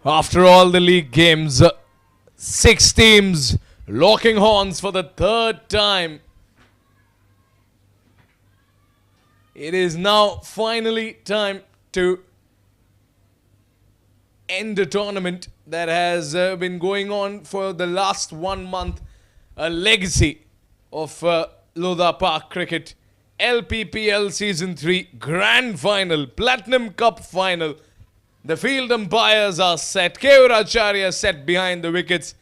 After all the league games, 6 teams locking horns for the third time. It is now finally time to end tournament that has been going on for the last 1 month. A legacy of Lodha Park cricket. Lppl Season 3 Grand Final, Platinum Cup Final. The field umpires are set. Acharya set behind the wickets.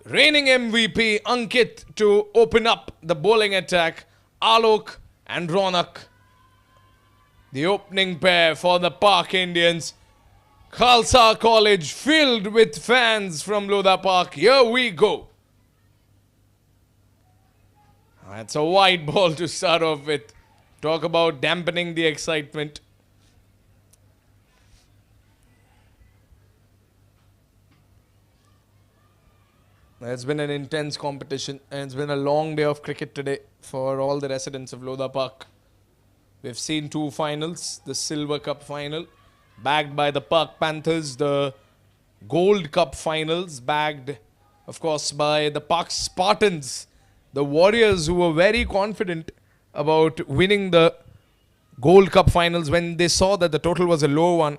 Reigning MVP Anit to open up the bowling attack. Alok and Ronak, the opening pair for the Park Indians. Khalsa College filled with fans from Lodha Park. Here we go. That's a wide ball to start off with. Talk about dampening the excitement. It's been an intense competition and it's been a long day of cricket today for all the residents of Lodha Park. We've seen 2 finals, the Silver Cup final bagged by the Park Panthers, the Gold Cup finals bagged of course by the Park Spartans, the Warriors, who were very confident about winning the Gold Cup finals when they saw that the total was a low one.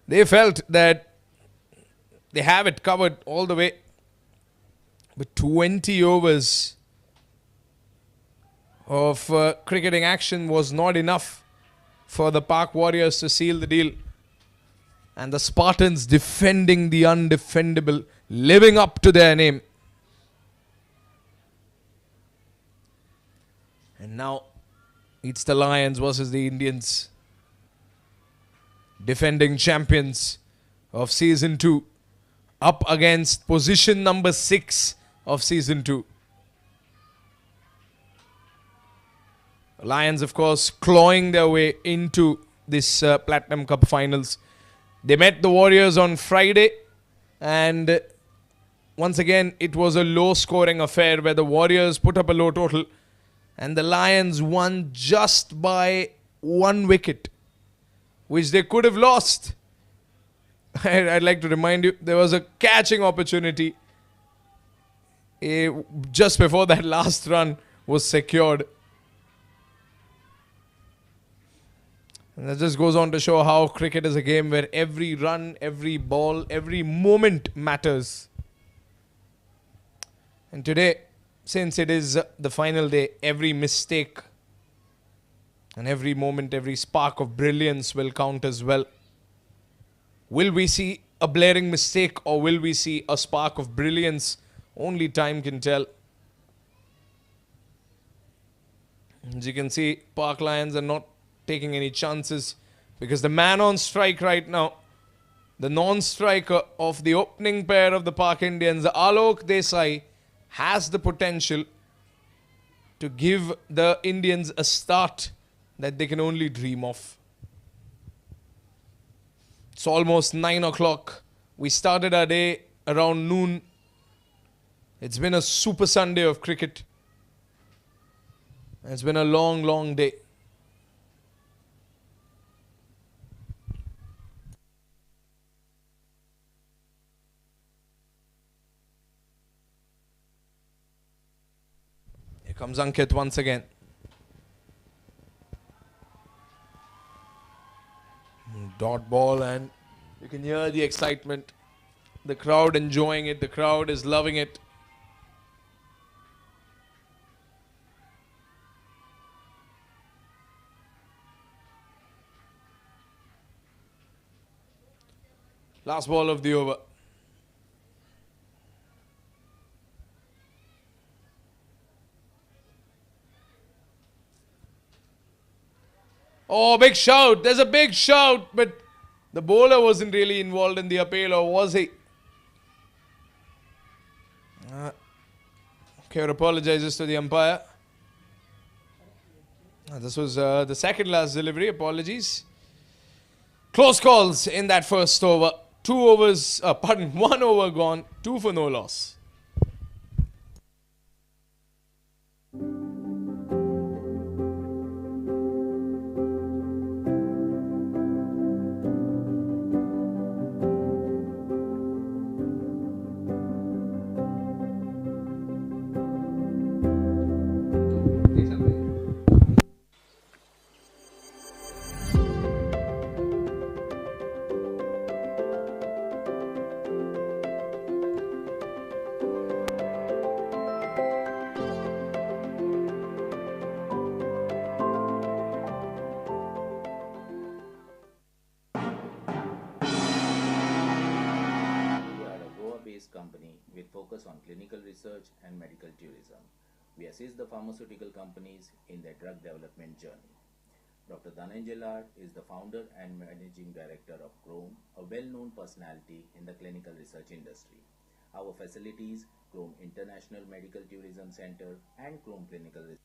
They felt that they have it covered all the way. But 20 overs of cricketing action was not enough for the Park Warriors to seal the deal. And the Spartans defending the undefendable, living up to their name. And now it's the Lions versus the Indians. Defending champions of Season 2. Up against position number 6 of Season 2. Lions, of course, clawing their way into this Platinum Cup finals. They met the Warriors on Friday, and once again, it was a low-scoring affair where the Warriors put up a low total, and the Lions won just by 1 wicket, which they could have lost. I'd like to remind you, there was a catching opportunity just before that last run was secured. And that just goes on to show how cricket is a game where every run, every ball, every moment matters. And today, since it is the final day, every mistake and every moment, every spark of brilliance will count as well. Will we see a blaring mistake or will we see a spark of brilliance? Only time can tell. As you can see, Park Lions are not taking any chances because the man on strike right now, the non-striker of the opening pair of the Park Indians, Alok Desai, has the potential to give the Indians a start that they can only dream of. It's almost 9 o'clock. We started our day around noon. It's been a super Sunday of cricket. It's been a long, long day. Here comes Ankit once again. Dot ball, and you can hear the excitement. The crowd enjoying it. The crowd is loving it. Last ball of the over. Oh, big shout. There's a big shout, but the bowler wasn't really involved in the appeal, or was he? Kaur apologizes to the umpire. This was the second last delivery. Apologies. Close calls in that first over. 1 over gone, 2 for no loss. focus on clinical research and medical tourism. We assist the pharmaceutical companies in their drug development journey. Dr. Dhananjay Lad is the founder and managing director of Chrome, a well-known personality in the clinical research industry. Our facilities, Chrome International Medical Tourism Center and Chrome Clinical Research.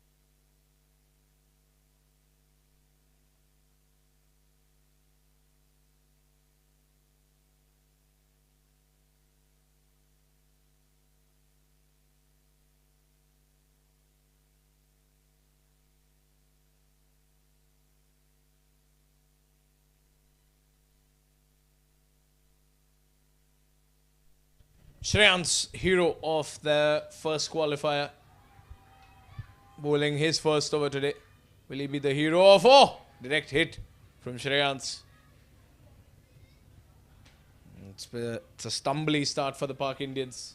Shreyans, hero of the first qualifier, bowling his first over today. Will he be the hero of... Oh! Direct hit from Shreyans. It's a stumbly start for the Park Indians.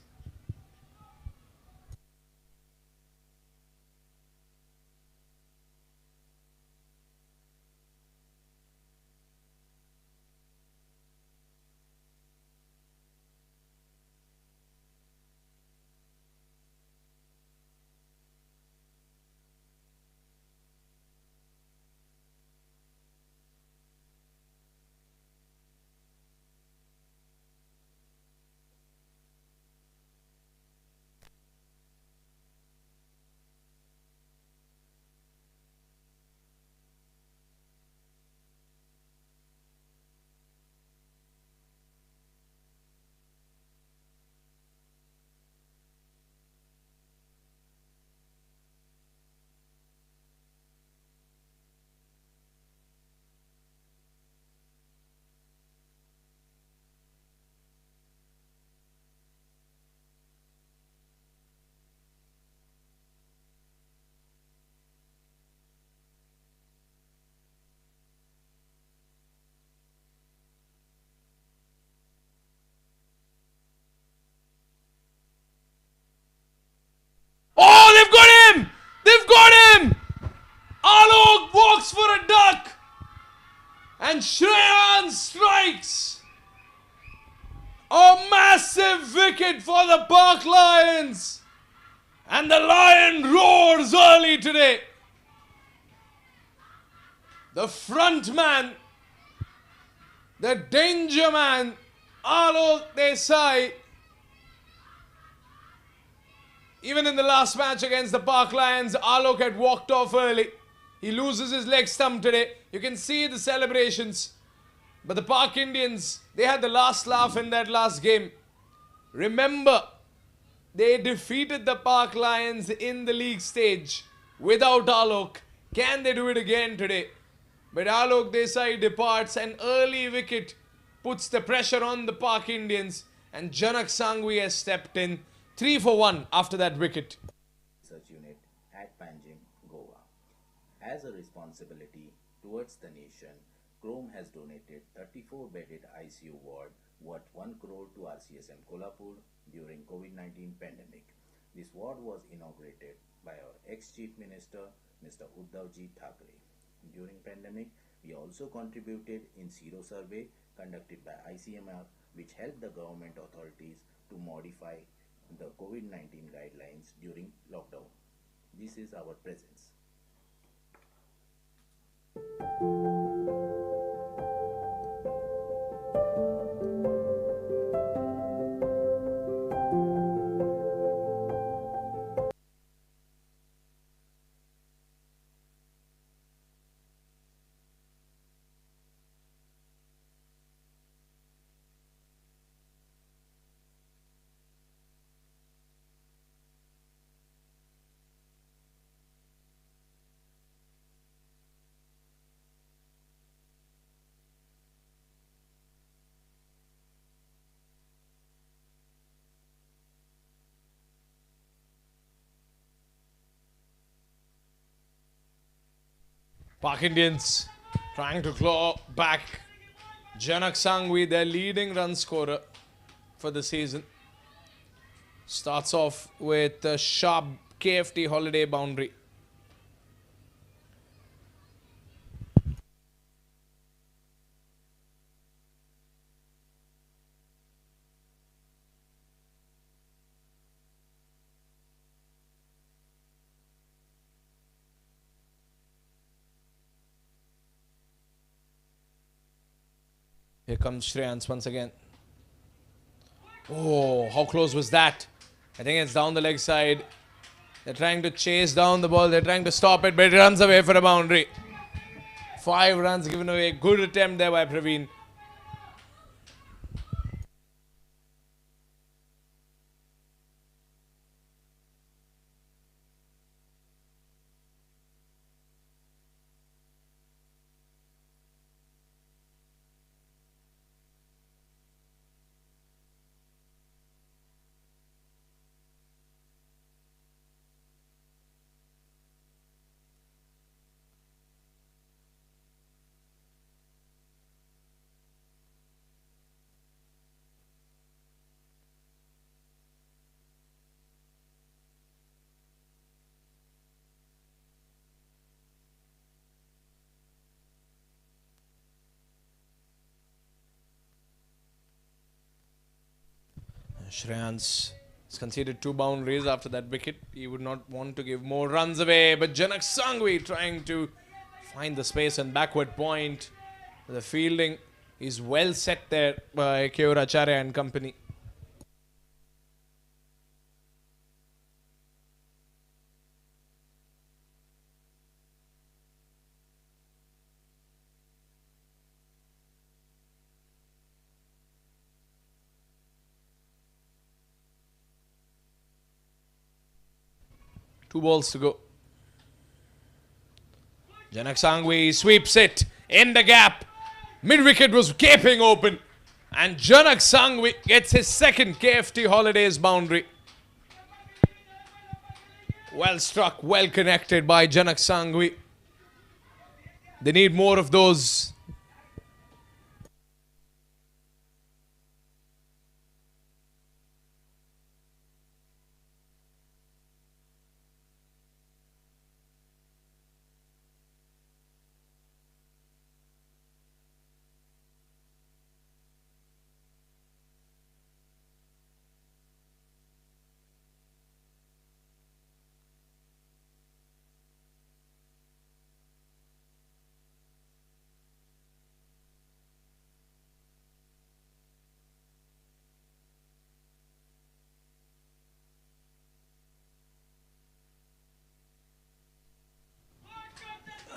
Oh, they've got him! They've got him! Alok walks for a duck. And Shreyans strikes. A massive wicket for the Park Lions. And the Lion roars early today. The front man, the danger man, Alok Desai. Even in the last match against the Park Lions, Alok had walked off early. He loses his leg stump today. You can see the celebrations. But the Park Indians, they had the last laugh in that last game. Remember, they defeated the Park Lions in the league stage without Alok. Can they do it again today? But Alok Desai departs. An early wicket puts the pressure on the Park Indians. And Janak Sangvi has stepped in. 3 for 1 after that wicket. Research Unit at Panjim, Goa. As a responsibility towards the nation, Chrome has donated 34-bedded ICU ward worth 1 crore to RCSM Kolhapur during COVID-19 pandemic. This ward was inaugurated by our ex-Chief Minister, Mr. Uddhavji Thackeray. During pandemic, we also contributed in Zero survey conducted by ICMR, which helped the government authorities to modify the COVID-19 guidelines during lockdown. This is our presence. Park Indians trying to claw back. Janak Sangvi, their leading run scorer for the season. Starts off with a sharp KFT holiday boundary. Here comes Shreyans once again. Oh, how close was that? I think it's down the leg side. They're trying to chase down the ball. They're trying to stop it, but it runs away for a boundary. 5 runs given away. Good attempt there by Praveen. Shreyans has conceded 2 boundaries after that wicket. He would not want to give more runs away, but Janak Sangvi trying to find the space and backward point. The fielding is well set there by Keuracharya and company. Two balls to go. Janak Sangvi sweeps it in the gap. Mid-wicket was gaping open. And Janak Sangvi gets his second KFT Holidays boundary. Well struck, well connected by Janak Sangvi. They need more of those.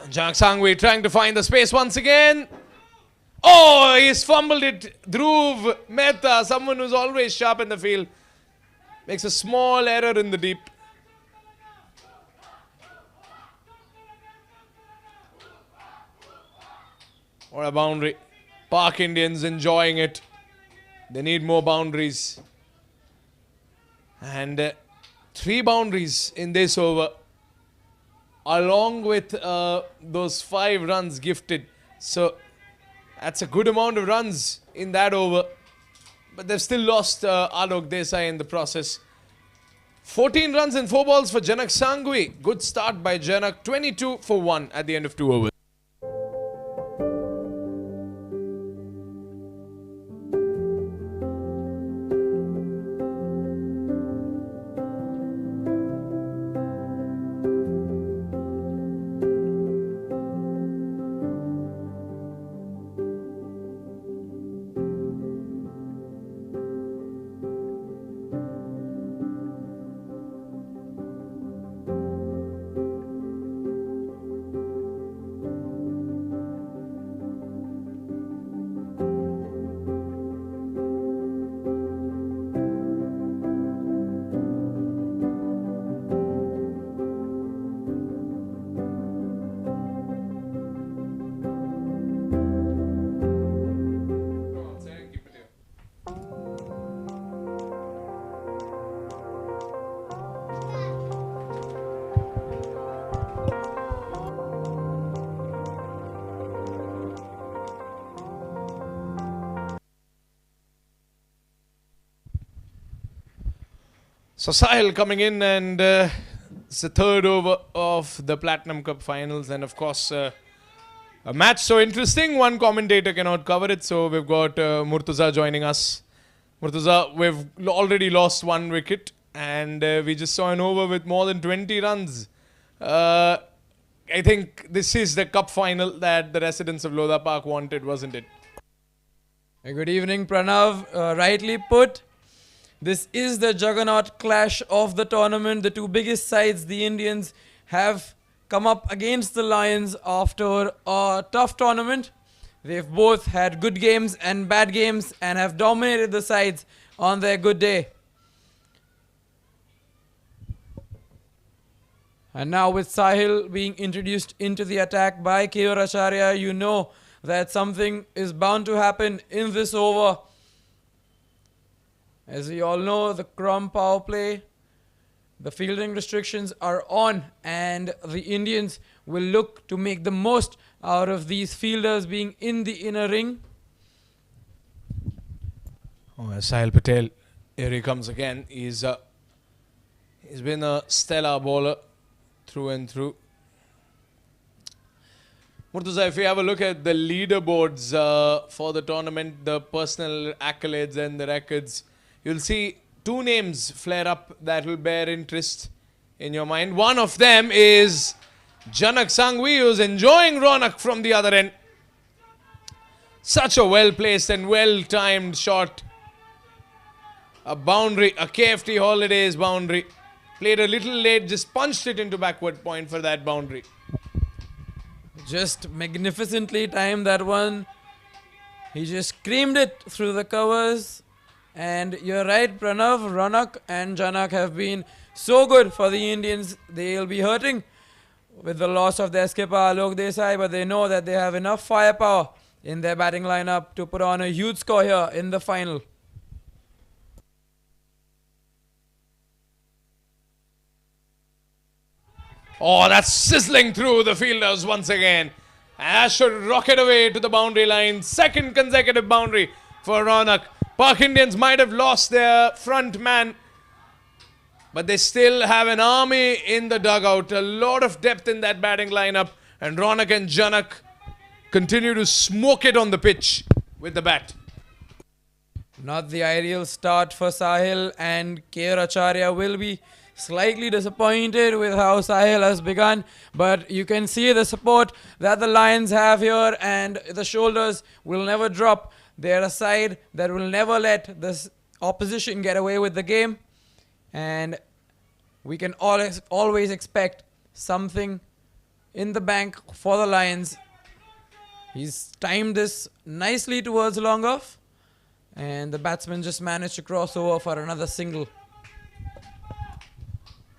Janak Sangvi trying to find the space once again. Oh, he's fumbled it. Dhruv Mehta, someone who's always sharp in the field, makes a small error in the deep. What a boundary. Park Indians enjoying it. They need more boundaries. And 3 boundaries in this over, along with those 5 runs gifted. So that's a good amount of runs in that over. But they've still lost Alok Desai in the process. 14 runs and 4 balls for Janak Sangvi. Good start by Janak. 22 for 1 at the end of 2 overs. So Sahil coming in, and it's the 3rd over of the Platinum Cup finals, and of course a match so interesting one commentator cannot cover it, so we've got Murtuza joining us. Murtuza, we've already lost 1 wicket, and we just saw an over with more than 20 runs. I think this is the cup final that the residents of Lodha Park wanted, wasn't it? Good evening, Pranav. Rightly put, this is the juggernaut clash of the tournament. The two biggest sides, the Indians, have come up against the Lions after a tough tournament. They've both had good games and bad games and have dominated the sides on their good day. And now with Sahil being introduced into the attack by K.R. Acharya, you know that something is bound to happen in this over. As we all know, the Crom power play, the fielding restrictions are on, and the Indians will look to make the most out of these fielders being in the inner ring. Sahil Patel, here he comes again. He's been a stellar bowler through and through. Murtuza, if you have a look at the leaderboards for the tournament, the personal accolades and the records, you'll see two names flare up that will bear interest in your mind. One of them is Janak Sanghvi, who's enjoying Ronak from the other end. Such a well-placed and well-timed shot. A boundary, a KFT Holidays boundary. Played a little late, just punched it into backward point for that boundary. Just magnificently timed that one. He just screamed it through the covers. And you're right, Pranav, Ronak and Janak have been so good for the Indians. They'll be hurting with the loss of their skipper Alok Desai, but they know that they have enough firepower in their batting lineup to put on a huge score here in the final. Oh, that's sizzling through the fielders once again. That should rocket away to the boundary line. Second consecutive boundary for Ronak. Pak Indians might have lost their front man, but they still have an army in the dugout. A lot of depth in that batting lineup. And Ronak and Janak continue to smoke it on the pitch with the bat. Not the ideal start for Sahil, and K.R. Acharya will be slightly disappointed with how Sahil has begun, but you can see the support that the Lions have here, and the shoulders will never drop. They're a side that will never let this opposition get away with the game, and we can always expect something in the bank for the Lions. He's timed this nicely towards long off, and the batsman just managed to cross over for another single.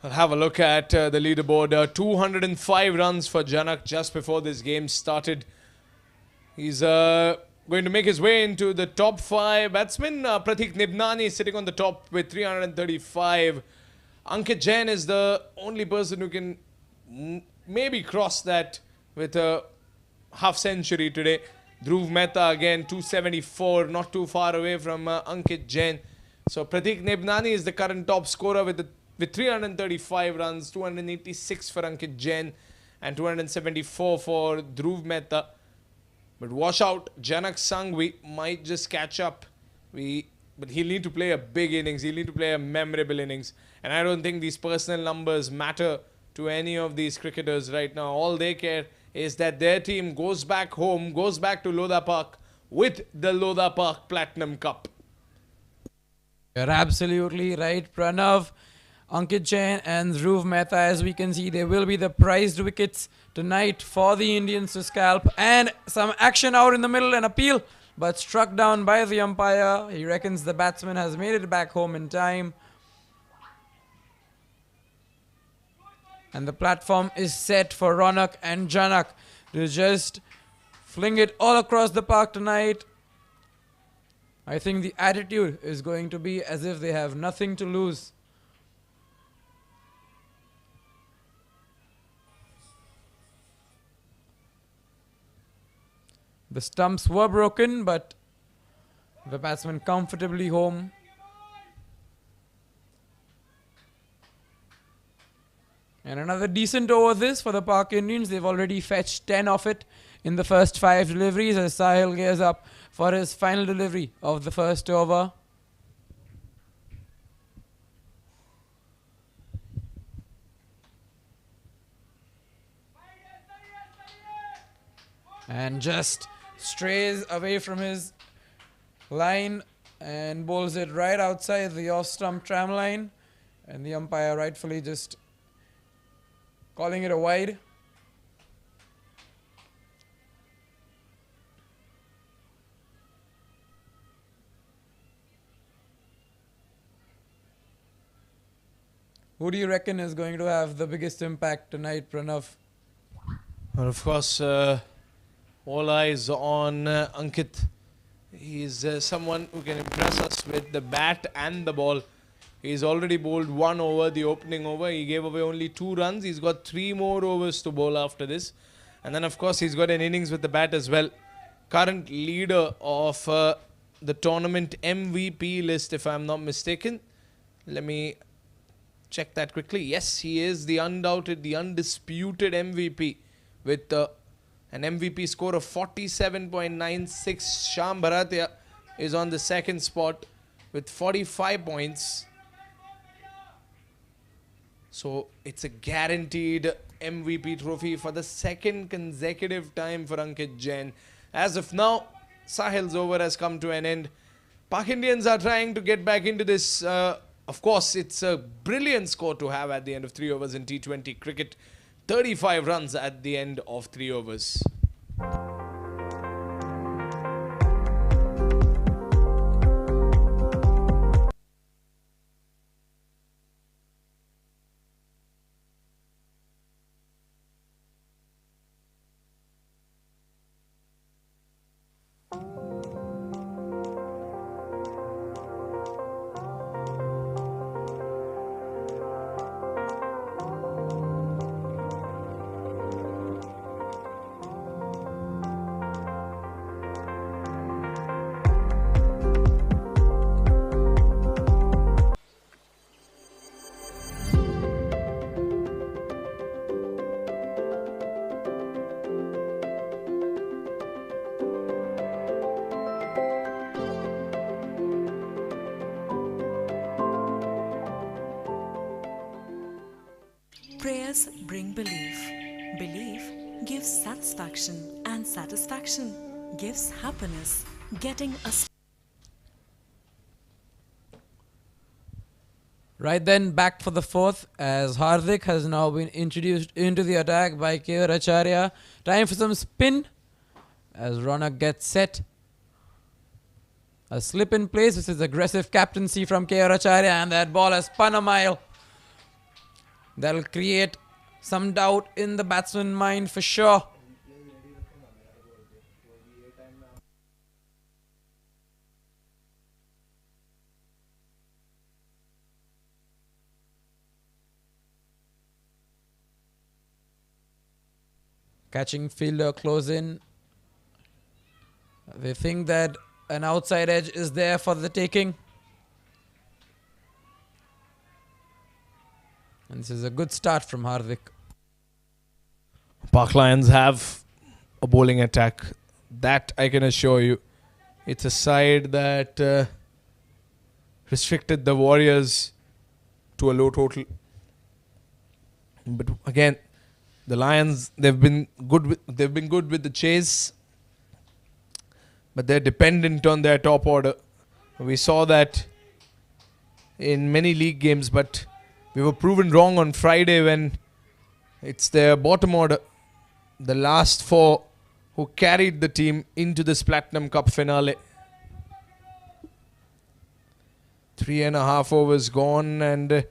I'll have a look at the leaderboard. 205 runs for Janak just before this game started. He's going to make his way into the top 5 batsmen. Pratik Nibnani sitting on the top with 335. Ankit Jain is the only person who can maybe cross that with a half century today. Dhruv Mehta again 274, not too far away from Ankit Jain. So Pratik Nibnani is the current top scorer with 335 runs, 286 for Ankit Jain and 274 for Dhruv Mehta. But wash out, Janak Sanghvi might just catch up. But he'll need to play a big innings. He'll need to play a memorable innings. And I don't think these personal numbers matter to any of these cricketers right now. All they care is that their team goes back home, goes back to Lodha Park with the Lodha Park Platinum Cup. You're absolutely right, Pranav. Ankit Jain and Dhruv Mehta, as we can see, they will be the prized wickets tonight for the Indians to scalp. And some action out in the middle, an appeal, but struck down by the umpire. He reckons the batsman has made it back home in time. And the platform is set for Ronak and Janak to just fling it all across the park tonight. I think the attitude is going to be as if they have nothing to lose. The stumps were broken, but the batsman comfortably home. And another decent over this for the Pak Indians. They've already fetched 10 off it in the first 5 deliveries as Sahil gears up for his final delivery of the first over. And just strays away from his line and bowls it right outside the off-stump tram line, and the umpire rightfully just calling it a wide. Who do you reckon is going to have the biggest impact tonight, Pranav? And of course, all eyes on Ankit. He's someone who can impress us with the bat and the ball. He's already bowled 1 over, the opening over. He gave away only 2 runs. He's got 3 more overs to bowl after this. And then, of course, he's got an innings with the bat as well. Current leader of the tournament MVP list, if I'm not mistaken. Let me check that quickly. Yes, he is the undoubted, the undisputed MVP with an MVP score of 47.96. Sham Bharatia is on the second spot with 45 points. So it's a guaranteed MVP trophy for the second consecutive time for Ankit Jain. As of now, Sahil's over has come to an end. Pak Indians are trying to get back into this. Of course, it's a brilliant score to have at the end of 3 overs in T20 cricket. 35 runs at the end of 3 overs. Prayers bring belief. Belief gives satisfaction, and satisfaction gives happiness. Getting a Right then, back for the fourth, as Hardik has now been introduced into the attack by K.R. Acharya. Time for some spin as Ronak gets set. A slip in place. This is aggressive captaincy from K.R. Acharya, and that ball has spun a mile. That'll create some doubt in the batsman's mind for sure. Catching fielder close in. They think that an outside edge is there for the taking. And this is a good start from Hardik. Pak Lions have a bowling attack. That I can assure you. It's a side that restricted the Warriors to a low total. But again, the Lions, they've been good with the chase, but they're dependent on their top order. We saw that in many league games, but we were proven wrong on Friday when it's their bottom order, the last 4, who carried the team into this Platinum Cup finale. 3.5 overs gone, and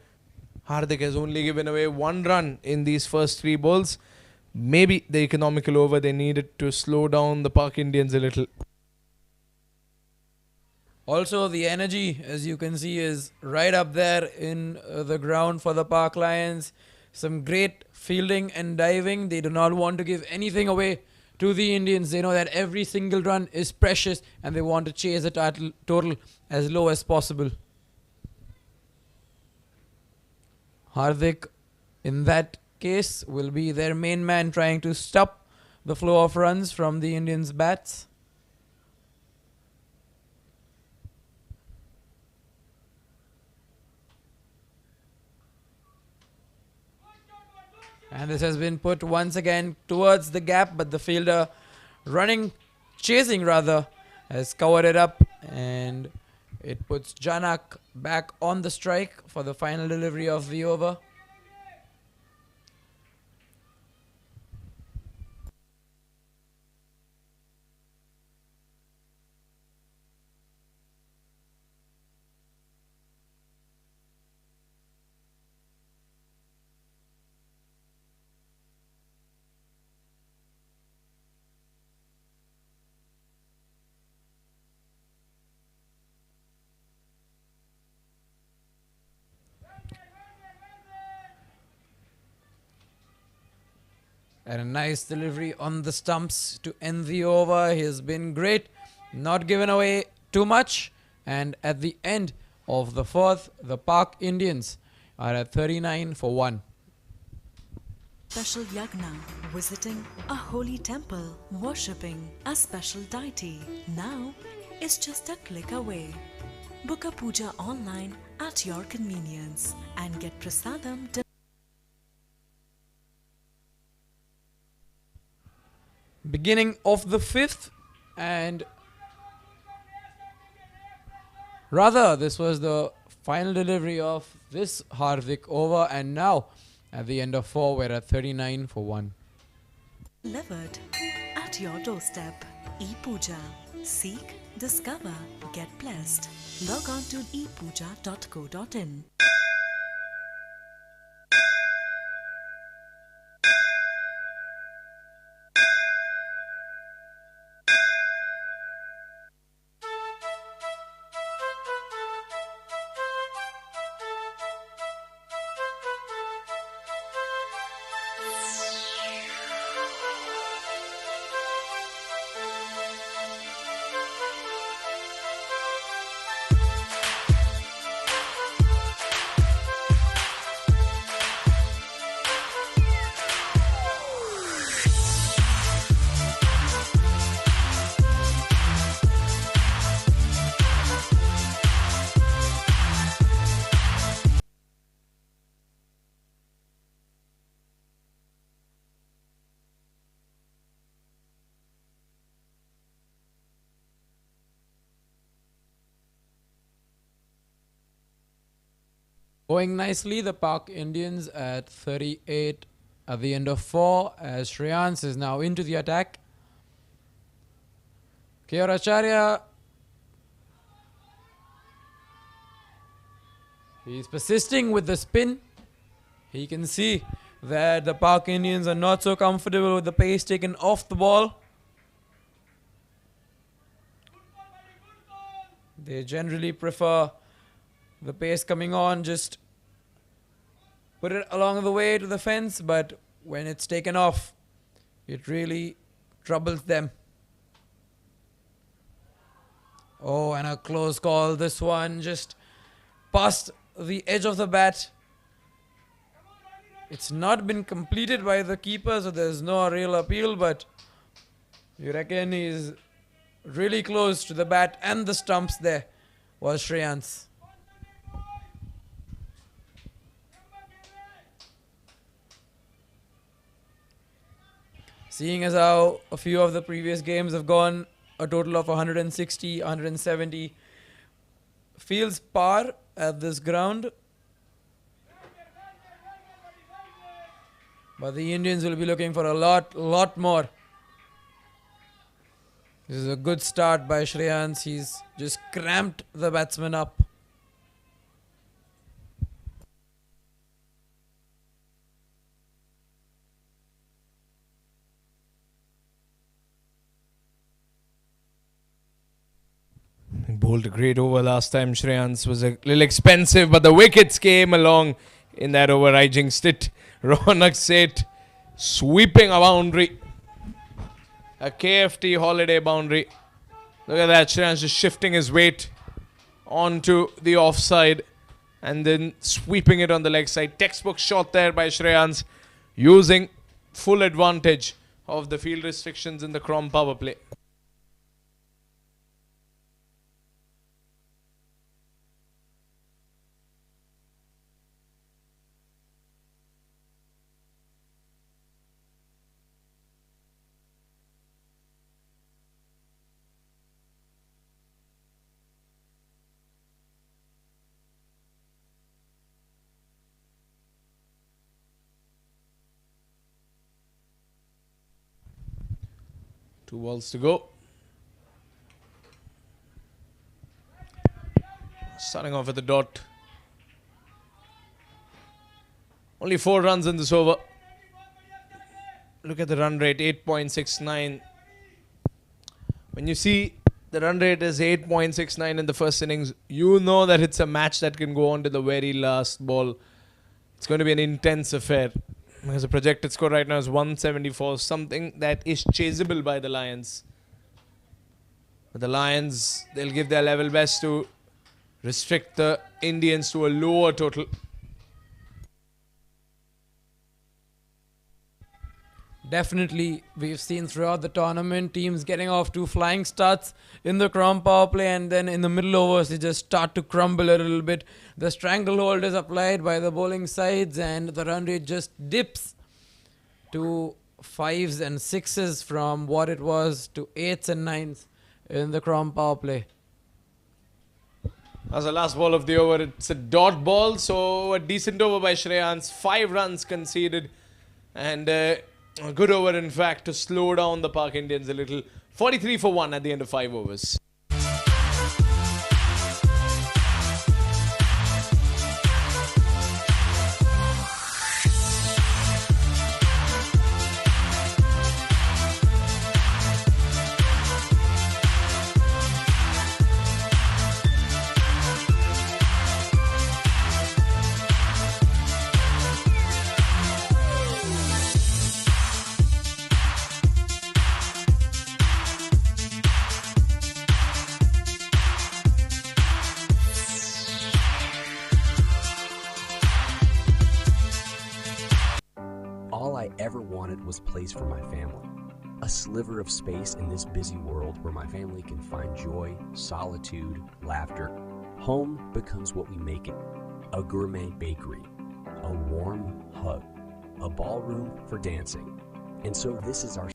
Hardik has only given away 1 run in these first 3 balls. Maybe the economical over they needed to slow down the Pak Indians a little. Also, the energy, as you can see, is right up there in the ground for the Pak Lions. Some great fielding and diving. They do not want to give anything away to the Indians. They know that every single run is precious, and they want to chase the total as low as possible. Hardik, in that case, will be their main man trying to stop the flow of runs from the Indians' bats. And this has been put once again towards the gap, but the fielder chasing rather, has covered it up and it puts Janak back on the strike for the final delivery of the over. And a nice delivery on the stumps to end the over. He has been great, not given away too much. And at the end of the fourth, the Pak Indians are at 39 for 1. Special yagna, visiting a holy temple, worshipping a special deity. Now is just a click away. Book a puja online at your convenience and get prasadam. Beginning of the fifth, and rather this was the final delivery of this Hardik over, and now at the end of 4 we're at 39 for 1. Delivered at your doorstep. ePooja. Seek, discover, get blessed. Log on to ePooja.co.in. Going nicely, the Pak Indians at 38 at the end of 4 as Shreyans is now into the attack. Acharya, he's persisting with the spin. He can see that the Pak Indians are not so comfortable with the pace taken off the ball. They generally prefer the pace coming on, just put it along the way to the fence, but when it's taken off, it really troubles them. Oh, and a close call. This one just past the edge of the bat. It's not been completed by the keeper, so there's no real appeal, but you reckon he's really close to the bat and the stumps there was Shreyans. Seeing as how a few of the previous games have gone a total of 160, 170, feels par at this ground. But the Indians will be looking for a lot more. This is a good start by Shreyans. He's just cramped the batsman up. He bowled a great over last time. Shreyans was a little expensive, but the wickets came along in that over. Ijing Stit, Ronak Seth sweeping a boundary. A KFT holiday boundary. Look at that. Shreyans just shifting his weight onto the offside and then sweeping it on the leg side. Textbook shot there by Shreyans, using full advantage of the field restrictions in the Crom power play. 2 balls to go. Starting off with the dot. Only 4 runs in this over. Look at the run rate, 8.69. When you see the run rate is 8.69 in the first innings, you know that it's a match that can go on to the very last ball. It's going to be an intense affair. Because the projected score right now is 174, something that is chaseable by the Lions. But the Lions, they'll give their level best to restrict the Indians to a lower total. Definitely, we've seen throughout the tournament teams getting off to flying starts in the Crom power play, and then in the middle overs they just start to crumble a little bit. The stranglehold is applied by the bowling sides and the run rate just dips to 5s and 6s from what it was to 8s and 9s in the Crom power play. As the last ball of the over, it's a dot ball, so a decent over by Shreyans. 5 runs conceded, and a good over, in fact, to slow down the Pak Indians a little. 43 for 1 at the end of 5 overs. All I ever wanted was place for my family. A sliver of space in this busy world where my family can find joy, solitude, laughter. Home becomes what we make it. A gourmet bakery, a warm hug, a ballroom for dancing. And so this is our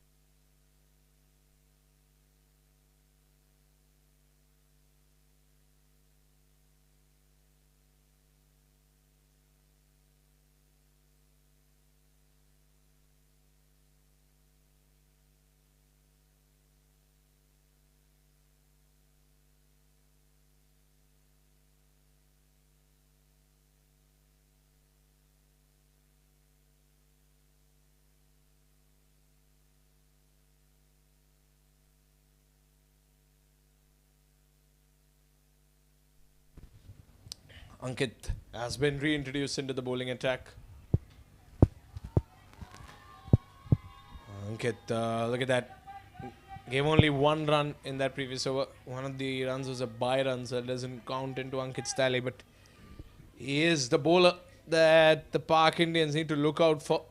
Ankit has been reintroduced into the bowling attack. Ankit, look at that. Gave only 1 run in that previous over. One of the runs was a bye run, so it doesn't count into Ankit's tally. But he is the bowler that the Pak Indians need to look out for.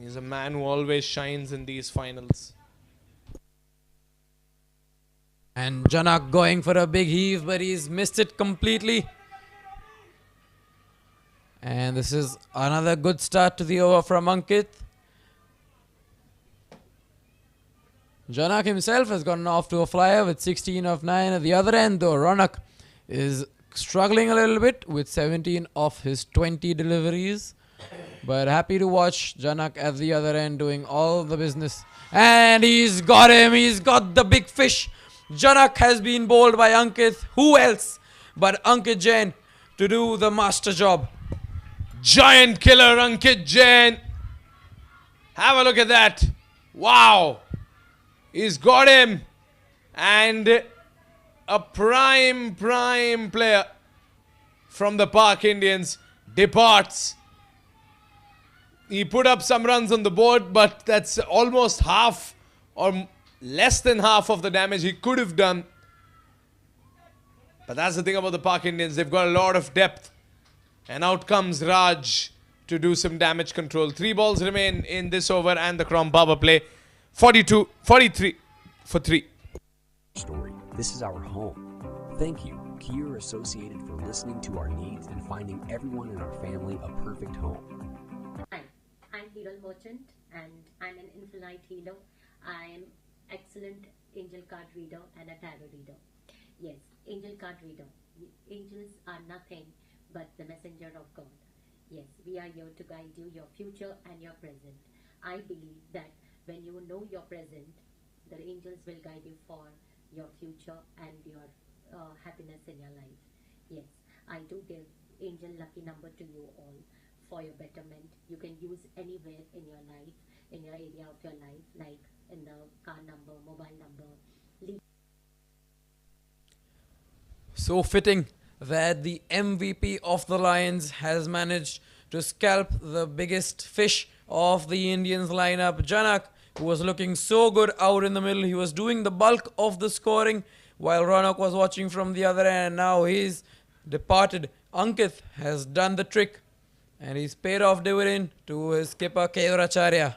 He's a man who always shines in these finals. And Janak going for a big heave, but he's missed it completely. And this is another good start to the over from Ankit. Janak himself has gotten off to a flyer with 16 of 9. At the other end, though, Ronak is struggling a little bit with 17 of his 20 deliveries. But happy to watch Janak at the other end doing all the business. And he's got him. He's got the big fish. Janak has been bowled by Ankit. Who else but Ankit Jain to do the master job? Giant killer Ankit Jain. Have a look at that. Wow. He's got him. And a prime player from the Pak Indians departs. He put up some runs on the board, but that's almost half or less than half of the damage he could have done. But that's the thing about the Pak Indians. They've got a lot of depth. And out comes Raj to do some damage control. 3 balls remain in this over and the Crom power play. 43 for 3. story. This is our home. Thank you, Kier Associated, for listening to our needs and finding everyone in our family a perfect home. Hi, I'm Hero Merchant and I'm an infinite healer. I'm excellent angel card reader and a tarot reader. Yes, angel card reader. Angels are nothing but the messenger of God. Yes, we are here to guide you, your future and your present. I believe that when you know know your present, the angels will guide you for your future and your happiness in your life. Yes, I do give angel lucky number to you all for your betterment. You can use anywhere in your life, in your area of your life, like in the car number, mobile number. So fitting that the MVP of the Lions has managed to scalp the biggest fish of the Indians lineup, Janak, who was looking so good out in the middle. He was doing the bulk of the scoring while Ronak was watching from the other end. And now he's departed. Ankit has done the trick and he's paid off dividend to his skipper Keuracharya.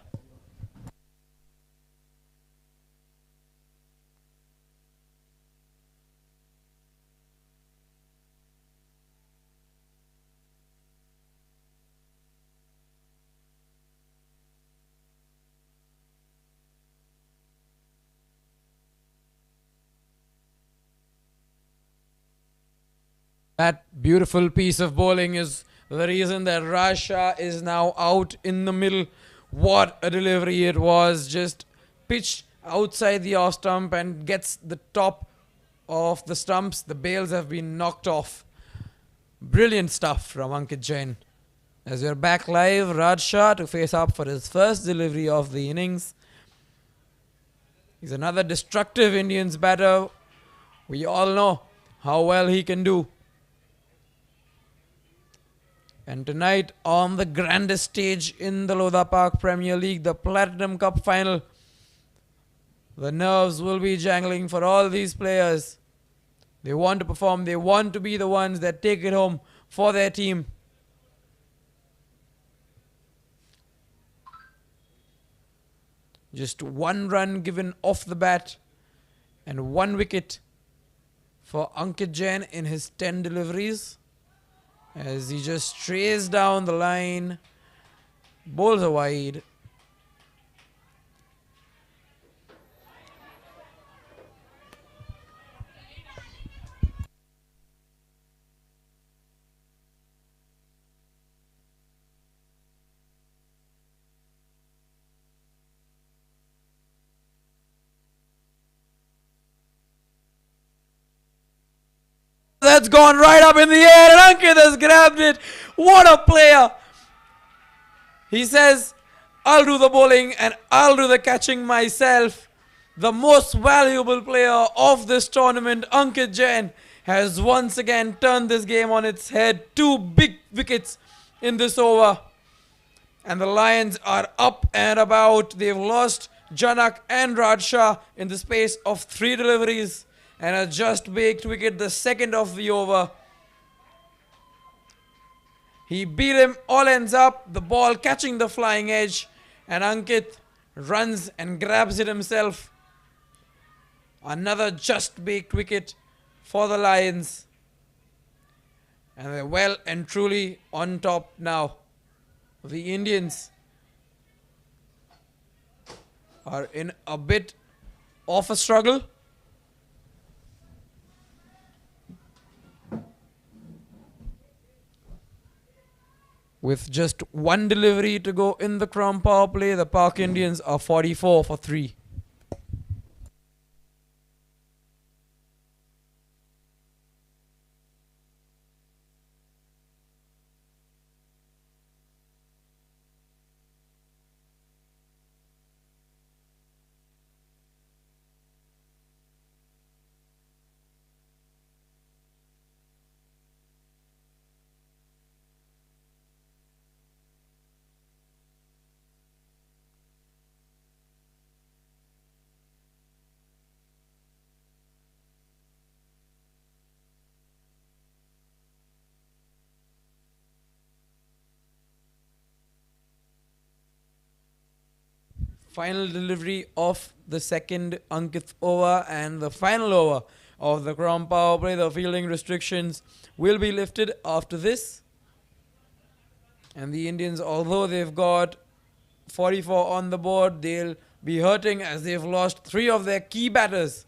That beautiful piece of bowling is the reason that Raj Shah is now out in the middle. What a delivery it was. Just pitched outside the off stump and gets the top of the stumps. The bails have been knocked off. Brilliant stuff from Ankit Jain. As we're back live, Raj Shah to face up for his first delivery of the innings. He's another destructive Indians batter. We all know how well he can do. And tonight on the grandest stage in the Lodha Park Premier League, the Platinum Cup final, the nerves will be jangling for all these players. They want to perform. They want to be the ones that take it home for their team. Just one run given off the bat and 1 wicket for Ankit Jain in his 10 deliveries. As he just strays down the line, bowls a wide. That's gone right up in the air and Ankit has grabbed it. What a player. He says, I'll do the bowling and I'll do the catching myself. The most valuable player of this tournament, Ankit Jain, has once again turned this game on its head. 2 big wickets in this over. And the Lions are up and about. They've lost Janak and Raj Shah in the space of 3 deliveries. And a just baked wicket, the second of the over. He beat him, all ends up, the ball catching the flying edge. And Ankit runs and grabs it himself. Another just baked wicket for the Lions. And they're well and truly on top now. The Indians are in a bit of a struggle. With just 1 delivery to go in the Crown power play, the Park Indians are 44 for 3. Final delivery of the second Ankit over and the final over of the Crown power play. The fielding restrictions will be lifted after this. And the Indians, although they've got 44 on the board, they'll be hurting as they've lost 3 of their key batters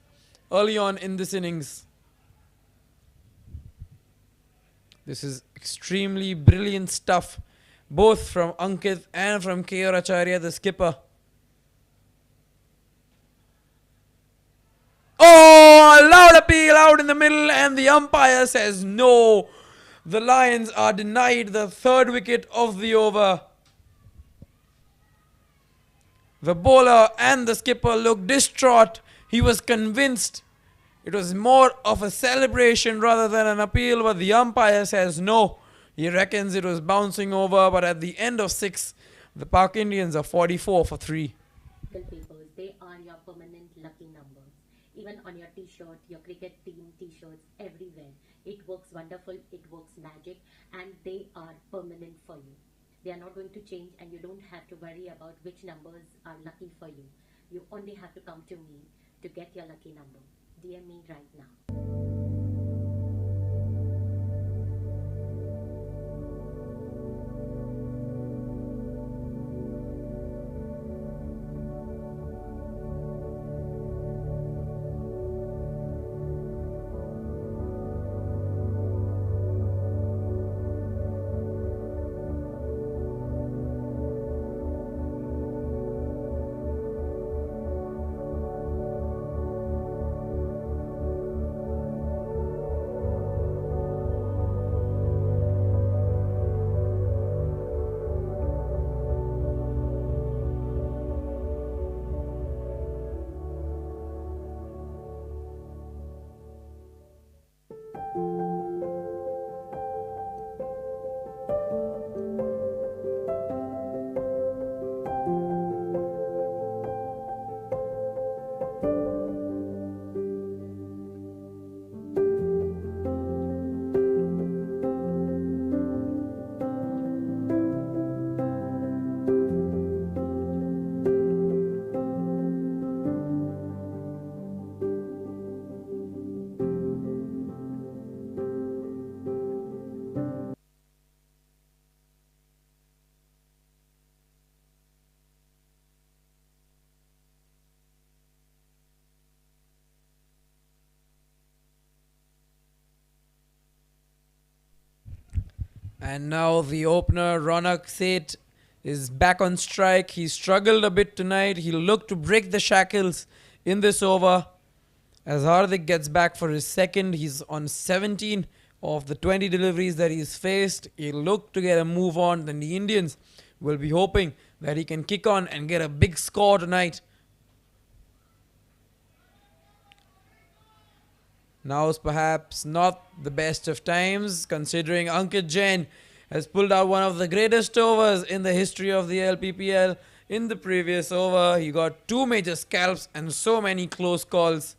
early on in this innings. This is extremely brilliant stuff, both from Ankit and from Keuracharya, the skipper. middle, and the umpire says no. The Lions are denied the third wicket of the over. The bowler and the skipper looked distraught. He was convinced it was more of a celebration rather than an appeal, but the umpire says no. He reckons it was bouncing over, but at the end of 6, the Pak Indians are 44 for 3. Papers, they are your permanent lucky numbers. Even on your t-shirt, your cricket team t-shirts, everywhere. It works wonderful, it works magic, and they are permanent for you. They are not going to change, and you don't have to worry about which numbers are lucky for you. You only have to come to me to get your lucky number. DM me right now. And now the opener, Ronak Seth, is back on strike. He struggled a bit tonight. He looked to break the shackles in this over. As Hardik gets back for his second, he's on 17 of the 20 deliveries that he's faced. He'll look to get a move on. Then the Indians will be hoping that he can kick on and get a big score tonight. Now is perhaps not the best of times, considering Ankit Jain has pulled out one of the greatest overs in the history of the LPPL. In the previous over, he got 2 major scalps and so many close calls.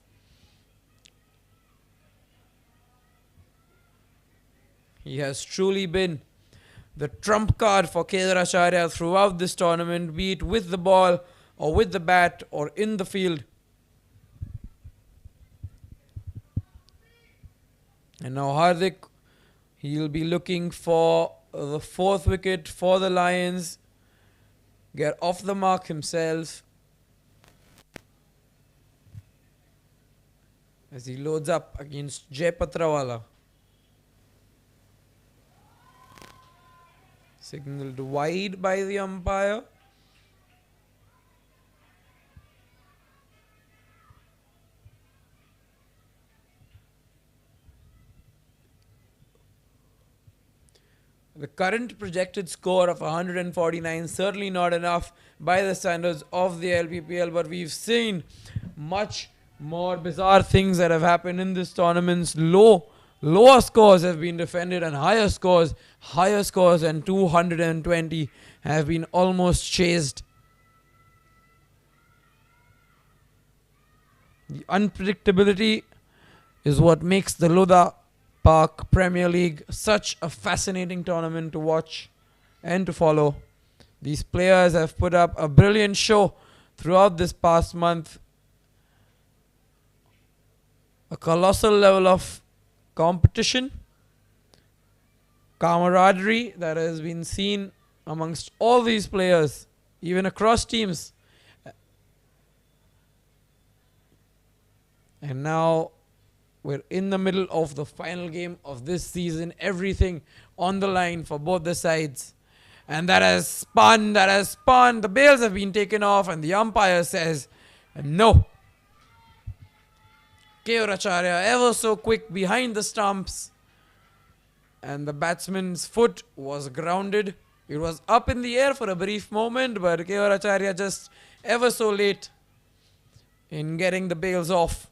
He has truly been the trump card for Kedar Acharya throughout this tournament, be it with the ball or with the bat or in the field. And now Hardik, he'll be looking for the 4th wicket for the Lions. Get off the mark himself as he loads up against Jay Patrawala. Signaled wide by the umpire. The current projected score of 149 certainly not enough by the standards of the LPPL, but we've seen much more bizarre things that have happened in this tournament. Lower scores have been defended and higher scores than 220 have been almost chased. The unpredictability is what makes the Lodha Park Premier League such a fascinating tournament to watch and to follow. These players have put up a brilliant show throughout this past month. A colossal level of competition, camaraderie that has been seen amongst all these players, even across teams. And now we're in the middle of the final game of this season. Everything on the line for both the sides. And that has spun. The bails have been taken off and the umpire says no. Keoracharya ever so quick behind the stumps, and the batsman's foot was grounded. It was up in the air for a brief moment, but Keoracharya just ever so late in getting the bails off.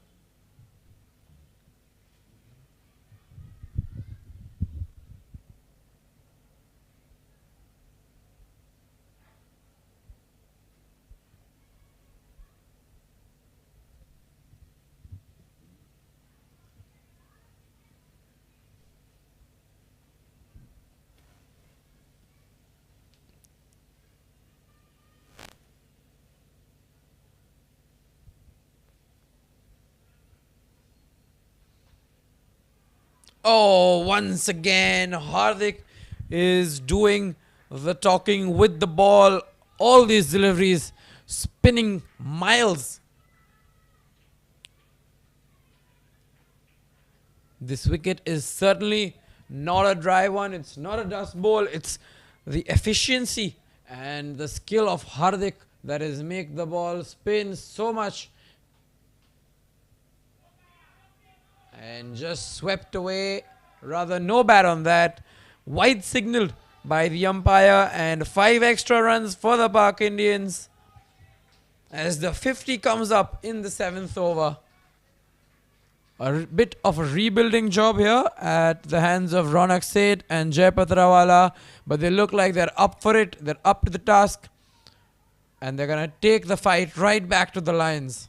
Oh, once again, Hardik is doing the talking with the ball. All these deliveries spinning miles. This wicket is certainly not a dry one. It's not a dust bowl. It's the efficiency and the skill of Hardik that is make the ball spin so much. And just swept away. Rather no bat on that. Wide signaled by the umpire, and 5 extra runs for the Pak Indians as the 50 comes up in the 7th over. A bit of a rebuilding job here at the hands of Ronak Seth and Jai Patrawala, but they look like they're up for it. They're up to the task, and they're going to take the fight right back to the Lions.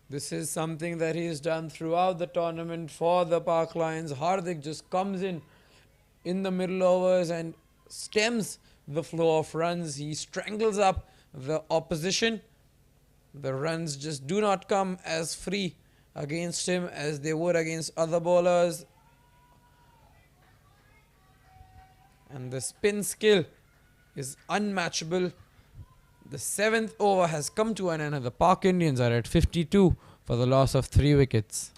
This is something that he has done throughout the tournament for the Pak Lions. Hardik just comes in the middle overs and stems the flow of runs. He strangles up the opposition. The runs just do not come as free against him as they would against other bowlers. And the spin skill is unmatchable. The 7th over has come to an end, and the Pak Indians are at 52 for the loss of 3 wickets.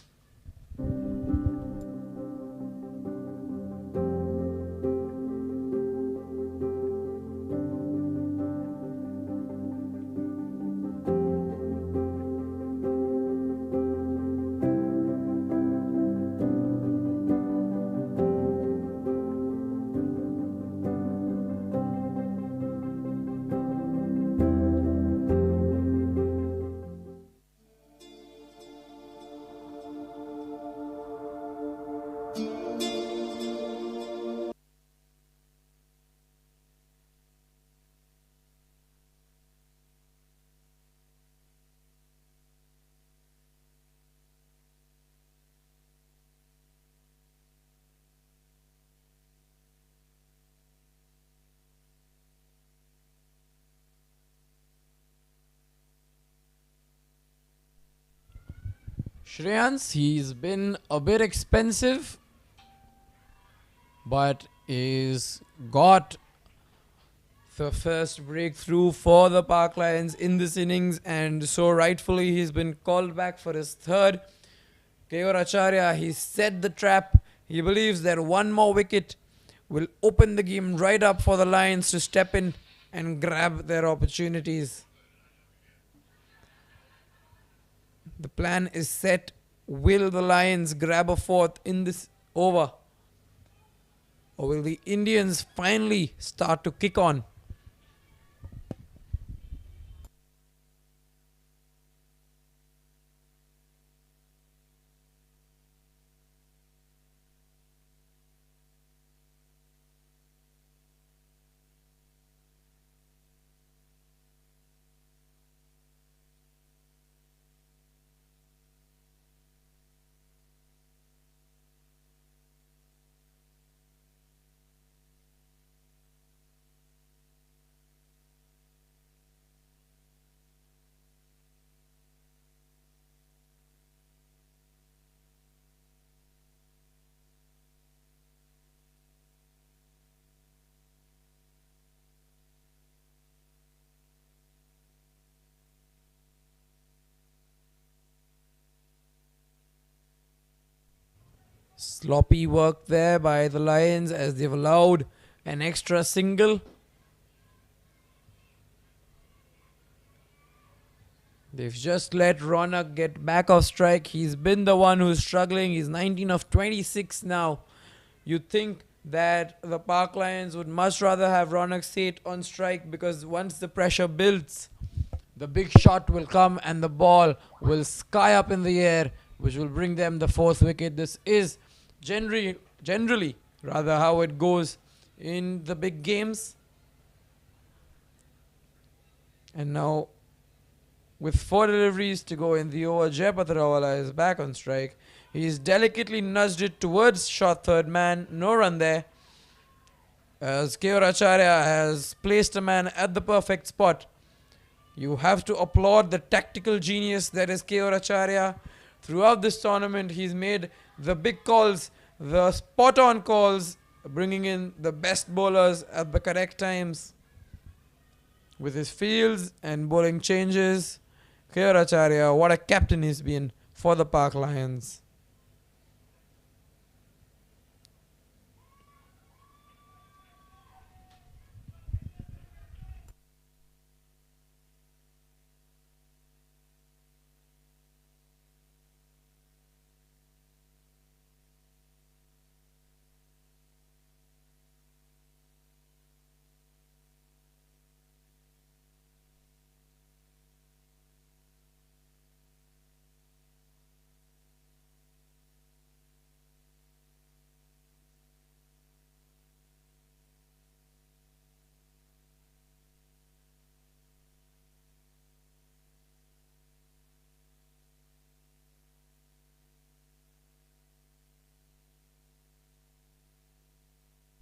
Shreyans, he's been a bit expensive, but is got the first breakthrough for the Pak Lions in this innings, and so rightfully he's been called back for his 3rd. Keoracharya, he set the trap. He believes that one more wicket will open the game right up for the Lions to step in and grab their opportunities. The plan is set. Will the Lions grab a 4th in this over? Or will the Indians finally start to kick on? Sloppy work there by the Lions as they've allowed an extra single. They've just let Ronak get back off strike. He's been the one who's struggling. He's 19 of 26 now. You'd think that the Park Lions would much rather have Ronak Seth on strike, because once the pressure builds, the big shot will come and the ball will sky up in the air, which will bring them the 4th wicket. This is generally rather how it goes in the big games. And now, with 4 deliveries to go in the over, Jai Patrawala is back on strike. He's delicately nudged it towards short third man. No run there, as K.R. Acharya has placed a man at the perfect spot. You have to applaud the tactical genius that is K.R. Acharya. Throughout this tournament, he's made the big calls, the spot-on calls, bringing in the best bowlers at the correct times. With his fields and bowling changes, K.R. Acharya, what a captain he's been for the Park Lions.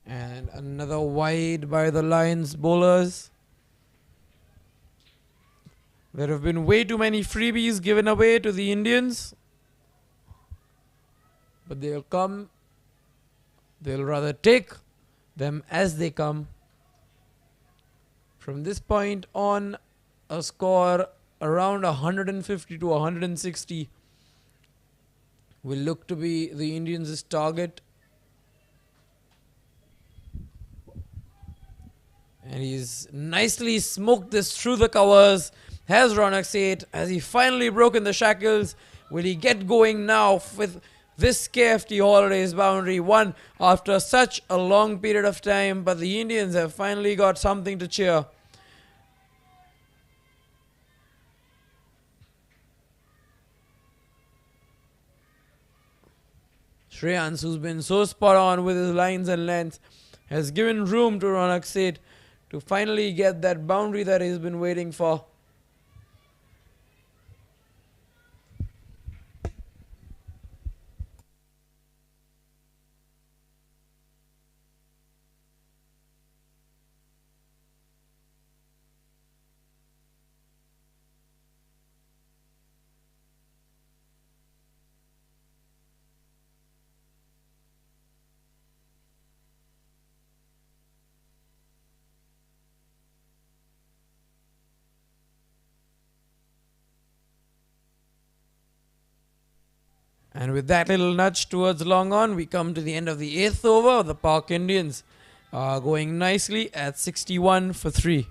And another wide by the Lions bowlers. There have been way too many freebies given away to the Indians. But they'll come. They'll rather take them as they come. From this point on, a score around 150 to 160 will look to be the Indians' target. And he's nicely smoked this through the covers. Has Ronak Seth. Has he finally broken the shackles? Will he get going now with this KFT Holidays boundary? One after such a long period of time. But the Indians have finally got something to cheer. Shreyans, who's been so spot on with his lines and lengths, has given room to Ronak Seth to finally get that boundary that he's been waiting for. And with that little nudge towards long on, we come to the end of the 8th over. The Park Indians are going nicely at 61 for 3.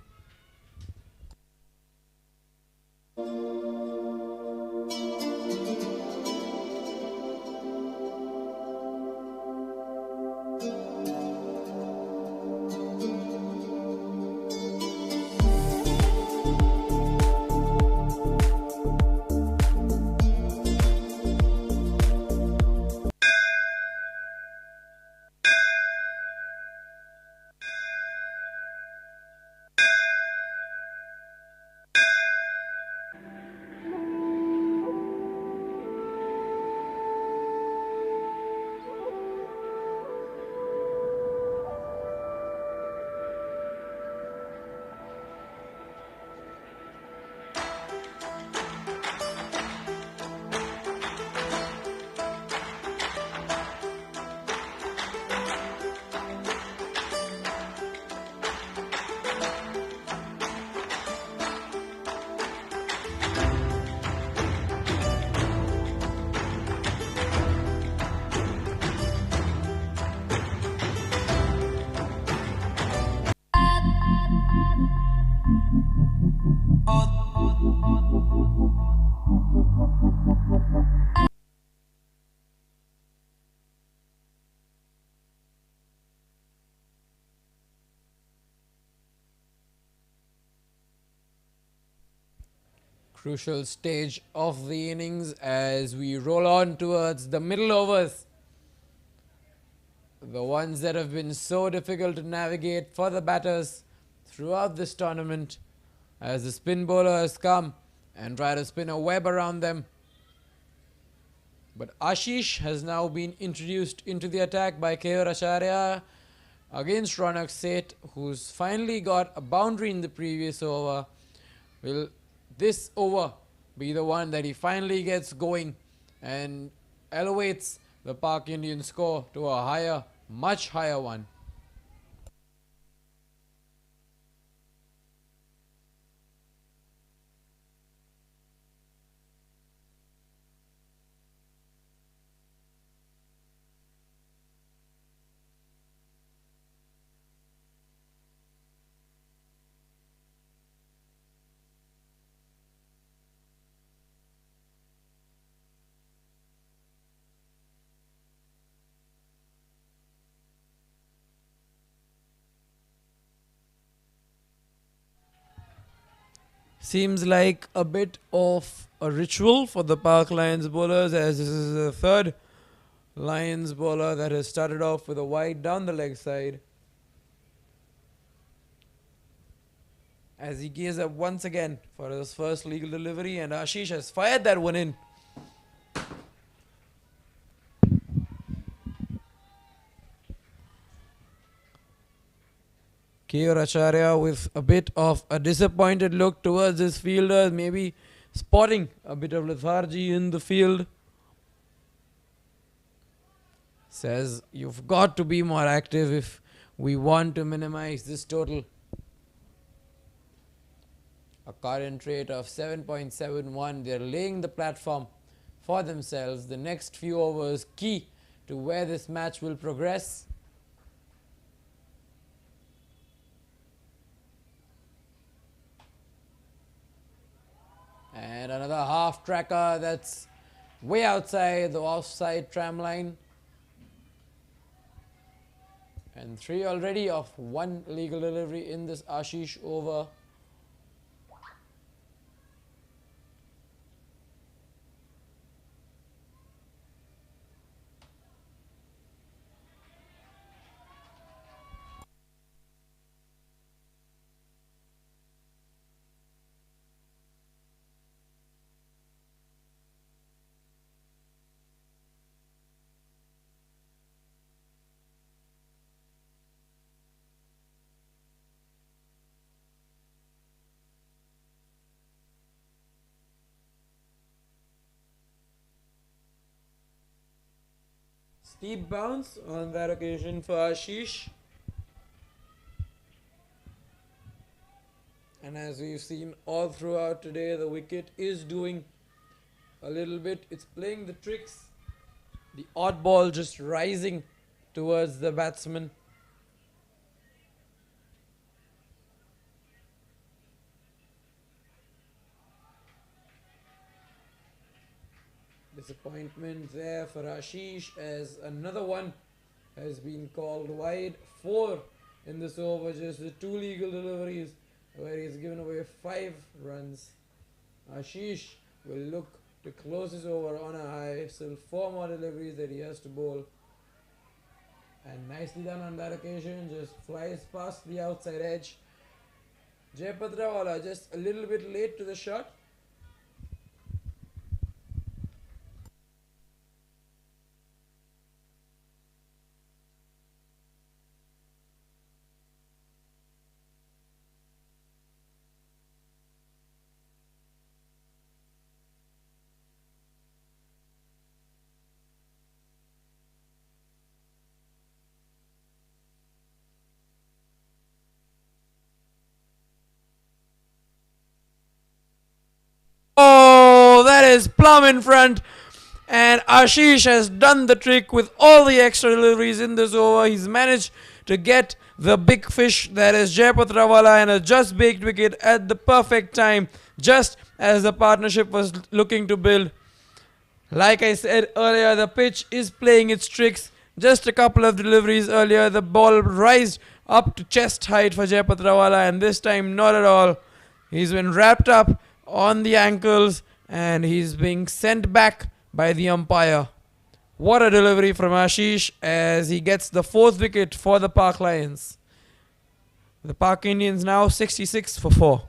Crucial stage of the innings as we roll on towards the middle overs. The ones that have been so difficult to navigate for the batters throughout this tournament, as the spin bowler has come and tried to spin a web around them. But Ashish has now been introduced into the attack by K.R. Acharya against Ronak Seth, who's finally got a boundary in the previous over. Will this over be the one that he finally gets going and elevates the Pak Indian score to a higher, much higher one? Seems like a bit of a ritual for the Park Lions bowlers, as this is the third Lions bowler that has started off with a wide down the leg side. As he gears up once again for his first legal delivery, and Ashish has fired that one in. K.R. Acharya with a bit of a disappointed look towards his fielders, maybe spotting a bit of lethargy in the field. Says, you've got to be more active if we want to minimize this total. A current rate of 7.71. They're laying the platform for themselves. The next few overs key to where this match will progress. And another half tracker that's way outside the offside tram line. And 3 already of 1 legal delivery in this Ashish over. Steep bounce on that occasion for Ashish. And as we've seen all throughout today, the wicket is doing a little bit. It's playing the tricks. The odd ball just rising towards the batsman. Disappointment there for Ashish as another one has been called wide. 4 in this over, just the 2 legal deliveries where he's given away 5 runs. Ashish will look to close his over on a high. Still 4 more deliveries that he has to bowl. And nicely done on that occasion, just flies past the outside edge. Jayapatrawala just a little bit late to the shot. Oh, that is plumb in front. And Ashish has done the trick with all the extra deliveries in this over. He's managed to get the big fish that is Jay Putrawala and a just baked wicket at the perfect time, just as the partnership was looking to build. Like I said earlier, the pitch is playing its tricks. Just a couple of deliveries earlier, the ball rised up to chest height for Jay Putrawala, and this time not at all. He's been wrapped up on the ankles and he's being sent back by the umpire. What a delivery from Ashish as he gets the 4th wicket for the Park Lions. The Park Indians now 66 for 4.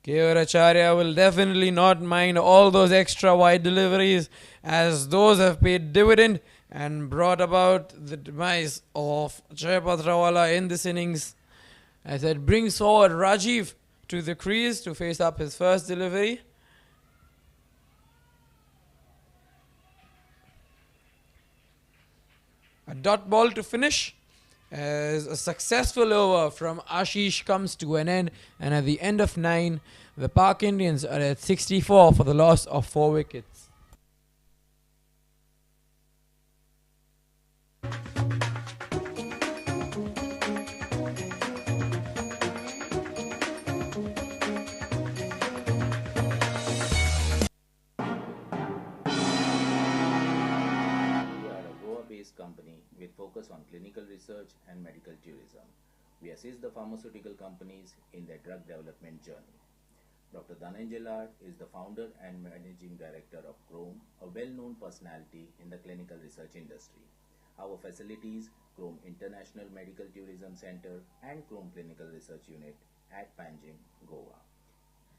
K.R. Acharya will definitely not mind all those extra wide deliveries, as those have paid dividend and brought about the demise of Jay Putrawala in this innings. As it brings forward Rajiv to the crease to face up his first delivery. A dot ball to finish, as a successful over from Ashish comes to an end, and at the end of 9, the Park Indians are at 64 for the loss of 4 wickets. Company with focus on clinical research and medical tourism. We assist the pharmaceutical companies in their drug development journey. Dr. Dhananjay Lad is the founder and managing director of Chrome, a well-known personality in the clinical research industry. Our facilities, Chrome International Medical Tourism Center and Chrome Clinical Research Unit at Panjim, Goa.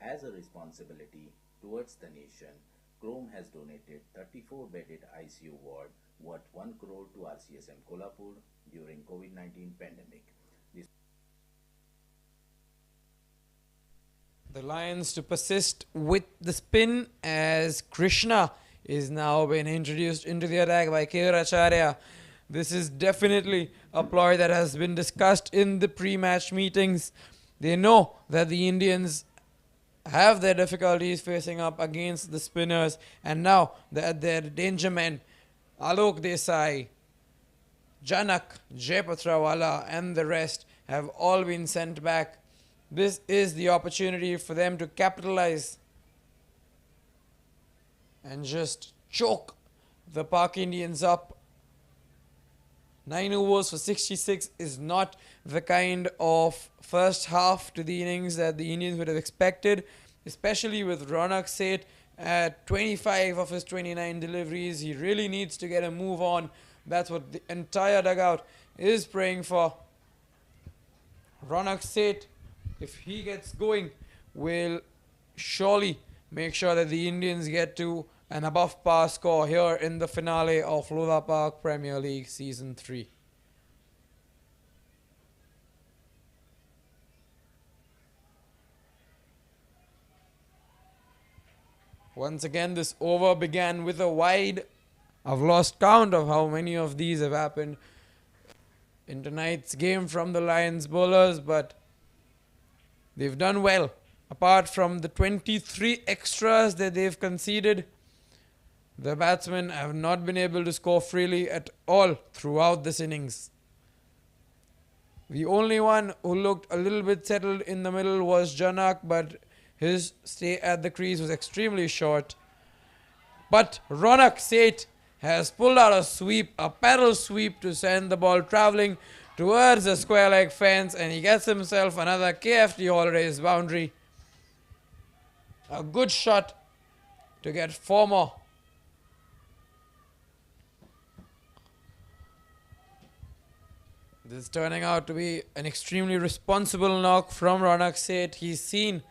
As a responsibility towards the nation, Chrome has donated 34-bedded ICU ward worth 1 crore to RCSM Kolhapur during COVID-19 pandemic. The Lions to persist with the spin, as Krishna is now being introduced into the attack by K.R. Acharya. This is definitely a ploy that has been discussed in the pre-match meetings. They know that the Indians have their difficulties facing up against the spinners, and now that their danger men Alok Desai, Janak, Jay Putrawala and the rest have all been sent back. This is the opportunity for them to capitalize and just choke the Park Indians up. 9 overs for 66 is not the kind of first half to the innings that the Indians would have expected, especially with Ronak Seth at 25 of his 29 deliveries. He really needs to get a move on. That's what the entire dugout is praying for. Ronak Seth, if he gets going, will surely make sure that the Indians get to an above par score here in the finale of Lodha Park Premier League Season 3. Once again, this over began with a wide. I've lost count of how many of these have happened in tonight's game from the Lions bowlers, but they've done well. Apart from the 23 extras that they've conceded, the batsmen have not been able to score freely at all throughout this innings. The only one who looked a little bit settled in the middle was Janak, but his stay at the crease was extremely short. But Ronak Seth has pulled out a sweep, a paddle sweep to send the ball travelling towards the square leg fence, and he gets himself another KFT holidays boundary. A good shot to get 4 more. This is turning out to be an extremely responsible knock from Ronak Seth. He's seen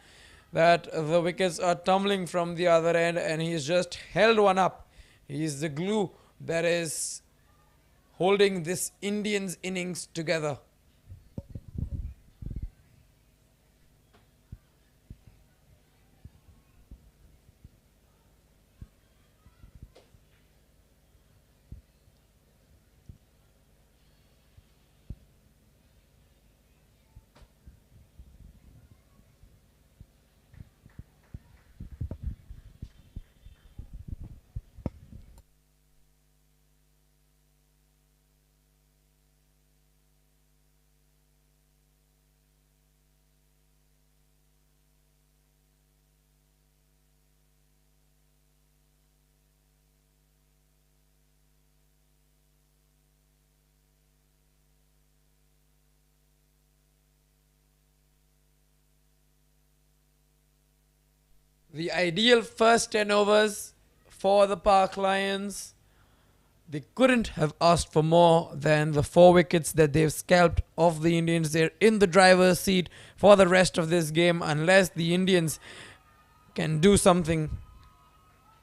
that the wickets are tumbling from the other end and he's just held one up. He's the glue that is holding this Indians innings together. The ideal first 10 overs for the Park Lions. They couldn't have asked for more than the 4 wickets that they've scalped off the Indians. They're in the driver's seat for the rest of this game unless the Indians can do something.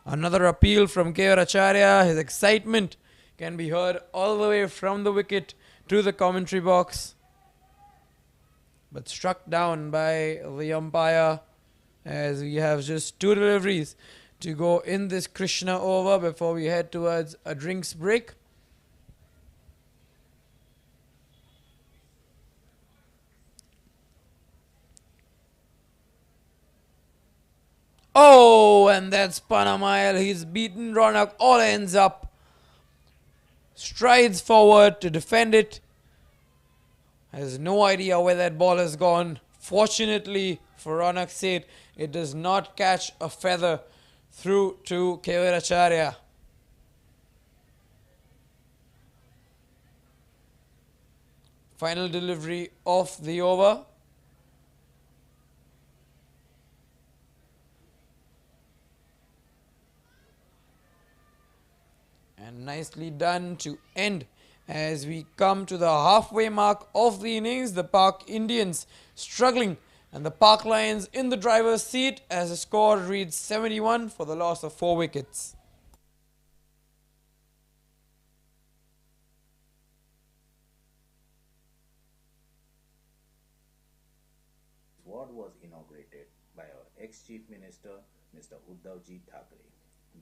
Another appeal from K.R. Acharya. His excitement can be heard all the way from the wicket to the commentary box. But struck down by the umpire, as we have just 2 deliveries to go in this Krishna over before we head towards a drinks break. Oh, and that's Panamail. He's beaten Ronak. All ends up. Strides forward to defend it. Has no idea where that ball has gone. Fortunately for Ronak Seth, it does not catch a feather through to K.R. Acharya. Final delivery of the over. And nicely done to end as we come to the halfway mark of the innings. The Park Indians struggling and the Park Lions in the driver's seat as the score reads 71 for the loss of 4 wickets. Award was inaugurated by our ex-Chief Minister, Mr. Uddhavji Thackeray.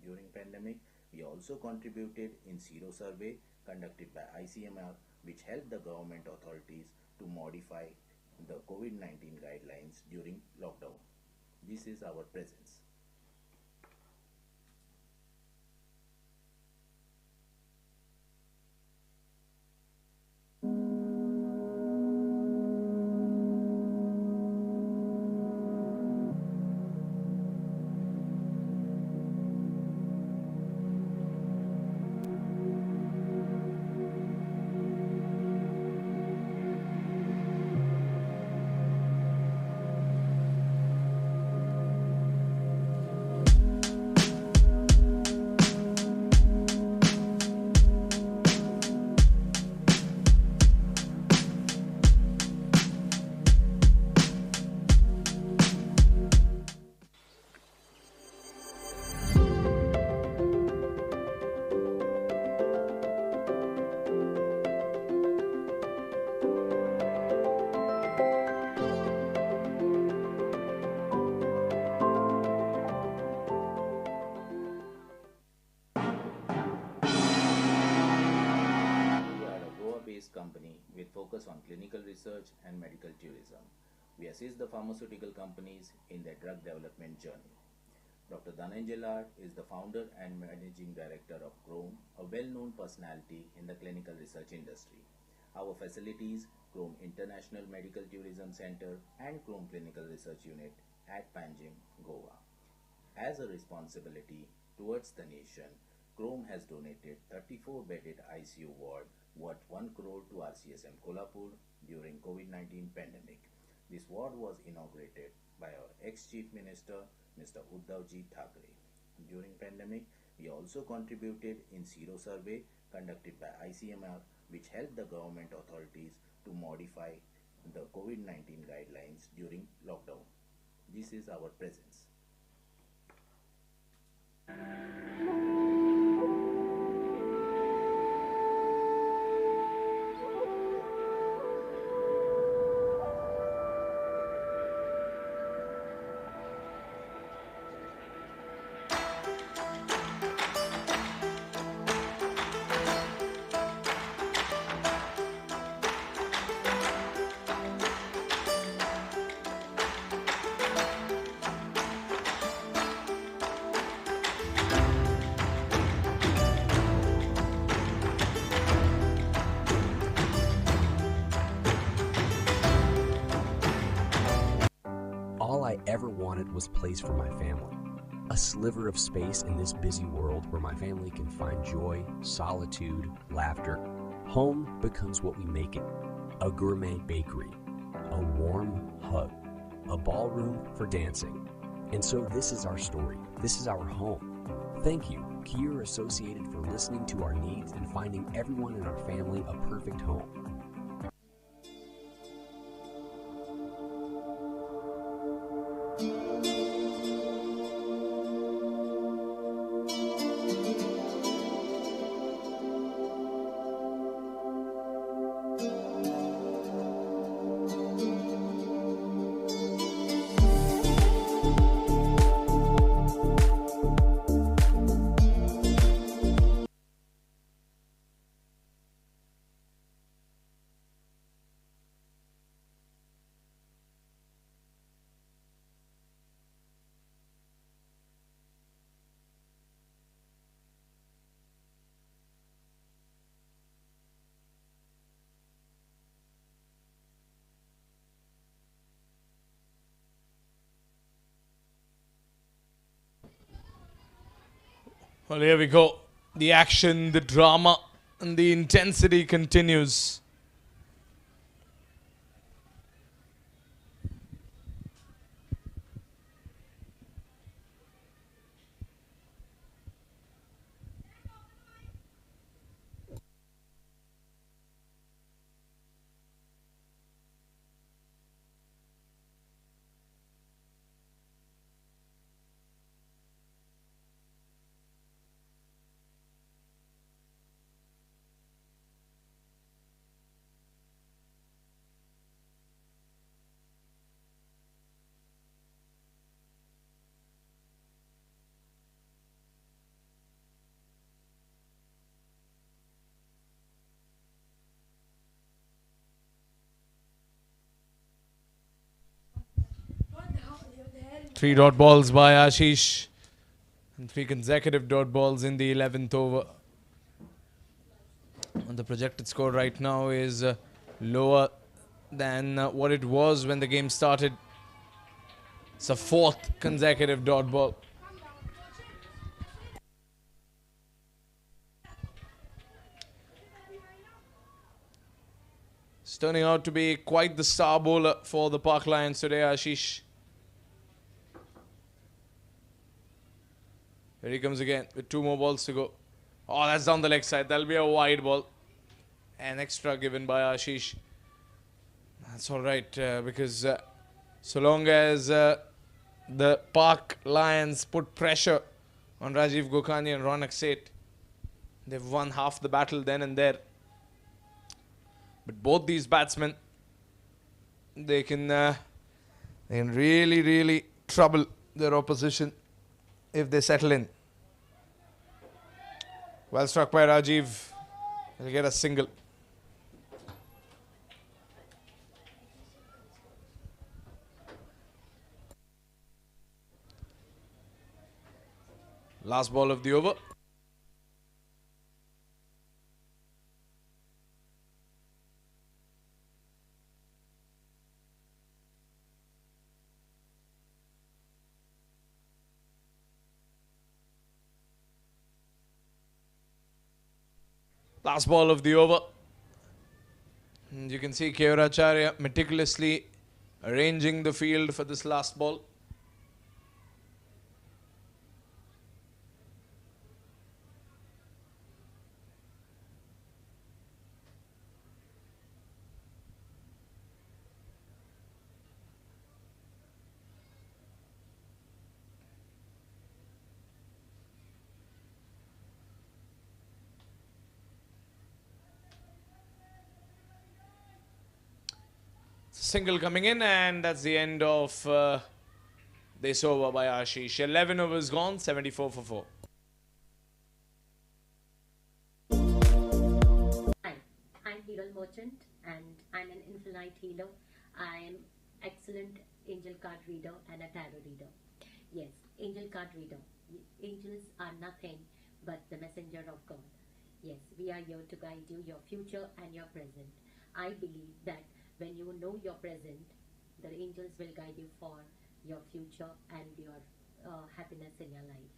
During pandemic, we also contributed in Zero survey conducted by ICMR, which helped the government authorities to modify the COVID-19 guidelines during lockdown. This is our presence. Company with focus on clinical research and medical tourism. We assist the pharmaceutical companies in their drug development journey. Dr. Dhananjay Lad is the founder and managing director of Chrome, a well-known personality in the clinical research industry. Our facilities, Chrome International Medical Tourism Center and Chrome Clinical Research Unit at Panjim, Goa. As a responsibility towards the nation, Chrome has donated 34-bedded ICU ward worth 1 crore to RCSM Kolhapur during COVID-19 pandemic. This ward was inaugurated by our ex-Chief Minister, Mr. Uddhavji Thackeray. During pandemic, we also contributed in Zero survey conducted by ICMR, which helped the government authorities to modify the COVID-19 guidelines during lockdown. This is our presence. All I ever wanted was place for my family. A sliver of space in this busy world where my family can find joy, solitude, laughter. Home becomes what we make it. A gourmet bakery, a warm hug, a ballroom for dancing. And so this is our story. This is our home. Thank you, Kier Associated, for listening to our needs and finding everyone in our family a perfect home. Well, here we go. The action, the drama, and the intensity continues. Three dot balls by Ashish and three consecutive dot balls in the 11th over. And the projected score right now is lower than what it was when the game started. It's a fourth consecutive dot ball. It's turning out to be quite the star bowler for the Park Lions today, Ashish. Here he comes again with two more balls to go. Oh, that's down the leg side. That'll be a wide ball. An extra given by Ashish. That's all right because so long as the Park Lions put pressure on Rajiv Gokhani and Ronak Seth, they've won half the battle then and there. But both these batsmen, they can really, really trouble their opposition if they settle in. Well struck by Rajiv. He'll get a single. Last ball of the over. Last ball of the over. And you can see Keoracharya meticulously arranging the field for this last ball. Single coming in, and that's the end of this over by Ashish. 11 overs gone, 74 for 4. Hi, I'm Hiral Merchant and I'm an infinite healer. I'm excellent angel card reader and a tarot reader. Yes, angel card reader. Angels are nothing but the messenger of God. Yes, we are here to guide you, your future and your present. I believe that when you know your present, the angels will guide you for your future and your happiness in your life.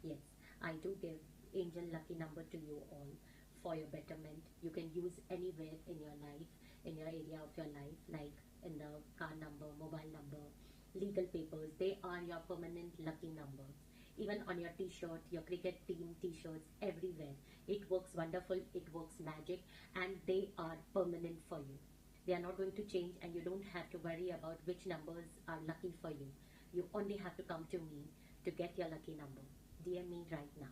Yes, I do give angel lucky number to you all for your betterment. You can use anywhere in your life, in your area of your life, like in the car number, mobile number, legal papers. They are your permanent lucky numbers. Even on your t-shirt, your cricket team t-shirts, everywhere. It works wonderful, it works magic, and they are permanent for you. They are not going to change, and you don't have to worry about which numbers are lucky for you. You only have to come to me to get your lucky number. DM me right now.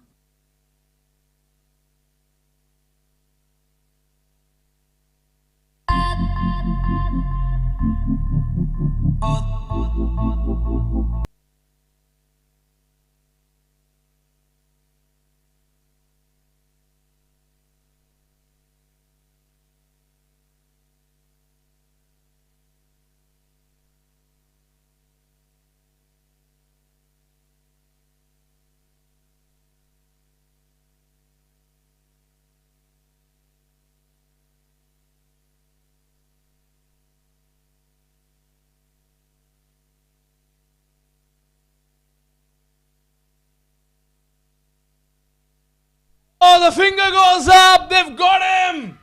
Oh, the finger goes up. They've got him.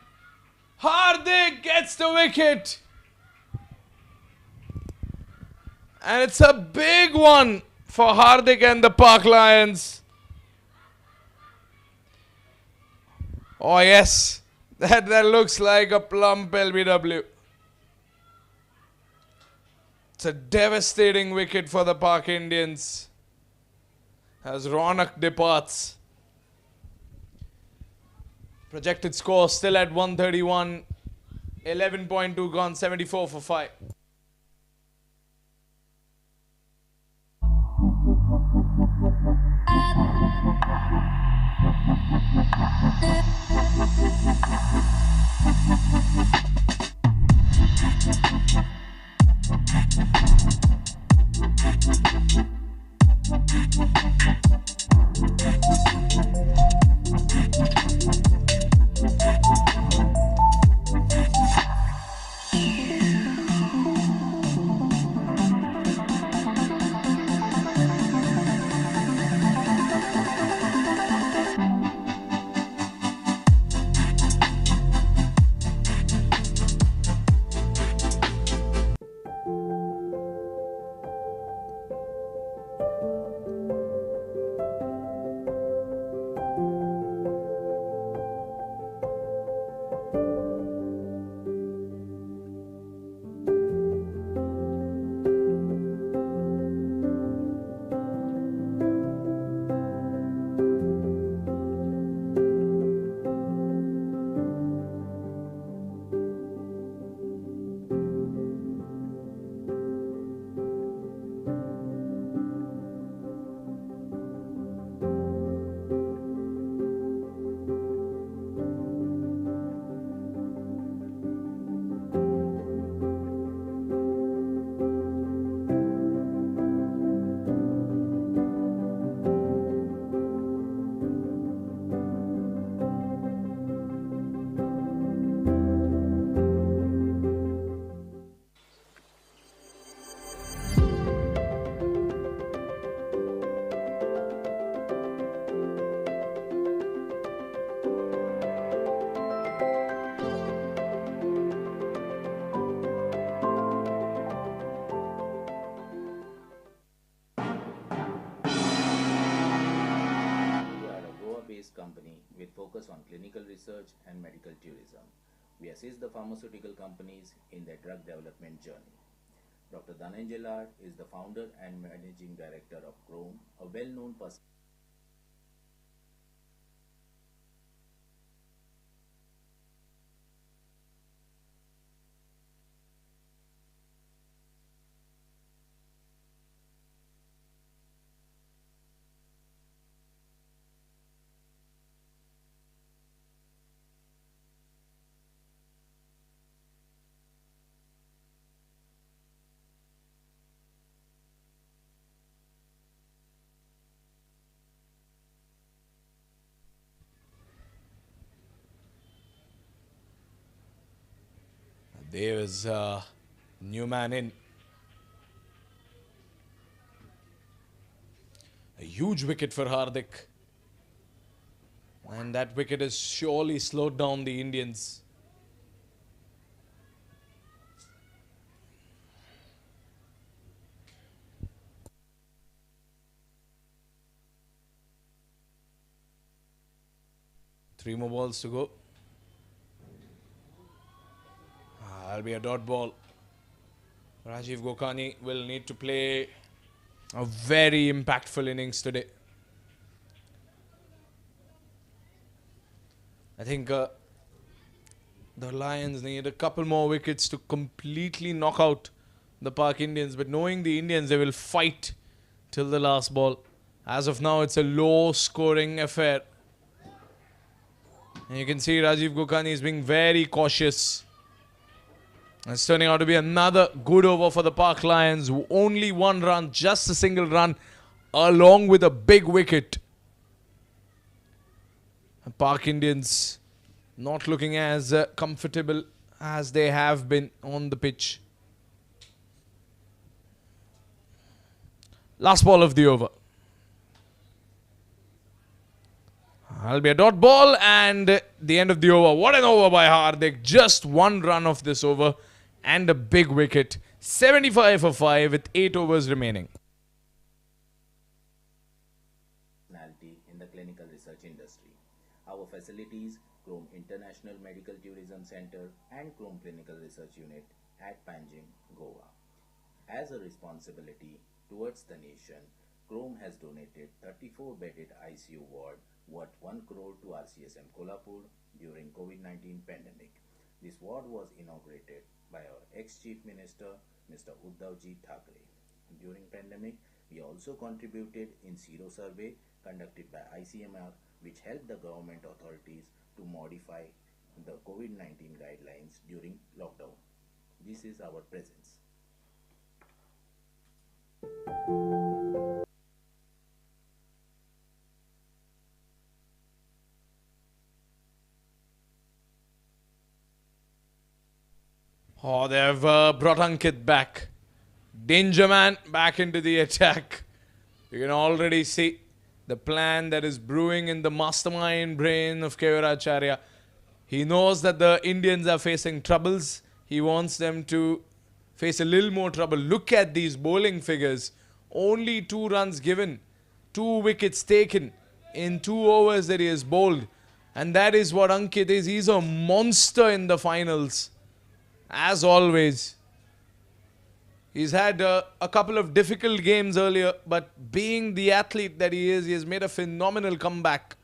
Hardik gets the wicket. And it's a big one for Hardik and the Park Lions. Oh, yes. That looks like a plump LBW. It's a devastating wicket for the Park Indians as Ronak departs. Projected score still at 131. 11.2 gone, 74 for 5. company with focus on clinical research and medical tourism. We assist the pharmaceutical companies in their drug development journey. Dr. Dhananjay Lad is the founder and managing director of Chrome, a well-known person. There's a new man in. A huge wicket for Hardik. And that wicket has surely slowed down the Indians. Three more balls to go. That'll be a dot ball. Rajiv Gokhani will need to play a very impactful innings today. I think the Lions need a couple more wickets to completely knock out the Park Indians. But knowing the Indians, they will fight till the last ball. As of now, it's a low-scoring affair. And you can see Rajiv Gokhani is being very cautious. It's turning out to be another good over for the Park Lions. Only one run, just a single run, along with a big wicket. Park Indians not looking as comfortable as they have been on the pitch. Last ball of the over. That'll be a dot ball and the end of the over. What an over by Hardik. Just one run of this over and a big wicket. 75 for 5 with 8 overs remaining. In the clinical research industry. Our facilities, Chrome International Medical Tourism Center and Chrome Clinical Research Unit at Panjim, Goa. As a responsibility towards the nation, Chrome has donated 34-bedded ICU ward worth 1 crore to RCSM Lppl during COVID-19 pandemic. This ward was inaugurated by our ex-Chief Minister, Mr. Uddhavji Thackeray. During pandemic, we also contributed in Sero survey conducted by ICMR, which helped the government authorities to modify the COVID-19 guidelines during lockdown. This is our presence. Oh, they've brought Ankit back. Danger man back into the attack. You can already see the plan that is brewing in the mastermind brain of Kevaracharya. He knows that the Indians are facing troubles. He wants them to face a little more trouble. Look at these bowling figures. Only 2 runs given. 2 wickets taken in 2 overs that he has bowled. And that is what Ankit is. He's a monster in the finals. As always. He's had a couple of difficult games earlier, but being the athlete that he has made a phenomenal comeback.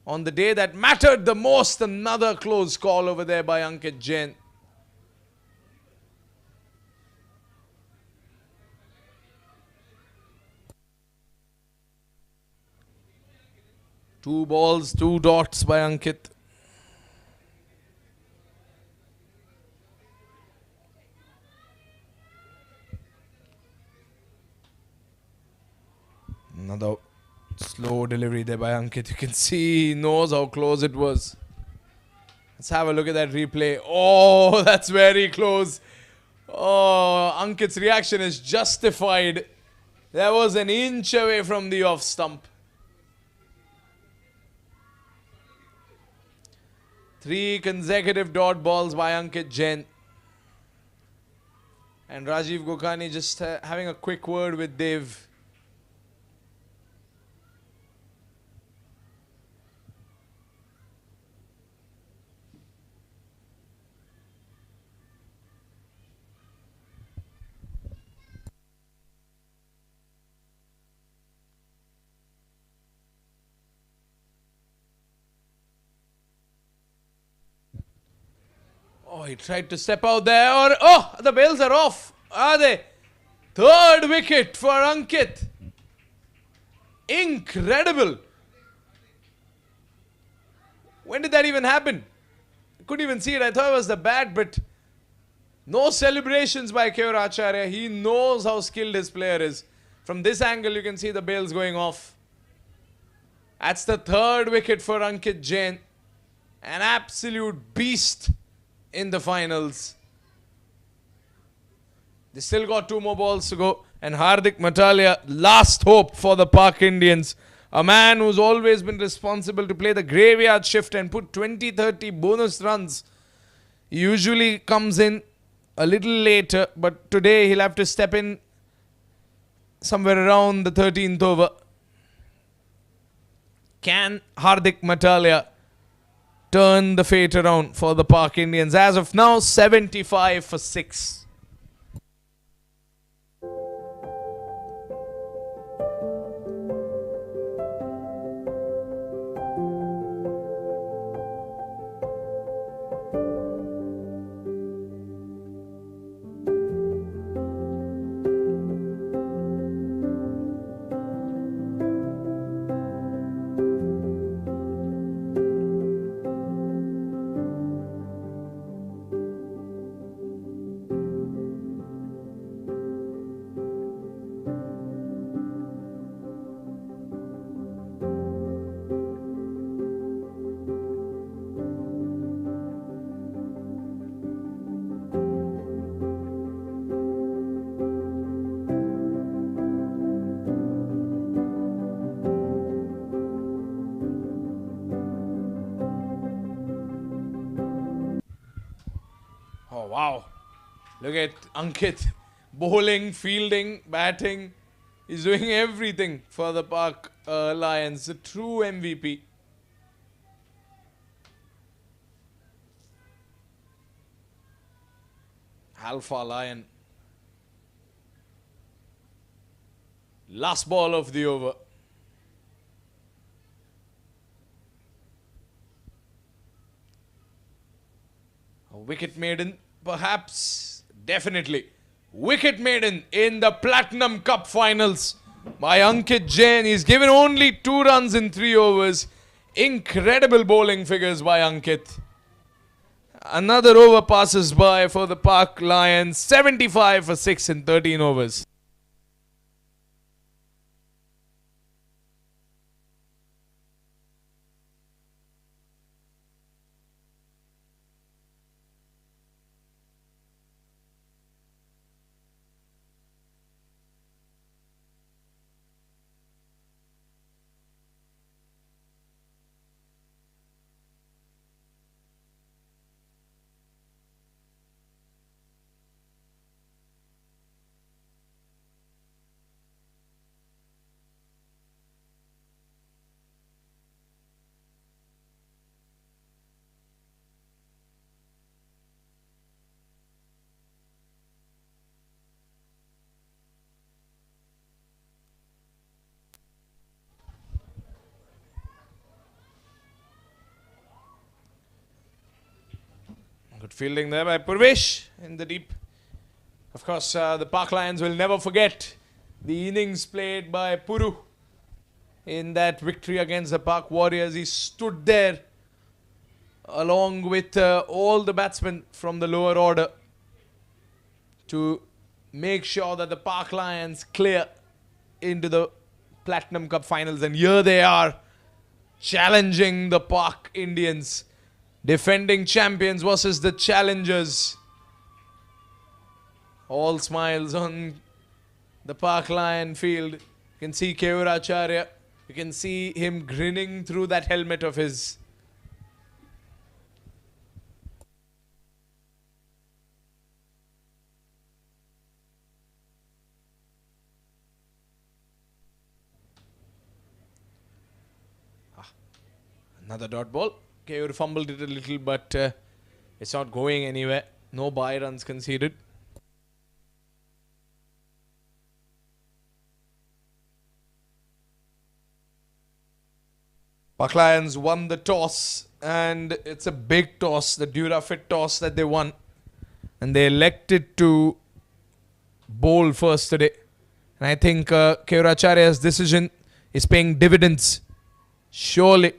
On the day that mattered the most, another close call over there by Ankit Jain. Two balls, 2 dots by Ankit. Another slow delivery there by Ankit. You can see he knows how close it was. Let's have a look at that replay. Oh, that's very close. Oh, Ankit's reaction is justified. That was an inch away from the off stump. 3 consecutive dot balls by Ankit Jain. And Rajiv Gokhani just having a quick word with Dev. Oh, he tried to step out there. Oh, the bails are off. Are they? Third wicket for Ankit. Incredible. When did that even happen? I couldn't even see it. I thought it was the bat, but no celebrations by Keyur Acharya. He knows how skilled his player is. From this angle, you can see the bails going off. That's the third wicket for Ankit Jain. An absolute beast in the finals. They still got 2 more balls to go. And Hardik Matalia, last hope for the Pak Indians. A man who's always been responsible to play the graveyard shift and put 20-30 bonus runs. He usually comes in a little later, but today he'll have to step in somewhere around the 13th over. Can Hardik Matalia turn the fate around for the Pak Indians? As of now, 75 for 6. Oh, wow. Look at Ankit. Bowling, fielding, batting. He's doing everything for the Pak Lions. A true MVP. Alpha Lion. Last ball of the over. A wicket maiden, perhaps, definitely. Wicket maiden in the Platinum Cup finals by Ankit Jain. He's given only 2 runs in 3 overs. Incredible bowling figures by Ankit. Another over passes by for the Pak Lions. 75 for 6 in 13 overs. Good fielding there by Purvesh in the deep. Of course, the Pak Lions will never forget the innings played by Puru in that victory against the Pak Warriors. He stood there along with all the batsmen from the lower order to make sure that the Pak Lions clear into the Platinum Cup finals. And here they are, challenging the Pak Indians. Defending champions versus the challengers. All smiles on the Pak Lion field. You can see Keyur Acharya. You can see him grinning through that helmet of his. Another dot ball. Keyur fumbled it a little, but it's not going anywhere. No bye runs conceded. Pak Lions won the toss, and it's a big toss, the Durafit toss that they won. And they elected to bowl first today. And I think Keuracharya's decision is paying dividends. Surely.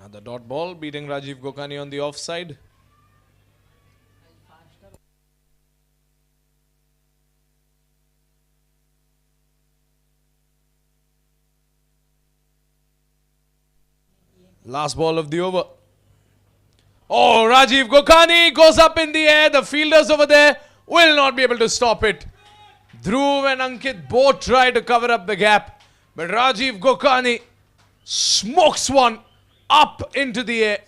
Another dot ball, beating Rajiv Gokani on the offside. Last ball of the over. Oh, Rajiv Gokani goes up in the air. The fielders over there will not be able to stop it. Dhruv and Ankit both try to cover up the gap, but Rajiv Gokani smokes one up into the air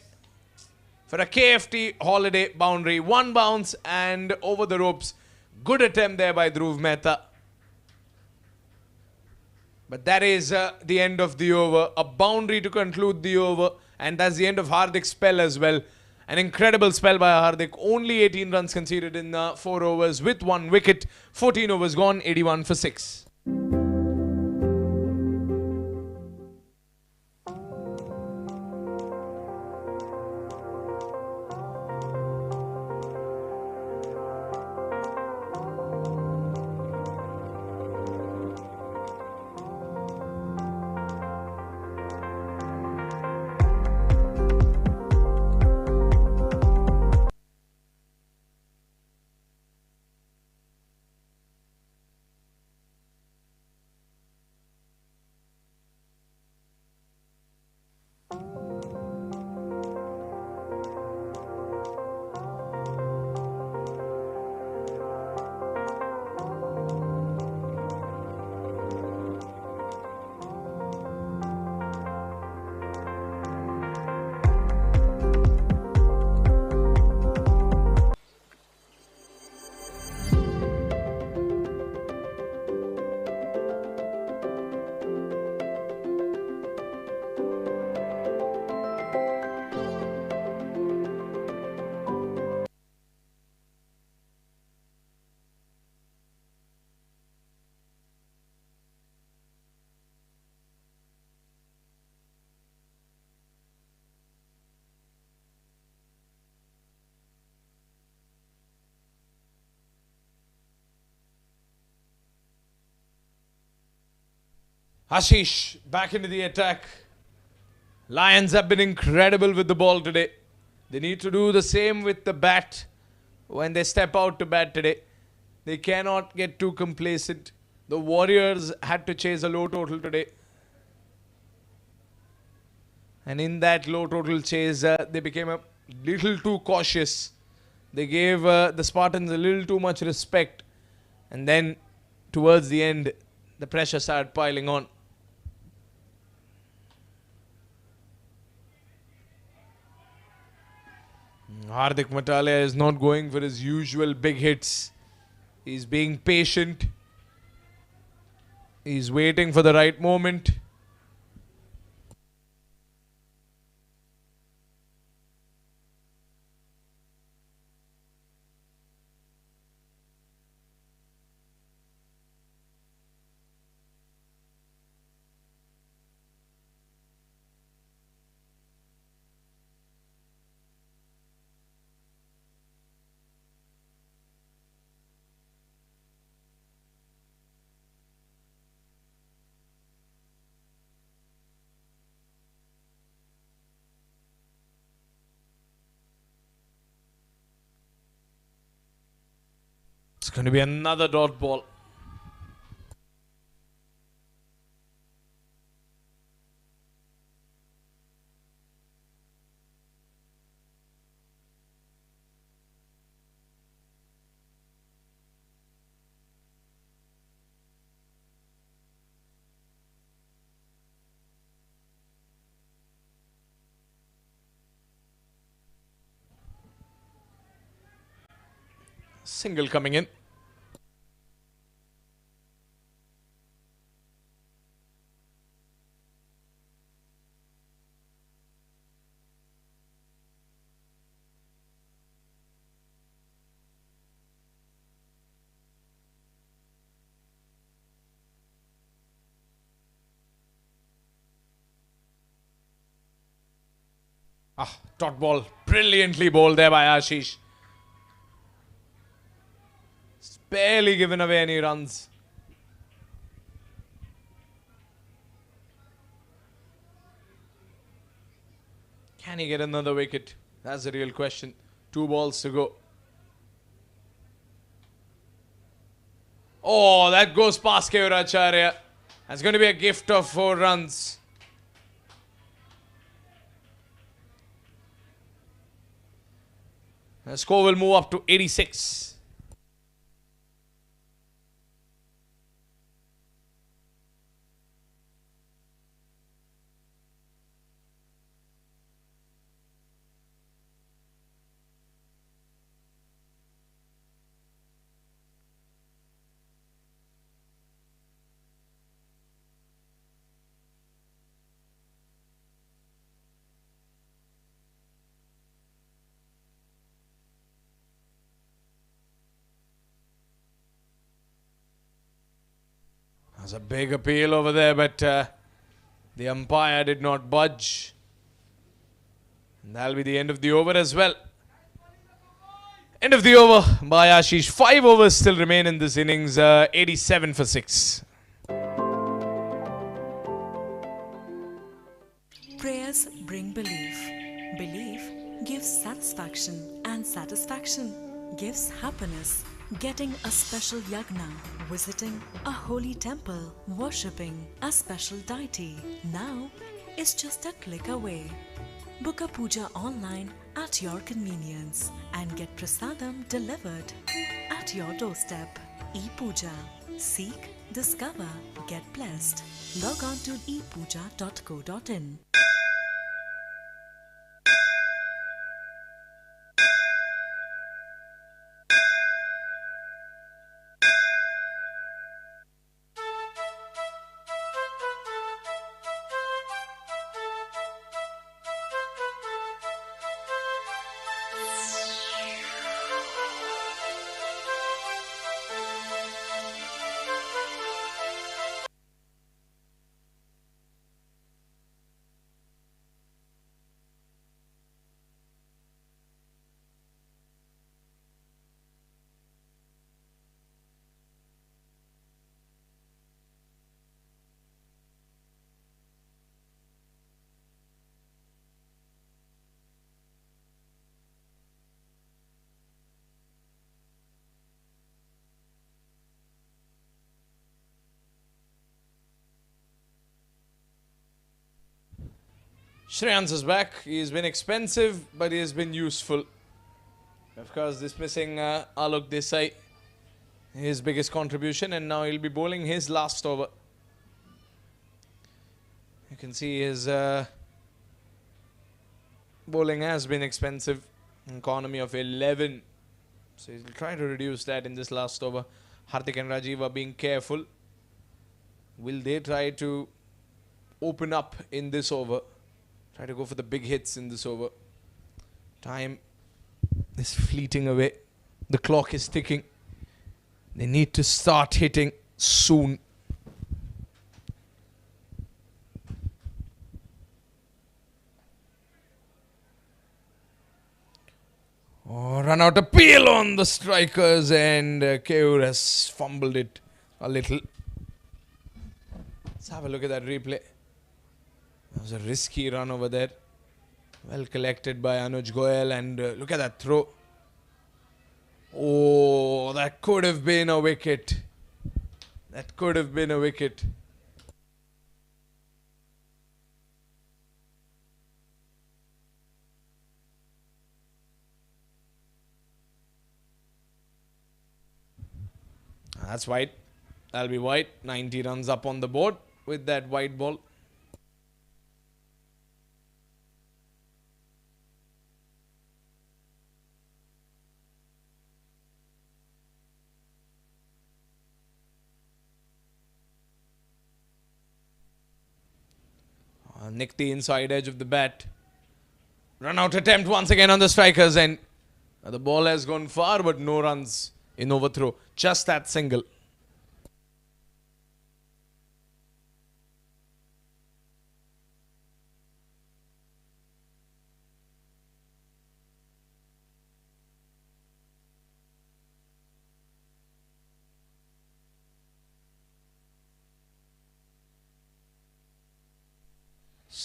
for a KFT holiday boundary. One bounce and over the ropes. Good attempt there by Dhruv Mehta. But that is the end of the over. A boundary to conclude the over. And that's the end of Hardik's spell as well. An incredible spell by Hardik. Only 18 runs conceded in 4 overs with 1 wicket. 14 overs gone, 81 for 6. Ashish back into the attack. Lions have been incredible with the ball today. They need to do the same with the bat when they step out to bat today. They cannot get too complacent. The Warriors had to chase a low total today. And in that low total chase, they became a little too cautious. They gave the Spartans a little too much respect. And then towards the end, the pressure started piling on. Hardik Matalia is not going for his usual big hits. He's being patient. He's waiting for the right moment. It's going to be another dot ball. Single coming in. Dot ball. Brilliantly bowled there by Ashish. It's barely given away any runs. Can he get another wicket? That's the real question. 2 balls to go. Oh, that goes past Keuracharya. That's going to be a gift of 4 runs. The score will move up to 86. There's a big appeal over there, but the umpire did not budge. And that'll be the end of the over as well. End of the over by Ashish. 5 overs still remain in this innings. 87 for 6. Prayers bring belief. Belief gives satisfaction, and satisfaction gives happiness. Getting a special yagna, visiting a holy temple, worshipping a special deity now is just a click away. Book a puja online at your convenience and get prasadam delivered at your doorstep. ePooja. Seek, discover, get blessed. Log on to ePooja.co.in. Shreyans is back. He's been expensive, but he has been useful. Of course, dismissing Alok Desai, his biggest contribution, and now he'll be bowling his last over. You can see his bowling has been expensive. Economy of 11. So he'll try to reduce that in this last over. Hardik and Rajiv are being careful. Will they try to open up in this over? Try to go for the big hits in this over. Time is fleeting away. The clock is ticking. They need to start hitting soon. Oh, run out appeal on the strikers, and Keur has fumbled it a little. Let's have a look at that replay. That was a risky run over there. Well collected by Anuj Goyal, and look at that throw. Oh, that could have been a wicket. That could have been a wicket. That's white. That'll be white. 90 runs up on the board with that white ball. Nick the inside edge of the bat. Run out attempt once again on the strikers, and the ball has gone far, but no runs in overthrow. Just that single.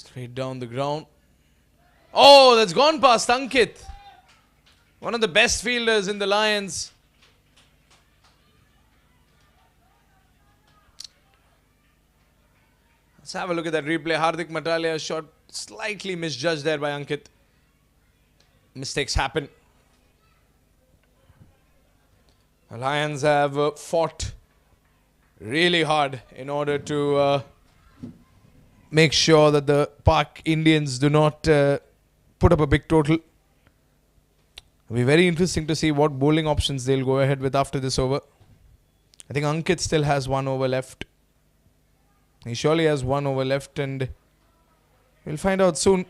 Straight down the ground. Oh, that's gone past Ankit. One of the best fielders in the Lions. Let's have a look at that replay. Hardik Matalia shot slightly misjudged there by Ankit. Mistakes happen. The Lions have fought really hard in order to make sure that the Pak Indians do not put up a big total. It'll be very interesting to see what bowling options they'll go ahead with after this over. I think Ankit still has 1 over left. He surely has 1 over left, and we'll find out soon.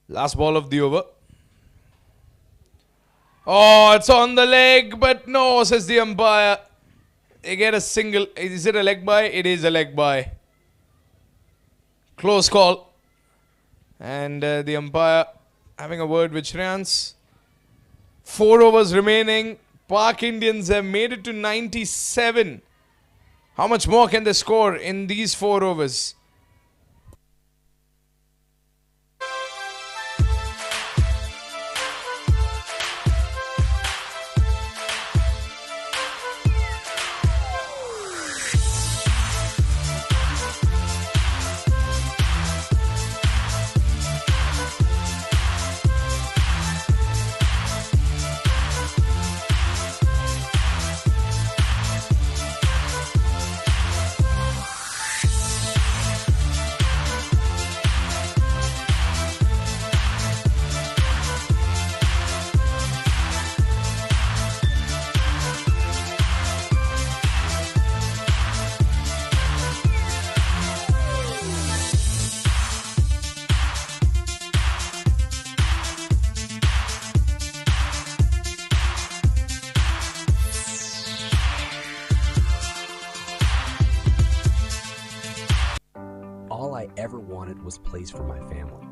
Last ball of the over. Oh, it's on the leg, but no, says the umpire. They get a single. Is it a leg bye? It is a leg bye. Close call. And the umpire having a word with Shreyans. 4 overs remaining. Pak Indians have made it to 97. How much more can they score in these 4 overs? All I ever wanted was place for my family.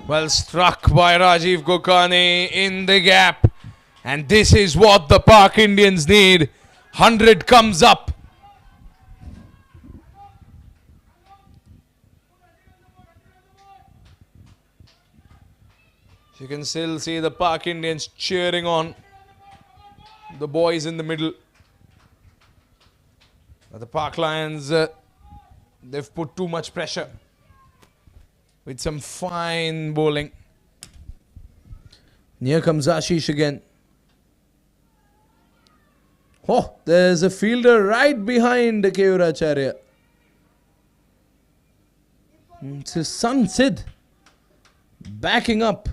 Well struck by Rajiv Gokani in the gap. And this is what the Pak Indians need. 100 comes up. You can still see the Pak Indians cheering on the boys in the middle. But the Pak Lions, they've put too much pressure with some fine bowling. Here comes Ashish again. Oh, there's a fielder right behind Keuracharya. It's his son Sid backing up.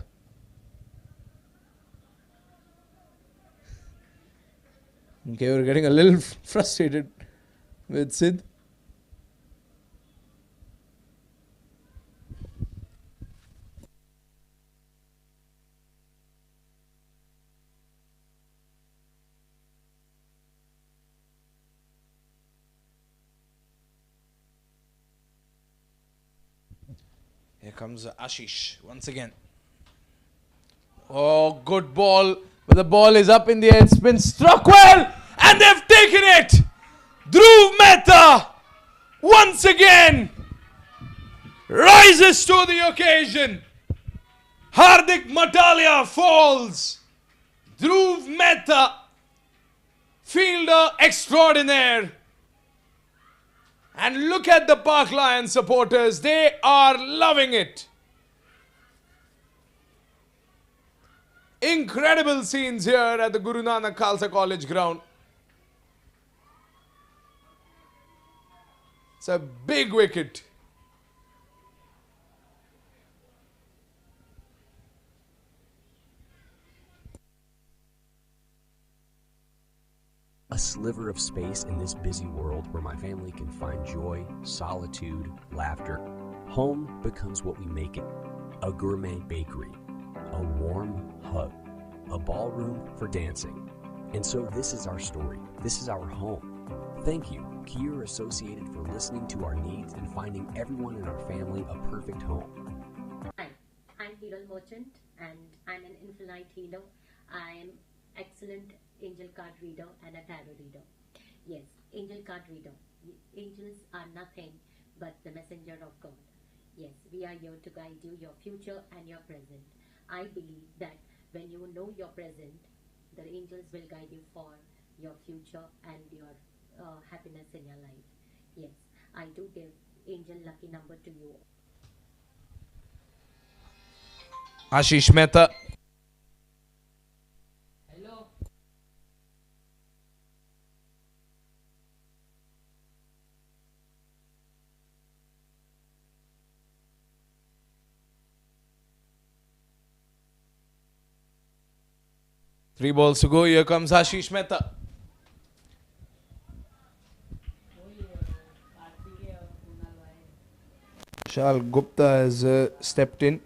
Okay, we're getting a little frustrated with Sid. Here comes Ashish once again. Oh, good ball. But the ball is up in the air. It's been struck well. And they've taken it. Dhruv Mehta once again rises to the occasion. Hardik Matalia falls. Dhruv Mehta, fielder extraordinaire. And look at the Pak Lions supporters. They are loving it. Incredible scenes here at the Guru Nanak Khalsa College ground. It's a big wicket. A a sliver of space in this busy world where my family can find joy, solitude, laughter. Home becomes what we make it. A gourmet bakery, a warm hug, a ballroom for dancing. And so this is our story. This is our home. Thank you, Kier Associated, for listening to our needs and finding everyone in our family a perfect home. Hi, I'm Hero Merchant and I'm an infinite healer. I'm excellent angel card reader and a tarot reader. Yes, angel card reader. Angels are nothing but the messenger of God. Yes, we are here to guide you, your future and your present. I believe that when you know your present, the angels will guide you for your future and your happiness in your life. Yes, I do give angel lucky number to you. Ashish Mehta. Hello. Three balls to go. Here comes Ashish Mehta. Vishal Gupta has stepped in.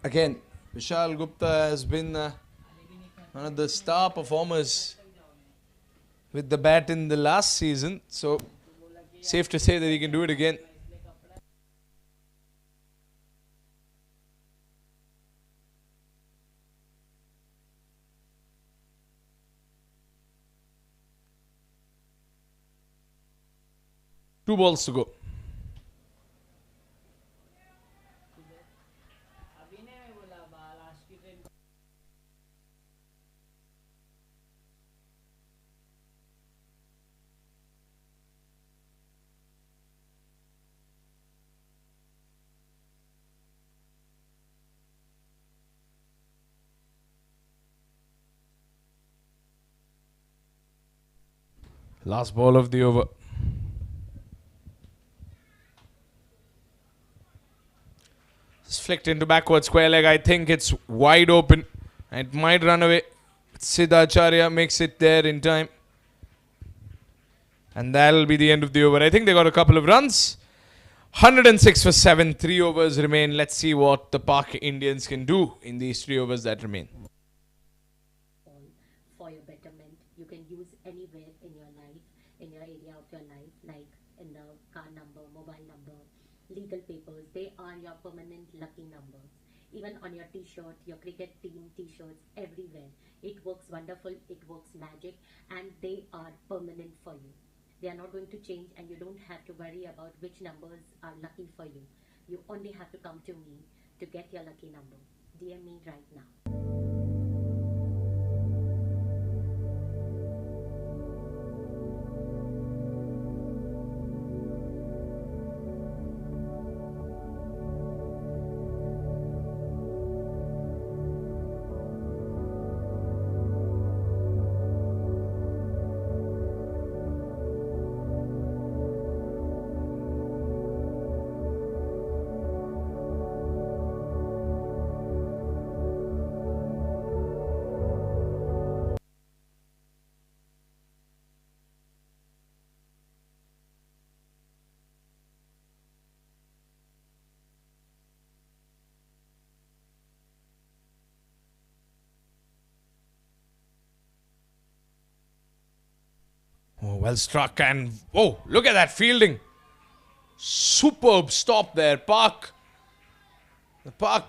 Again, Vishal Gupta has been one of the star performers with the bat in the last season. So, safe to say that he can do it again. Two balls to go. Last ball of the over. It's flicked into backward square leg. I think it's wide open. It might run away. Siddhacharya makes it there in time. And that'll be the end of the over. I think they got a couple of runs. 106 for 7. 3 overs remain. Let's see what the Pak Indians can do in these 3 overs that remain. For your betterment, you can use anywhere in your life, in your area of your life, like in the car number, mobile number, legal papers. They are your permanent lucky numbers. Even on your t-shirt, your cricket team t-shirts, everywhere. It works wonderful, it works magic, and they are permanent for you. They are not going to change, and you don't have to worry about which numbers are lucky for you. You only have to come to me to get your lucky number. DM me right now. Oh, well struck, and oh, look at that fielding. Superb stop there. The Pak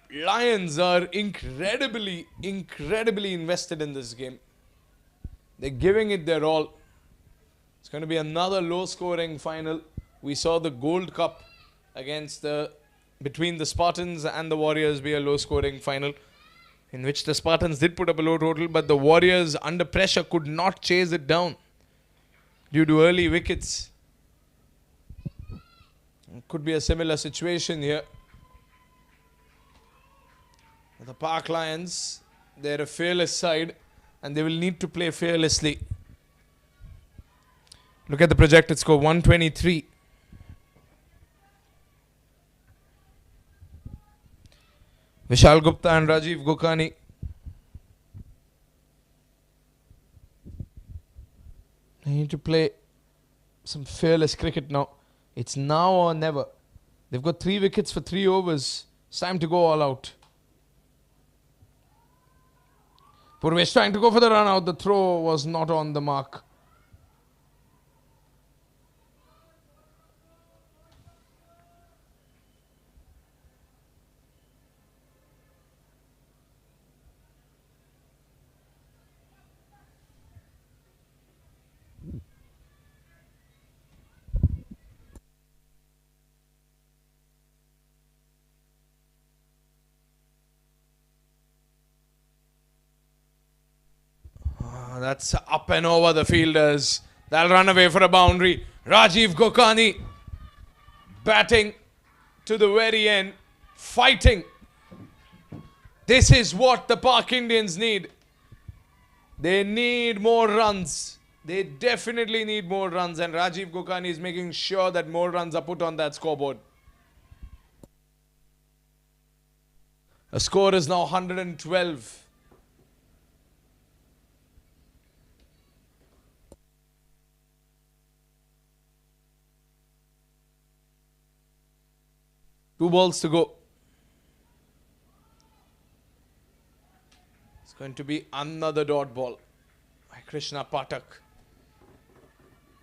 Lions are incredibly invested in this game. They're giving it their all. It's going to be another low-scoring final. We saw the Gold Cup between the Spartans and the Warriors be a low-scoring final, in which the Spartans did put up a low total, but the Warriors, under pressure, could not chase it down due to early wickets. It could be a similar situation here. The Pak Lions, they're a fearless side, and they will need to play fearlessly. Look at the projected score, 123. Vishal Gupta and Rajiv Gokani. need to play some fearless cricket now. It's now or never. They've got 3 wickets for 3 overs. It's time to go all out. Purvesh trying to go for the run out. The throw was not on the mark. That's up and over the fielders. They'll run away for a boundary. Rajiv Gokani batting to the very end, fighting. This is what the Pak Indians need. They need more runs. They definitely need more runs, and Rajiv Gokani is making sure that more runs are put on that scoreboard. The score is now 112. Two balls to go. It's going to be another dot ball by Krishna Patak.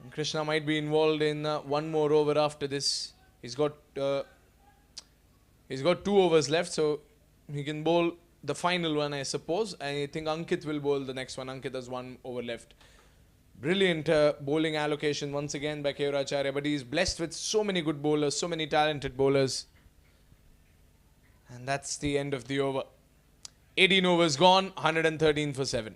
And Krishna might be involved in one more over after this. He's got 2 overs left, so he can bowl the final one, I suppose. I think Ankit will bowl the next one. Ankit has 1 over left. Brilliant bowling allocation once again by Keuracharya, but he's blessed with so many good bowlers, so many talented bowlers. And that's the end of the over. 18 overs gone, 113 for 7.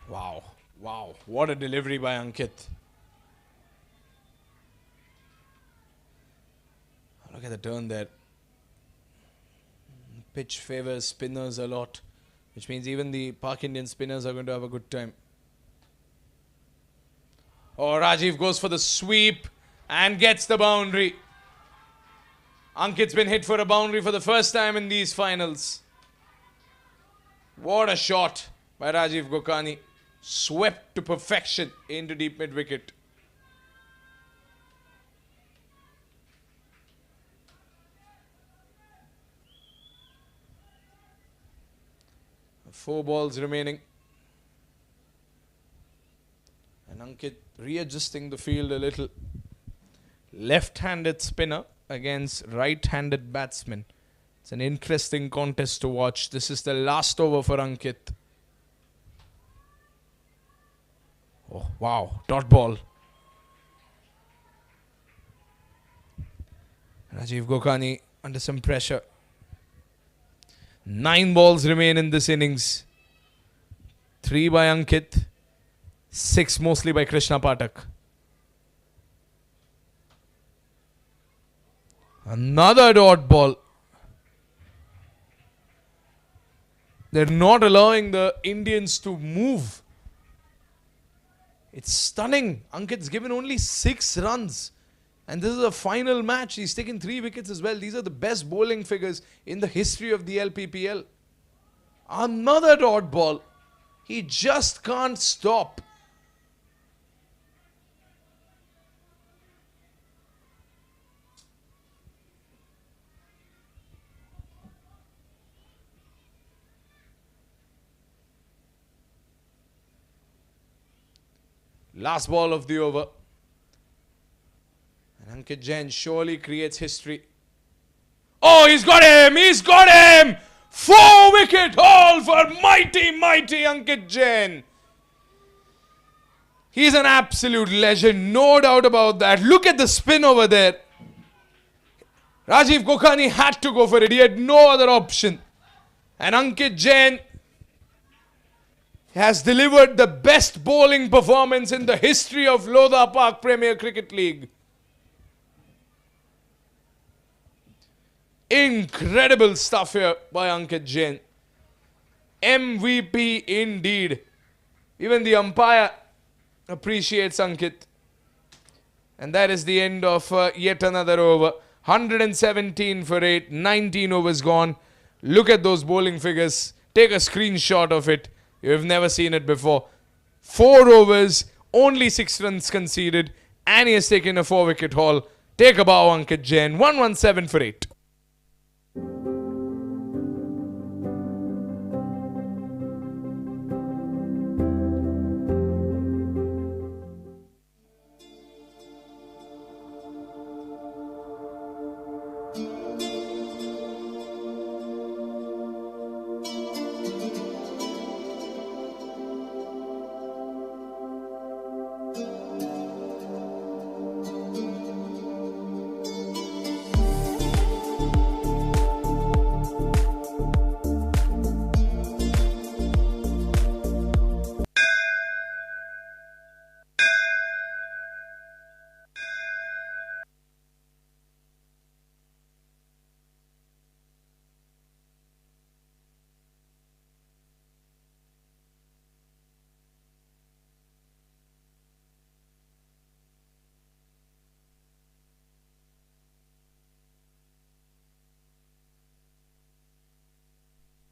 Wow, wow, what a delivery by Ankit. Look at the turn there. Pitch favors spinners a lot, which means even the Pak Indian spinners are going to have a good time. Oh, Rajiv goes for the sweep and gets the boundary. Ankit's been hit for a boundary for the first time in these finals. What a shot by Rajiv Gokani. Swept to perfection into deep mid wicket. Four balls remaining. And Ankit readjusting the field a little. Left-handed spinner against right-handed batsman. It's an interesting contest to watch. This is the last over for Ankit. Oh, wow. Dot ball. Rajiv Gokani under some pressure. 9 balls remain in this innings. 3 by Ankit. 6 mostly by Krishna Patak. Another dot ball. They're not allowing the Indians to move. It's stunning. Ankit's given only 6 runs. And this is a final match. He's taken 3 wickets as well. These are the best bowling figures in the history of the Lppl. Another dot ball. He just can't stop. Last ball of the over. And Ankit Jain surely creates history. Oh, he's got him! He's got him! 4-wicket haul for mighty, mighty Ankit Jain. He's an absolute legend, no doubt about that. Look at the spin over there. Rajiv Kokhani had to go for it. He had no other option. And Ankit Jain has delivered the best bowling performance in the history of Lodha Park Premier Cricket League. Incredible stuff here by Ankit Jain. MVP indeed. Even the umpire appreciates Ankit. And that is the end of yet another over. 117 for 8, 19 overs gone. Look at those bowling figures. Take a screenshot of it. You've never seen it before. 4 overs, only 6 runs conceded, and he has taken a 4-wicket haul. Take a bow, Ankit Jain. 117 for 8.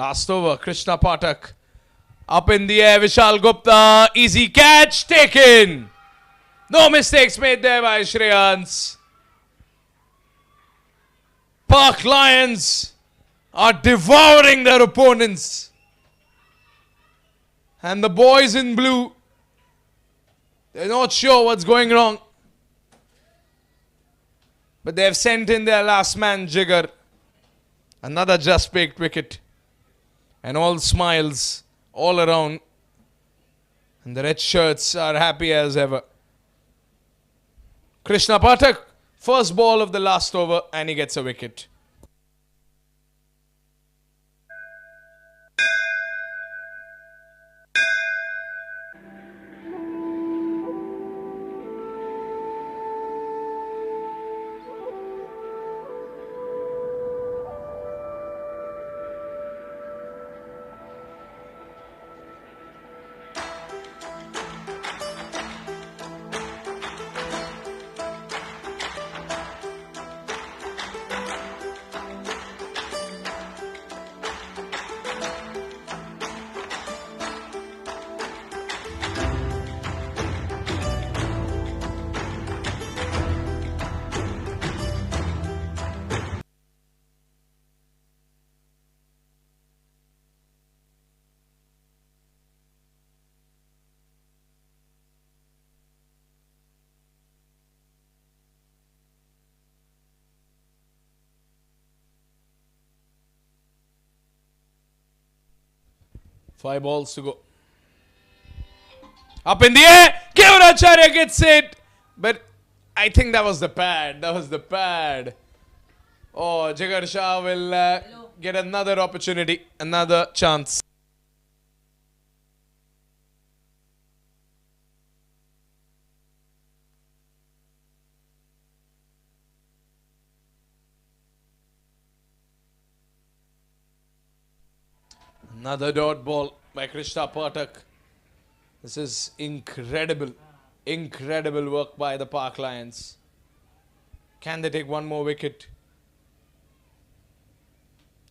Last over, Krishna Pathak. Up in the air, Vishal Gupta. Easy catch, taken. No mistakes made there by Shreyans. Park Lions are devouring their opponents. And the boys in blue, they're not sure what's going wrong. But they've sent in their last man, Jigger. Another just baked wicket. And all smiles all around. And the red shirts are happy as ever. Krishna Pathak, first ball of the last over, and he gets a wicket. Five balls to go. Up in the air. Kevaracharya gets it. But I think that was the pad. That was the pad. Oh, Jigar Shah will get another opportunity. Another chance. Another dot ball by Krishna Pathak. This is incredible. Incredible work by the Park Lions. Can they take one more wicket?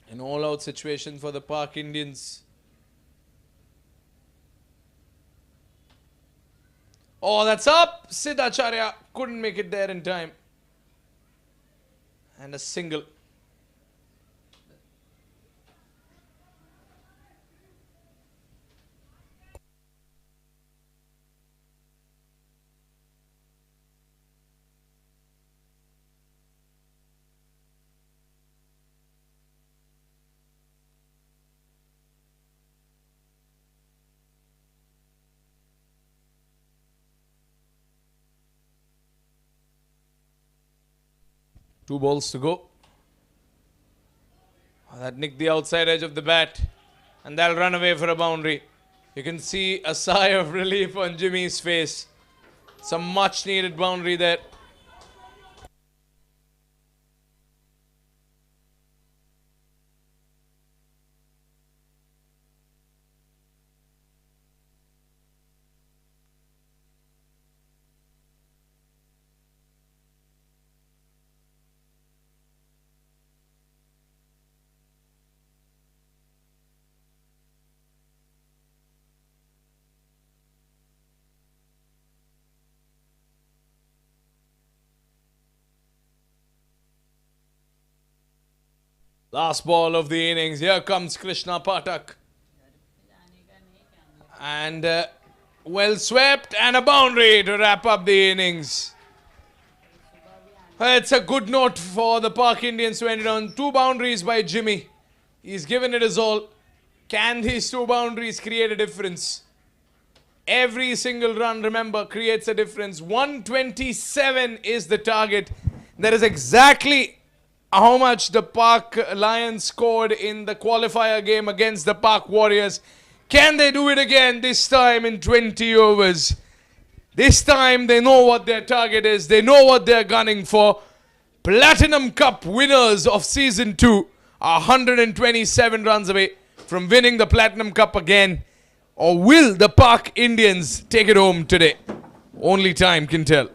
An all-out situation for the Park Indians. Oh, that's up. Sid Acharya couldn't make it there in time. And a single. 2 balls to go. That nicked the outside edge of the bat. And that'll run away for a boundary. You can see a sigh of relief on Jimmy's face. Some much needed boundary there. Last ball of the innings. Here comes Krishna Patak. And well swept and a boundary to wrap up the innings. It's a good note for the Park Indians to end it on 2 boundaries by Jimmy. He's given it his all. Can these 2 boundaries create a difference? Every single run, remember, creates a difference. 127 is the target. That is exactly how much the Park Lions scored in the qualifier game against the Park Warriors. Can they do it again, this time in 20 overs? This time they know what their target is. They know what they're gunning for. Platinum Cup winners of Season 2 are 127 runs away from winning the Platinum Cup again. Or will the Park Indians take it home today? Only time can tell.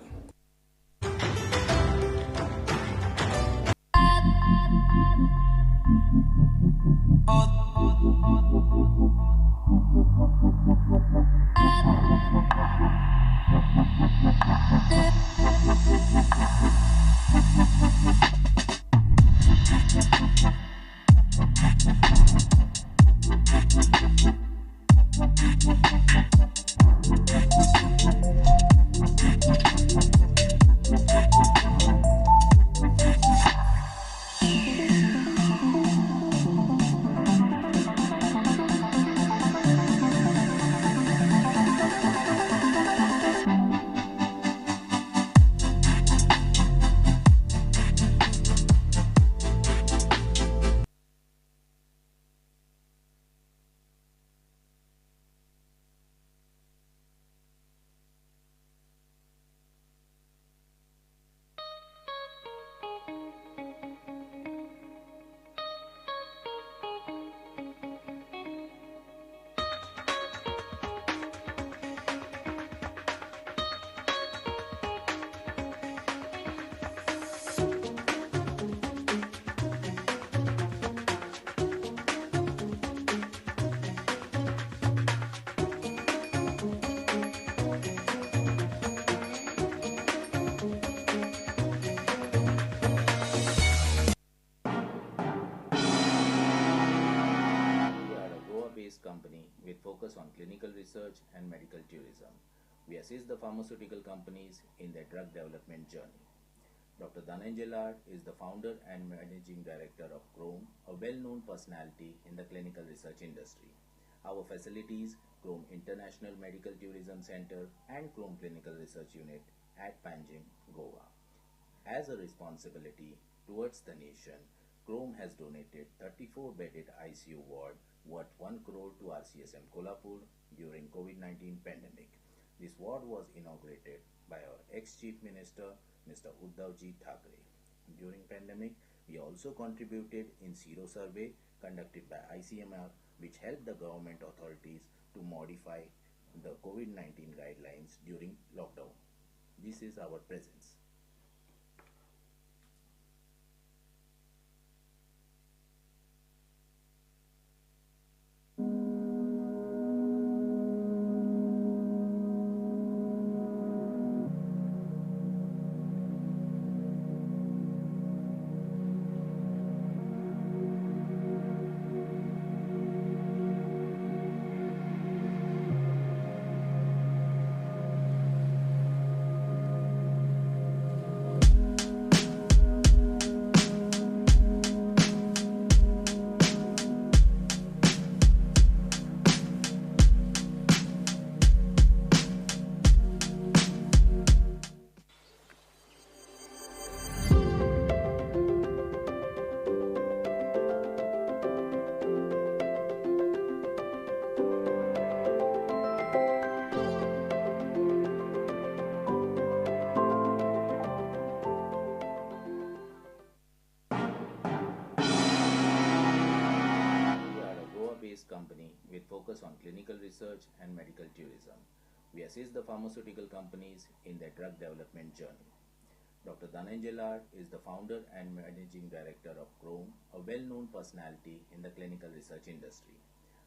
company with focus on clinical research and medical tourism. We assist the pharmaceutical companies in their drug development journey. Dr. Dhananjay Lad is the founder and managing director of Chrome, a well-known personality in the clinical research industry. Our facilities, Chrome International Medical Tourism Center and Chrome Clinical Research Unit at Panjim, Goa. As a responsibility towards the nation, Chrome has donated 34-bedded ICU ward worth 1 crore to RCSM Kolhapur during COVID-19 pandemic. This ward was inaugurated by our ex-Chief Minister, Mr. Uddhavji Thackeray. During pandemic, we also contributed in Sero survey conducted by ICMR, which helped the government authorities to modify the COVID-19 guidelines during lockdown. This is our presence. company with focus on clinical research and medical tourism. We assist the pharmaceutical companies in their drug development journey. Dr. Dhananjay Lal is the founder and managing director of Chrome, a well-known personality in the clinical research industry.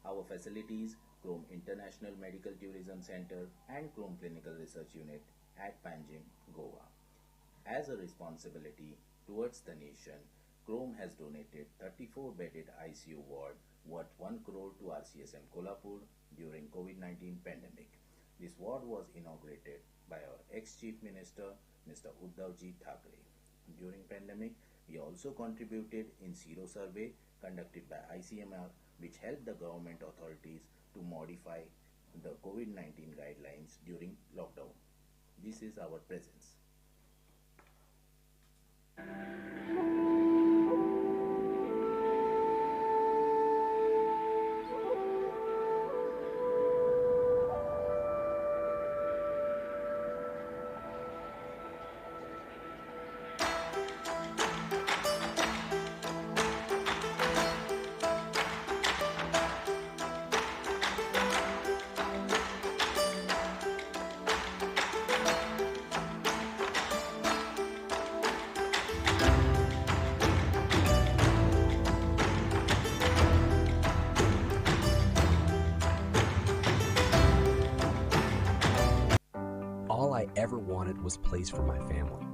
Our facilities, Chrome International Medical Tourism Center and Chrome Clinical Research Unit at Panjim, Goa. As a responsibility towards the nation, Chrome has donated 34-bedded ICU ward worth 1 crore to RCSM Kolhapur during COVID-19 pandemic. This ward was inaugurated by our ex-Chief Minister, Mr. Uddhavji Thackeray. During pandemic, we also contributed in Sero survey conducted by ICMR, which helped the government authorities to modify the COVID-19 guidelines during lockdown. This is our presence. All I ever wanted was place for my family.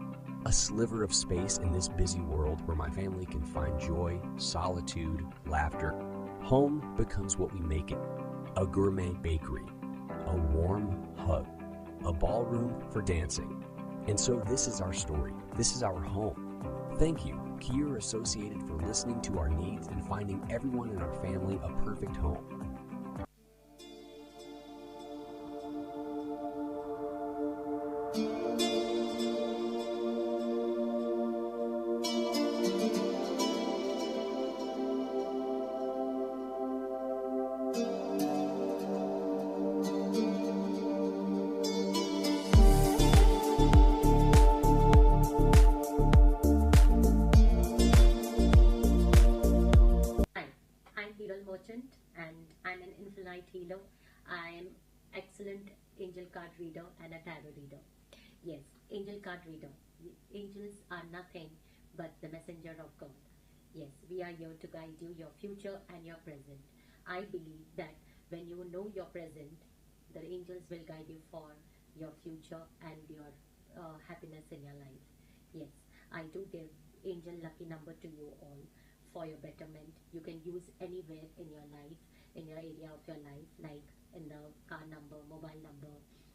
A sliver of space in this busy world where my family can find joy, solitude, laughter. Home becomes what we make it. A gourmet bakery, a warm hug, a ballroom for dancing. And so this is our story. This is our home. Thank you, Kier Associated, for listening to our needs and finding everyone in our family a perfect home. Hi, I'm Lppl Merchant and I'm an infinite healer. I am excellent angel card reader and a tarot reader. Yes, angel card reader. Angels are nothing but the messenger of God. Yes, we are here to guide you, your future and your present. I believe that when you know your present, the angels will guide you for your future and your happiness in your life. Yes, I do give angel lucky number to you all for your betterment. You can use anywhere in your life, in your area of your life, like in the car number, mobile number,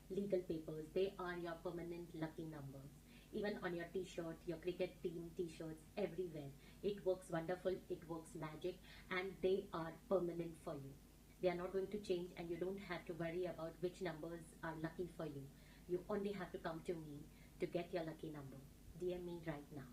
legal papers. They are your permanent lucky numbers. Even on your t-shirt, your cricket team t-shirts, everywhere. It works wonderful, it works magic, and they are permanent for you. They are not going to change, and you don't have to worry about which numbers are lucky for you. You only have to come to me to get your lucky number. DM me right now.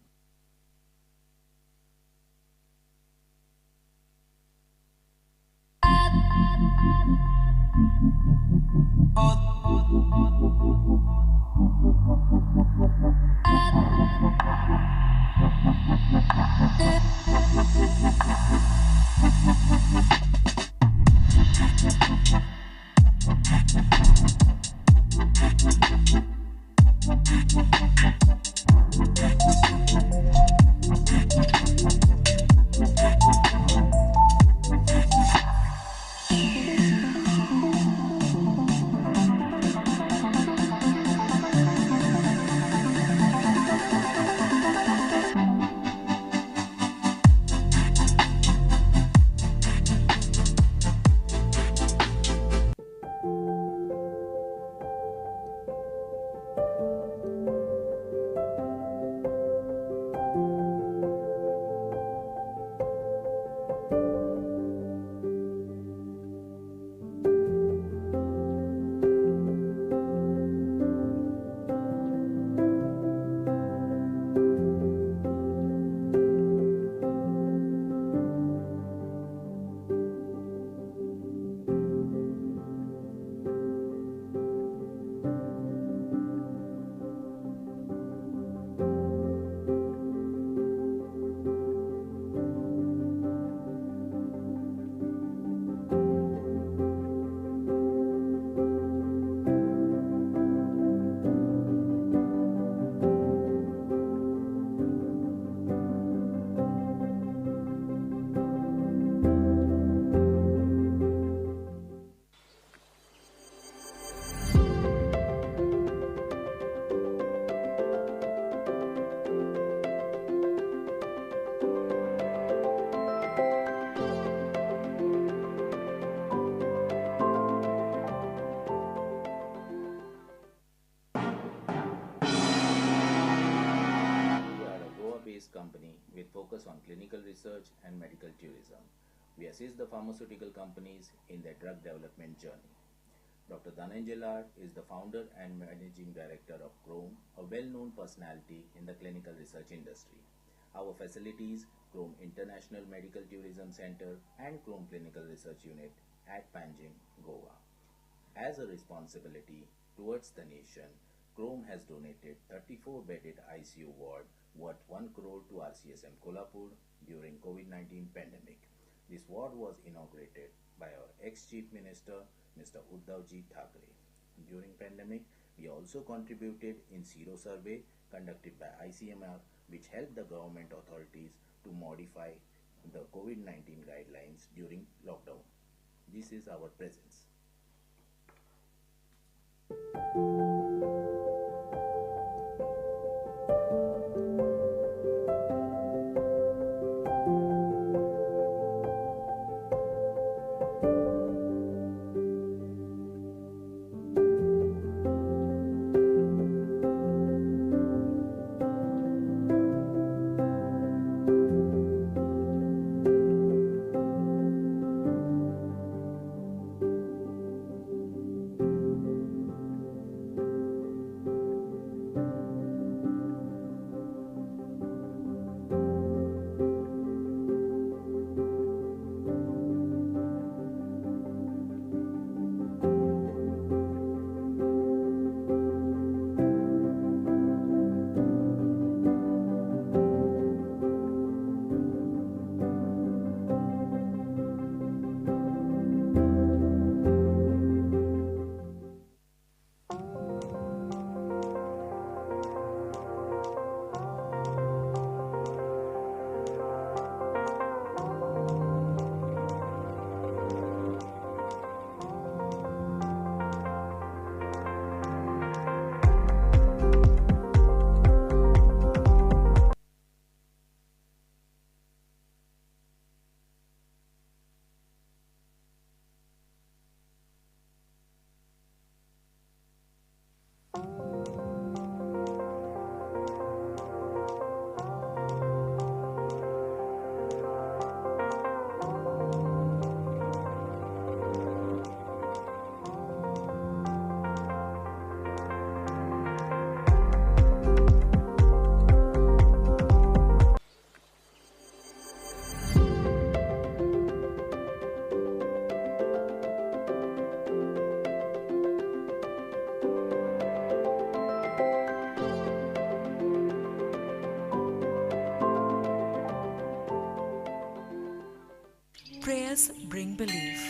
focus on clinical research and medical tourism. We assist the pharmaceutical companies in their drug development journey. Dr. Dhananjay Lal is the founder and managing director of Chrome, a well-known personality in the clinical research industry. Our facilities, Chrome International Medical Tourism Center and Chrome Clinical Research Unit at Panjim, Goa. As a responsibility towards the nation, Chrome has donated 34-bedded ICU ward worth 1 crore to RCSM Kolhapur during COVID-19 pandemic. This ward was inaugurated by our ex-Chief Minister, Mr. Uddhavji Thackeray. During pandemic, we also contributed in Zero survey conducted by ICMR, which helped the government authorities to modify the COVID-19 guidelines during lockdown. This is our presence. Prayers bring belief.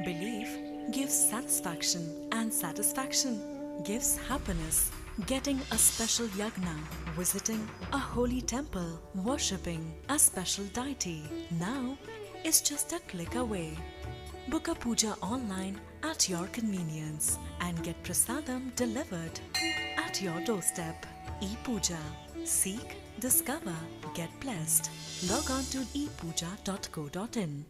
Belief gives satisfaction, and satisfaction gives happiness. Getting a special yagna, visiting a holy temple, worshipping a special deity now is just a click away. Book a puja online at your convenience and get prasadam delivered at your doorstep. E-Puja. Seek, discover, get blessed. Log on to epuja.co.in.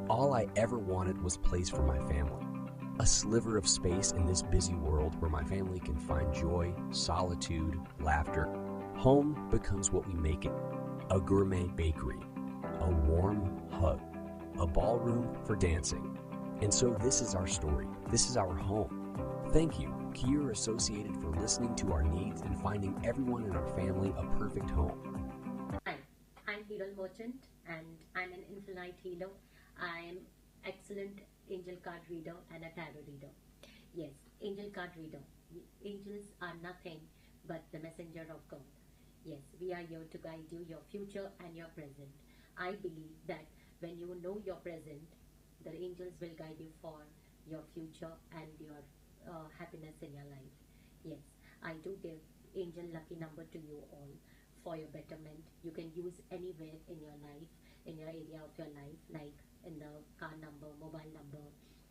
All I ever wanted was place for my family. a sliver of space in this busy world where my family can find joy, solitude, laughter. Home becomes what we make it. A gourmet bakery, a warm hug, a ballroom for dancing. And so this is our story. This is our home. Thank you, Kier Associated, for listening to our needs and finding everyone in our family a perfect home. Hi, I'm Hero Merchant and I'm an infinite healer. I'm excellent angel card reader and a tarot reader. Yes, angel card reader. Angels are nothing but the messenger of God. Yes, we are here to guide you, your future and your present. I believe that when you know your present, the angels will guide you for your future and your happiness in your life. Yes, I do give angel lucky number to you all for your betterment. You can use anywhere in your life, in your area of your life, like in the car number, mobile number,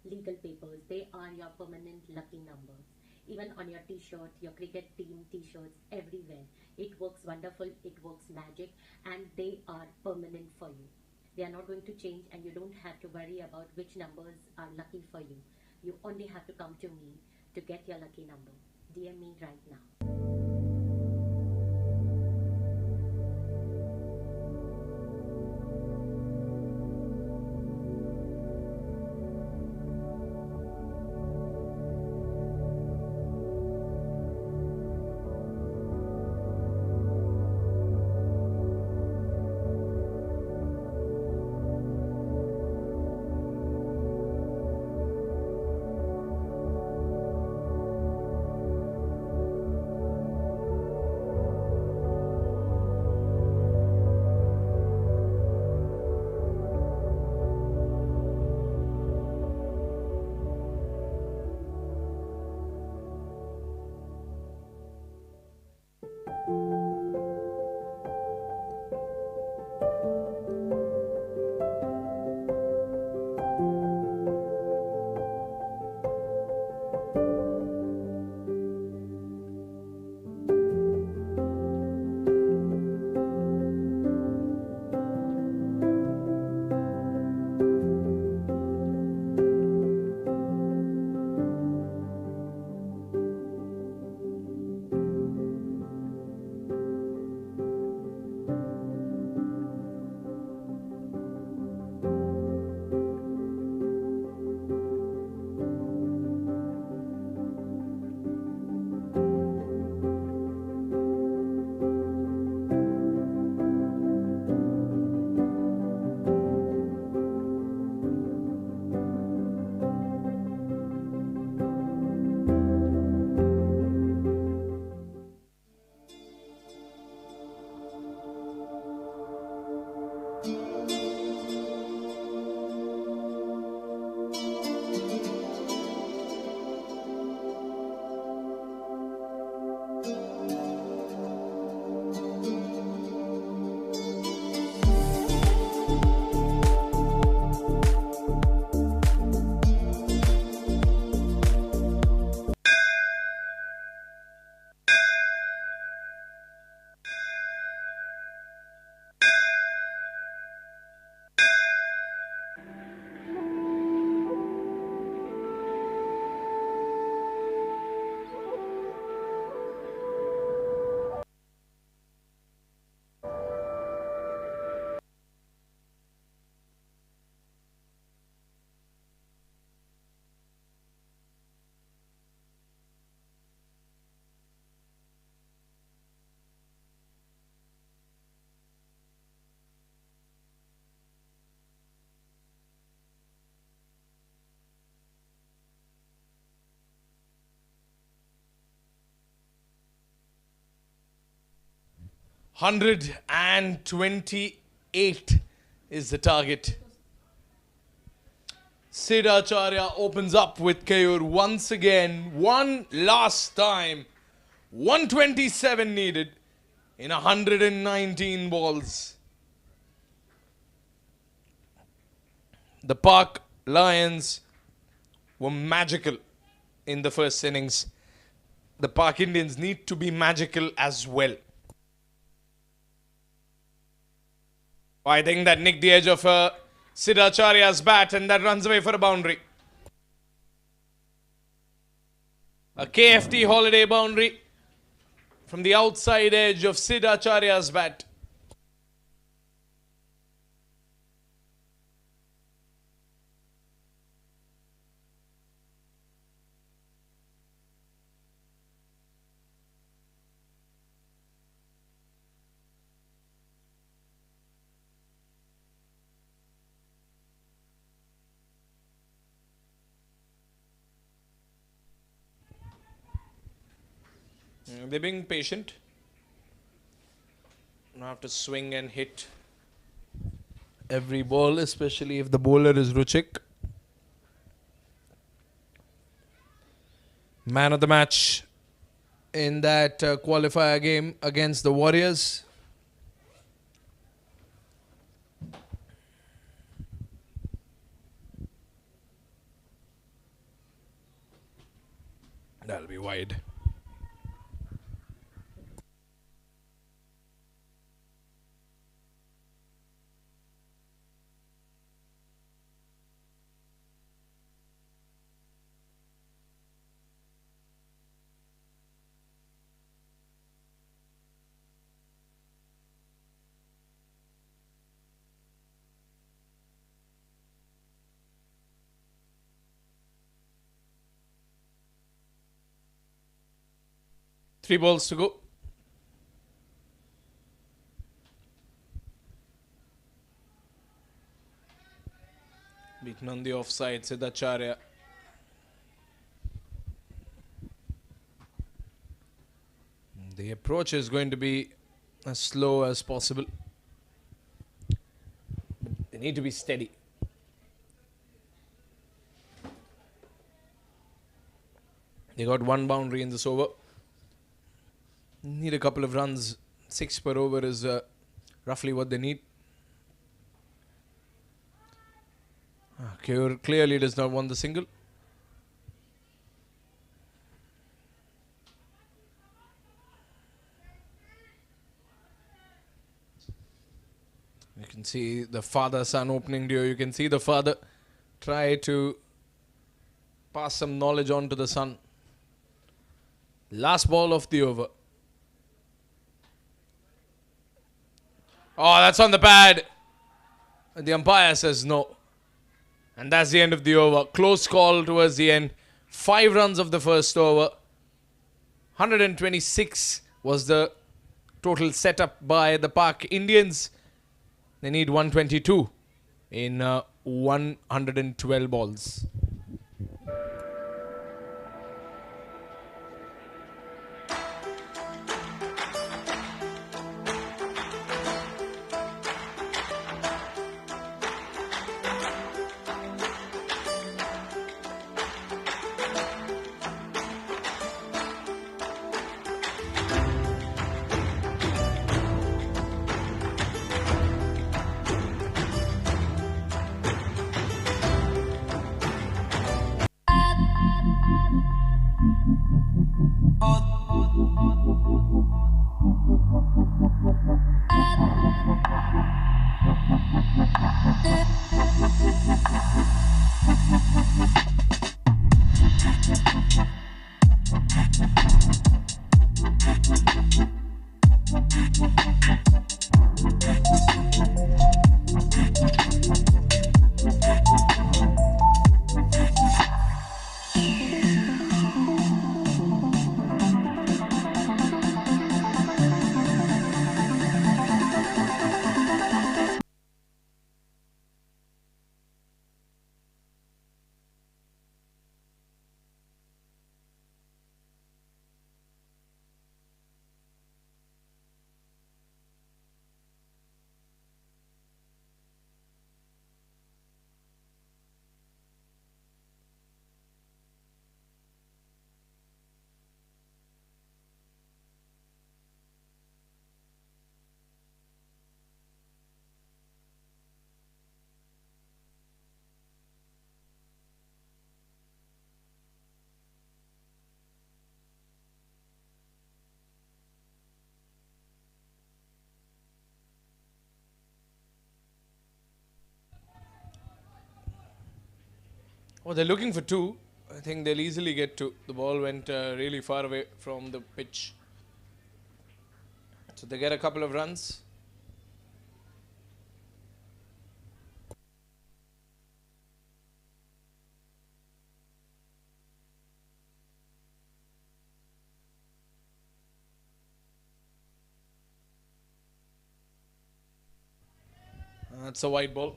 legal papers. They are your permanent lucky numbers. Even on your t-shirt, your cricket team t-shirts, everywhere. It works wonderful, it works magic, and they are permanent for you. They are not going to change, and you don't have to worry about which numbers are lucky for you. You only have to come to me to get your lucky number. DM me right now. $128 is the target. Sid Acharya opens up with Kayur once again, one last time. 127 needed in 119 balls. The Park Lions were magical in the first innings. The Park Indians need to be magical as well. I think that nicked the edge of Sid Acharya's bat and that runs away for a boundary. A KFT holiday boundary from the outside edge of Sid Acharya's bat. They're being patient. Now have to swing and hit every ball, especially if the bowler is Ruchik. Man of the match in that qualifier game against the Warriors. That'll be wide. Three balls to go. Beaten on the offside, Siddhacharya. The approach is going to be as slow as possible. They need to be steady. They got one boundary in this over. Need a couple of runs. 6 per over is roughly what they need. Kaur clearly does not want the single. You can see the father-son opening duo. You can see the father try to pass some knowledge on to the son. Last ball of the over. Oh, that's on the pad. The umpire says no. And that's the end of the over. Close call towards the end. 5 runs of the first over. 126 was the total setup by the Pak Indians. They need 122 in 112 balls. Oh, they're looking for 2. think they'll easily get to. The ball went really far away from the pitch. So they get a couple of runs. That's a white ball.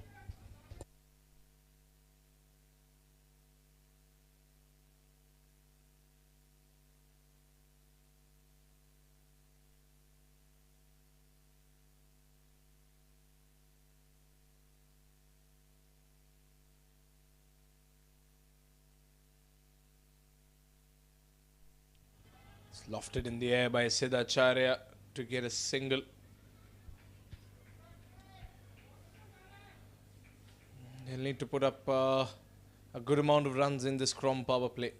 It's lofted in the air by Siddhacharya to get a single. They'll need to put up a good amount of runs in this Crom power play.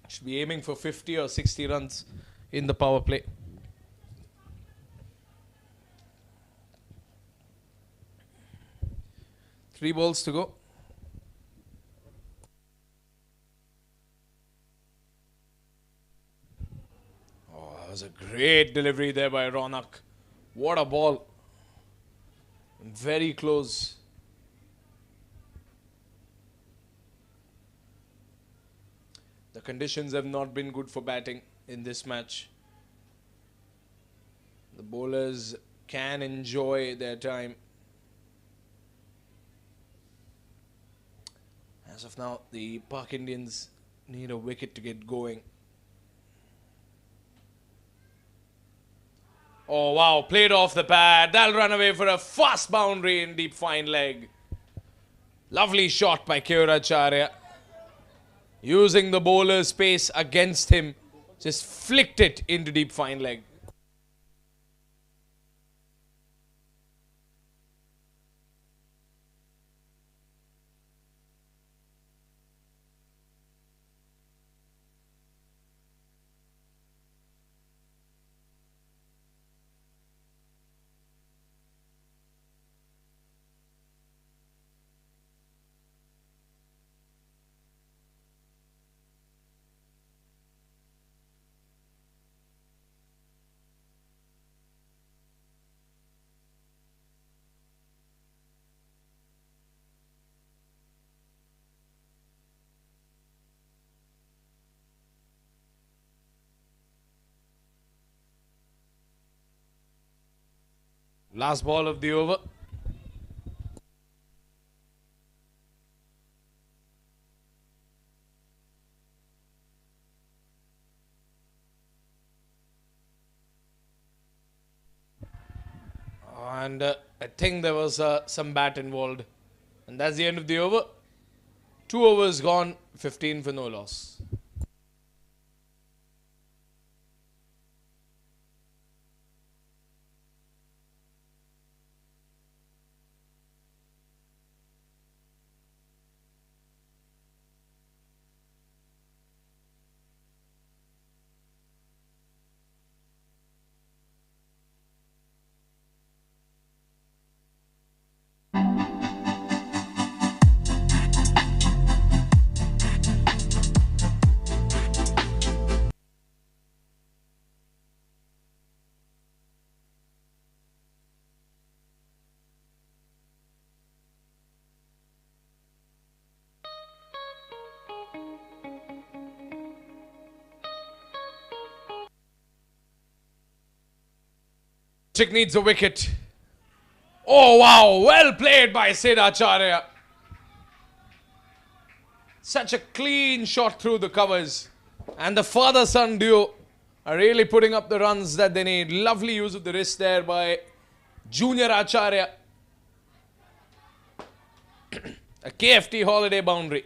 Should be aiming for 50 or 60 runs in the power play. Three balls to go. Oh, that was a great delivery there by Ronak. What a ball. Very close. The conditions have not been good for batting in this match. The bowlers can enjoy their time. As of now, the Pak Indians need a wicket to get going. Oh wow, played off the pad. That'll run away for a fast boundary in deep fine leg. Lovely shot by Keuracharya. Using the bowler's pace against him. Just flicked it into deep fine leg. Last ball of the over. And I think there was some bat involved. And that's the end of the over. 2 overs gone, 15 for no loss. Chick needs a wicket. Oh wow, well played by Siddhacharya. Such a clean shot through the covers. And the father-son duo are really putting up the runs that they need. Lovely use of the wrist there by Junior Acharya. A KFT holiday boundary.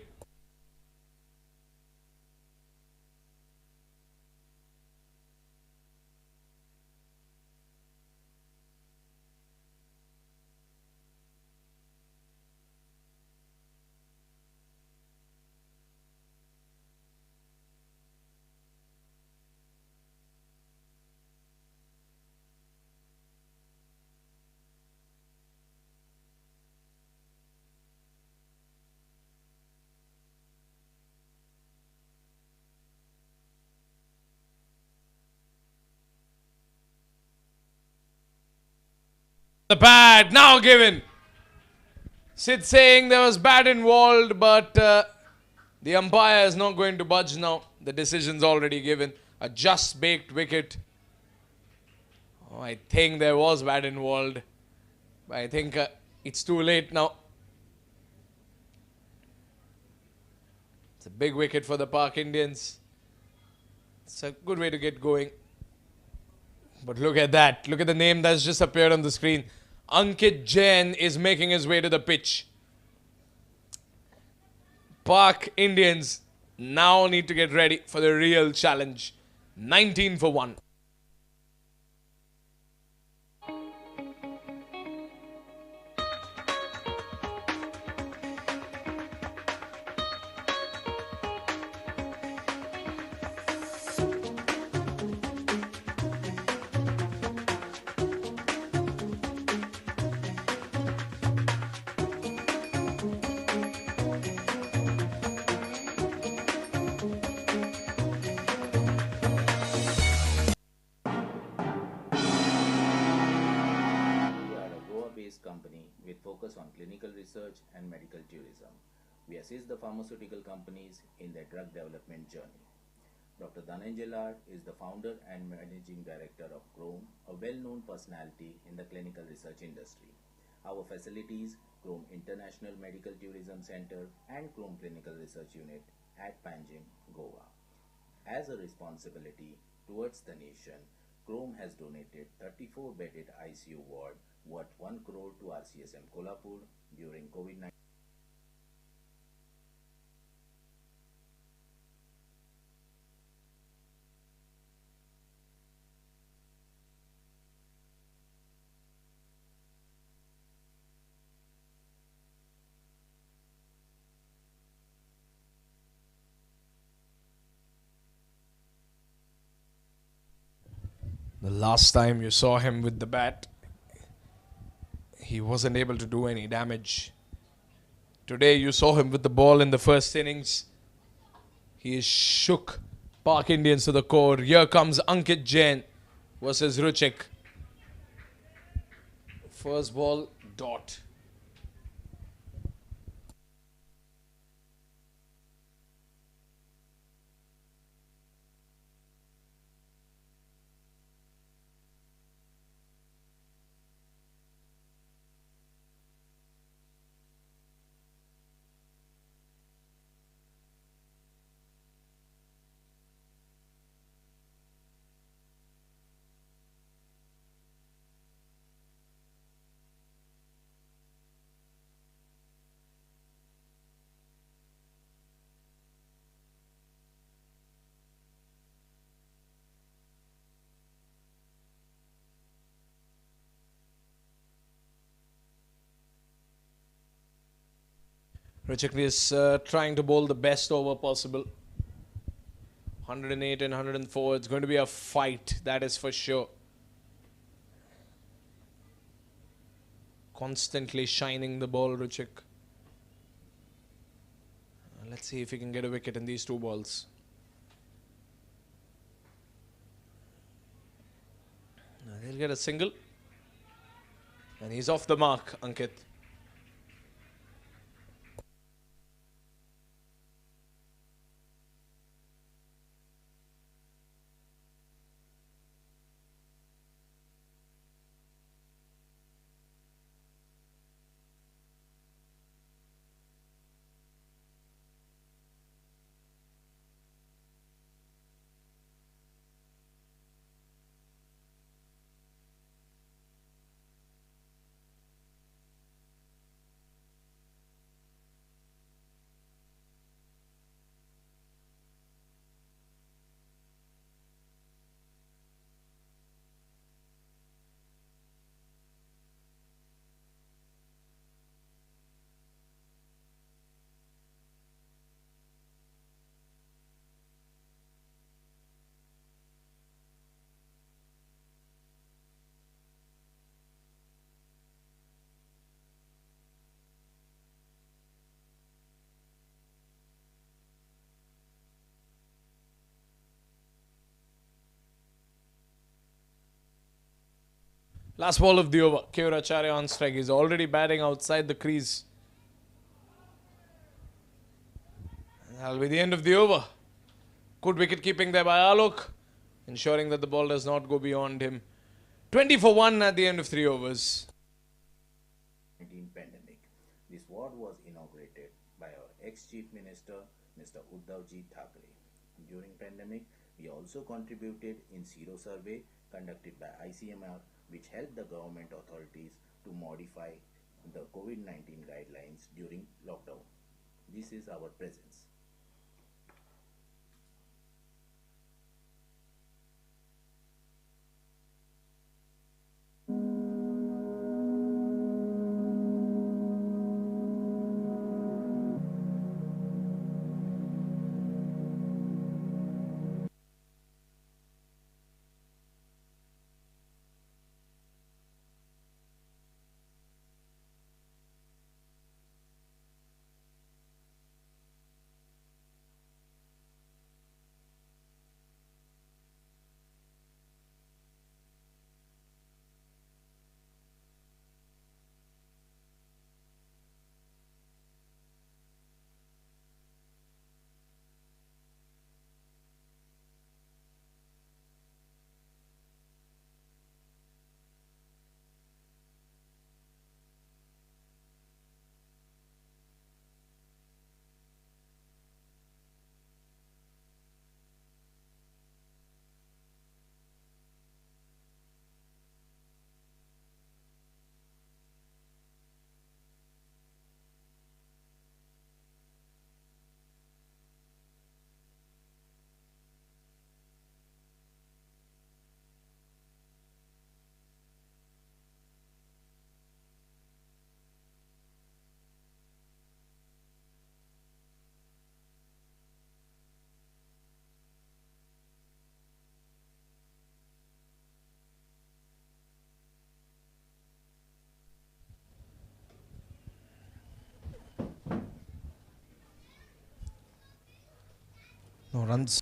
The bat now given. Sid saying there was bat involved, but the umpire is not going to budge now. The decision's already given. A just baked wicket. Oh, I think there was bat involved. But I think it's too late now. It's a big wicket for the Park Indians. It's a good way to get going. But look at that. Look at the name that's just appeared on the screen. Ankit Jain is making his way to the pitch. Park Indians now need to get ready for the real challenge. 19 for 1. We are a Goa-based company with focus on clinical research and medical tourism. We assist the pharmaceutical companies in their drug development journey. Dr. Dhananjay Lal is the founder and managing director of Chrome, a well-known personality in the clinical research industry. Our facilities, Chrome International Medical Tourism Center and Chrome Clinical Research Unit at Panjim, Goa. As a responsibility towards the nation, Chrome has donated 34-bedded ICU ward worth 1 crore to RCSM Kolhapur during COVID-19. The last time you saw him with the bat, he wasn't able to do any damage. Today you saw him with the ball in the first innings. He shook Park Indians to the core. Here comes Ankit Jain versus Ruchik. First ball, dot. Ruchik is trying to bowl the best over possible. 108 and 104. It's going to be a fight, that is for sure. Constantly shining the ball, Ruchik. Let's see if he can get a wicket in these two balls. He'll get a single. And he's off the mark, Ankit. Last ball of the over. Acharya on strike. He's already batting outside the crease. That'll be the end of the over. Good wicket keeping there by Alok, ensuring that the ball does not go beyond him. 20 for 1 at the end of 3 overs. 19 pandemic. This ward was inaugurated by our ex-Chief Minister, Mr. Uddhavji Thackeray. During pandemic, we also contributed in Zero survey conducted by ICMR, which helped the government authorities to modify the COVID-19 guidelines during lockdown. This is our presence. No runs.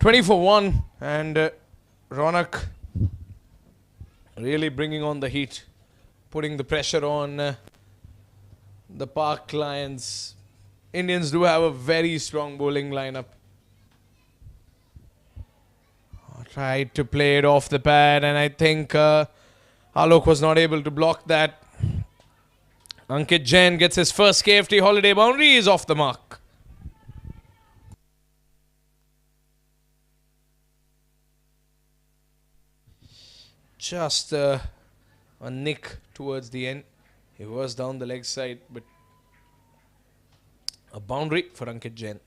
Twenty for 1, and Ronak really bringing on the heat, putting the pressure on the Park Lions. Indians do have a very strong bowling lineup. Tried to play it off the pad, and I think Alok was not able to block that. Ankit Jain gets his first KFT holiday boundary. Is off the mark. Just a nick towards the end. He was down the leg side, but a boundary for Ankit Jain.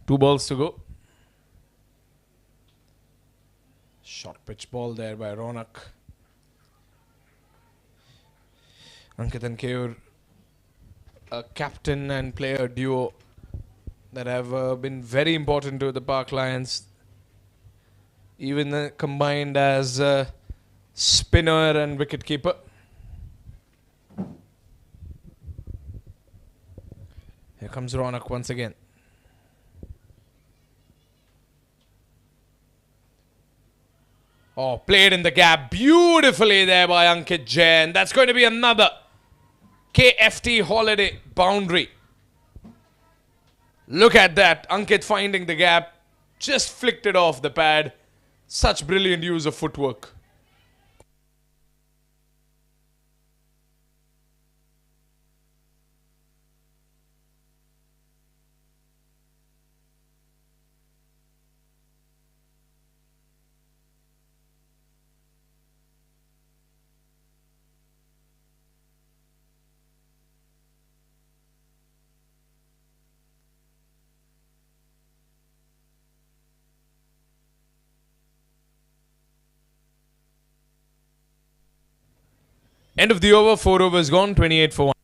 Two balls to go. Short pitch ball there by Ronak. Ankit and Keyur, a captain and player duo that have been very important to the Park Lions. Even combined as spinner and wicket keeper. Here comes Ronak once again. Oh, played in the gap beautifully there by Ankit Jain. That's going to be another KFT holiday boundary. Look at that. Ankit finding the gap. Just flicked it off the pad. Such brilliant use of footwork. End of the over. 4 overs gone. 28 for 1.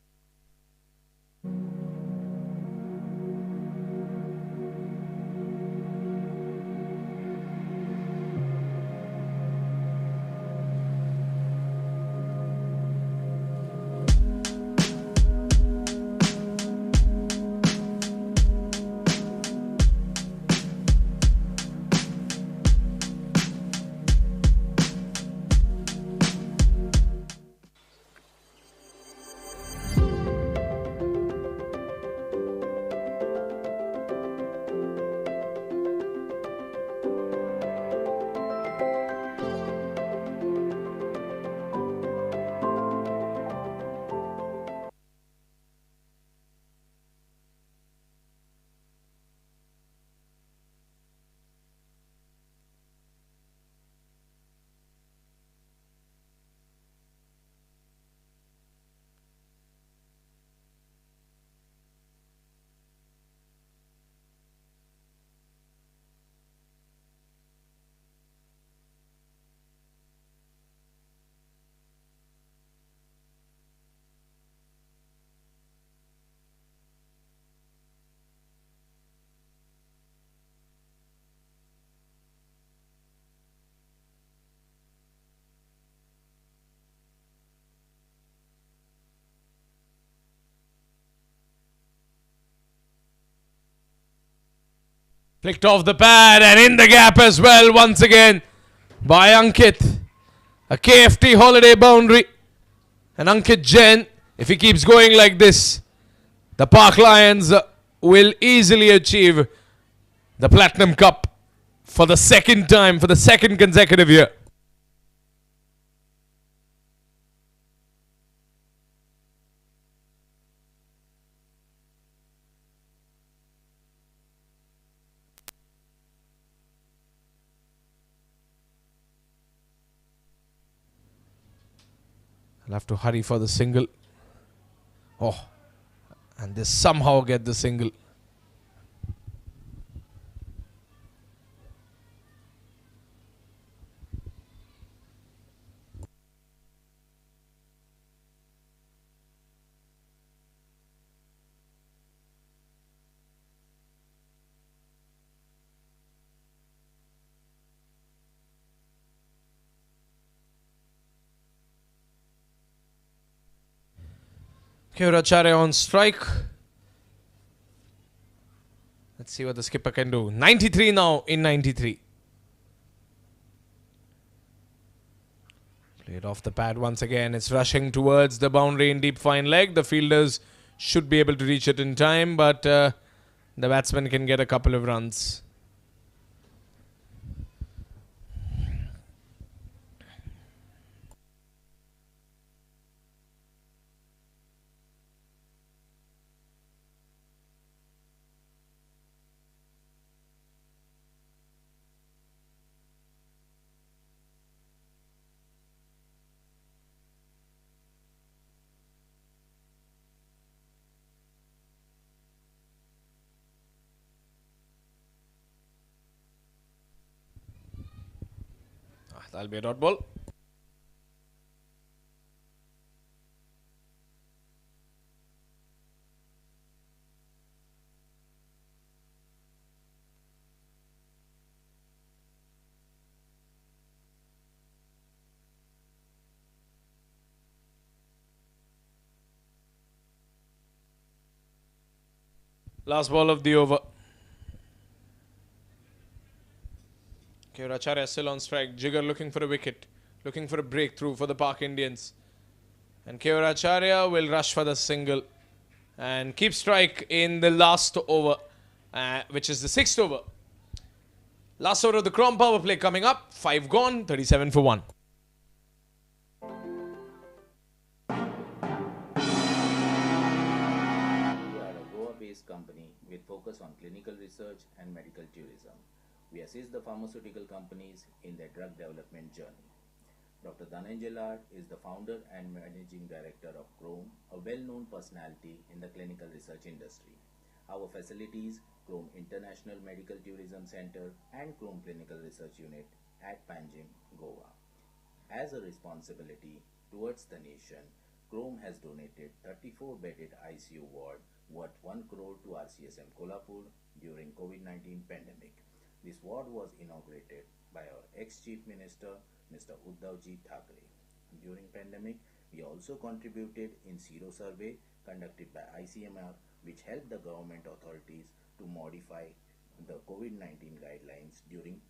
Flicked off the pad and in the gap as well once again by Ankit. A KFT holiday boundary. And Ankit Jain, if he keeps going like this, the Park Lions will easily achieve the Platinum Cup for the second time, for the second consecutive year. I'll have to hurry for the single. Oh, and they somehow get the single. Acharya on strike. Let's see what the skipper can do. 93 now in 93. Played off the pad once again. It's rushing towards the boundary in deep fine leg. The fielders should be able to reach it in time, but the batsman can get a couple of runs. That'll be a dot ball. Last ball of the over. Keuracharya still on strike. Jigger looking for a wicket. Looking for a breakthrough for the Park Indians. And Keuracharya will rush for the single. And keep strike in the last over. Which is the 6th over. Last over of the Chrome power play coming up. 5 gone. 37 for 1. Company with focus on clinical research and medical tourism. We assist the pharmaceutical companies in their drug development journey. Dr. Dhananjay Lad is the founder and managing director of Chrome, a well-known personality in the clinical research industry. Our facilities, Chrome International Medical Tourism Center and Chrome Clinical Research Unit at Panjim, Goa. As a responsibility towards the nation, Chrome has donated 34-bedded ICU ward worth 1 crore to RCSM Kolhapur during COVID-19 pandemic. This ward was inaugurated by our ex-Chief Minister, Mr. Uddhavji Thackeray. During pandemic, we also contributed in Sero survey conducted by ICMR, which helped the government authorities to modify the COVID-19 guidelines during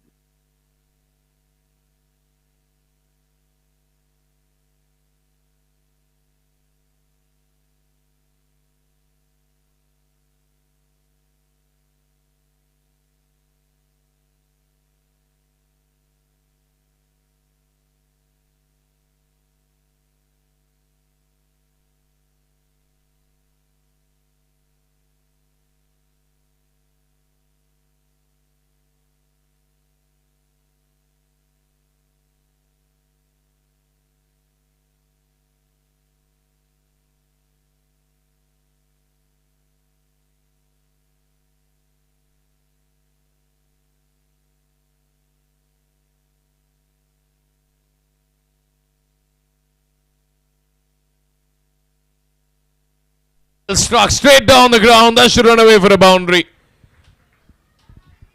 Struck straight down the ground. That should run away for a boundary.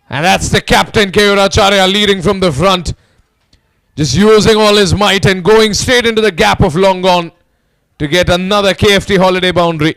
And that's the captain, Keuracharya, leading from the front. Just using all his might and going straight into the gap of long gone to get another KFT holiday boundary.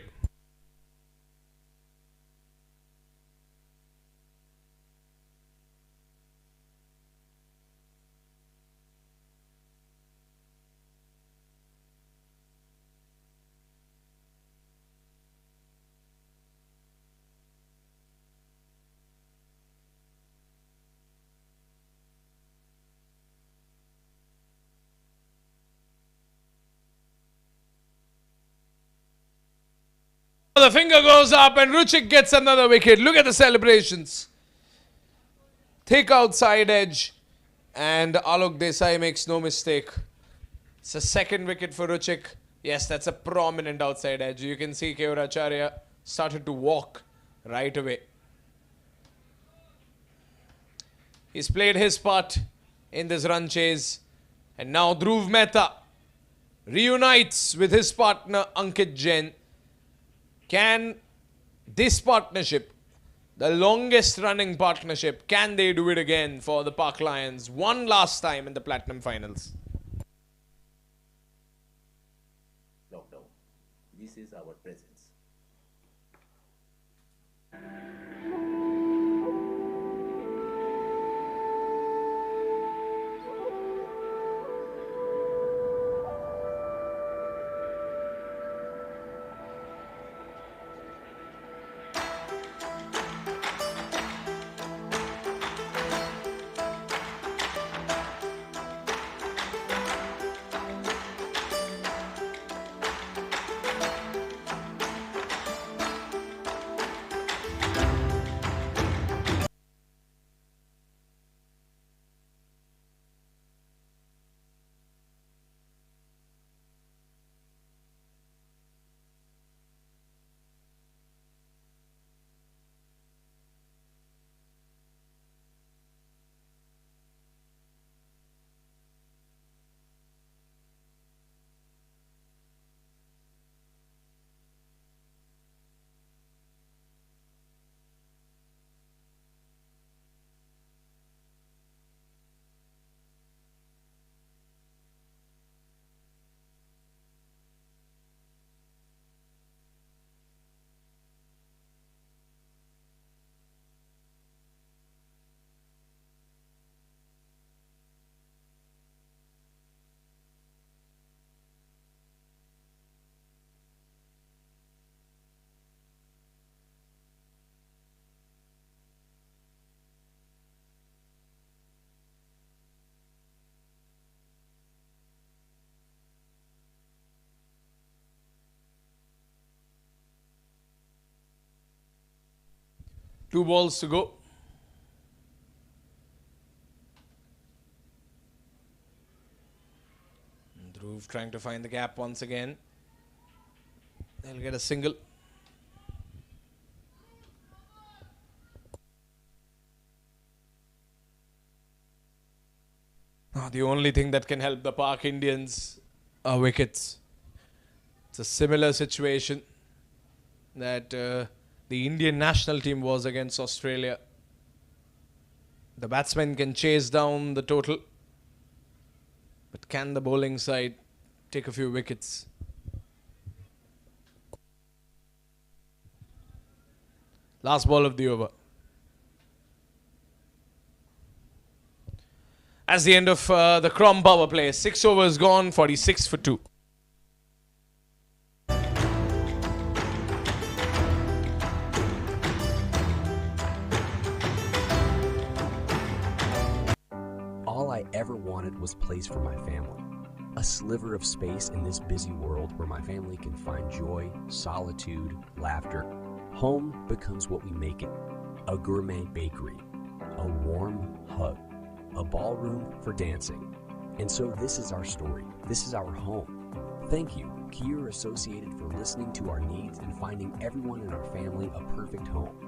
The finger goes up and Ruchik gets another wicket. Look at the celebrations. Thick outside edge. And Alok Desai makes no mistake. It's a second wicket for Ruchik. Yes, that's a prominent outside edge. You can see Keuracharya started to walk right away. He's played his part in this run chase. And now Dhruv Mehta reunites with his partner Ankit Jain. Can this partnership, the longest running partnership, can they do it again for the Park Lions one last time in the Platinum Finals? Lockdown. This is our presence. 2 balls to go. Dhruv trying to find the gap once again. They'll get a single. The only thing that can help the Park Indians are wickets. It's a similar situation that the Indian national team was against Australia. The batsmen can chase down the total, but can the bowling side take a few wickets? Last ball of the over. As the end of the Crom power play. 6 overs gone, 46 for 2. All I ever wanted was place for my family. A sliver of space in this busy world where my family can find joy, solitude, laughter. Home becomes what we make it. A gourmet bakery, a warm hug, a ballroom for dancing. And so this is our story. This is our home. Thank you, Kier Associated, for listening to our needs and finding everyone in our family a perfect home.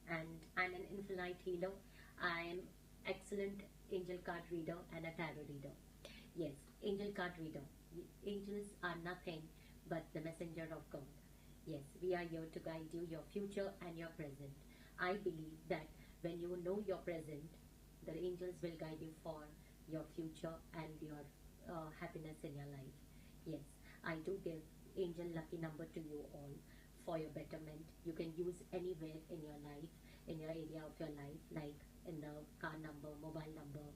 And I'm an infinite healer. I'm excellent angel card reader and a tarot reader. Yes, angel card reader. Angels are nothing but the messenger of God. Yes, we are here to guide you, your future and your present. I believe that when you know your present, the angels will guide you for your future and your happiness in your life. Yes, I do give angel lucky number to you all for your betterment. You can use anywhere in your life, in your area of your life, like in the car number, mobile number,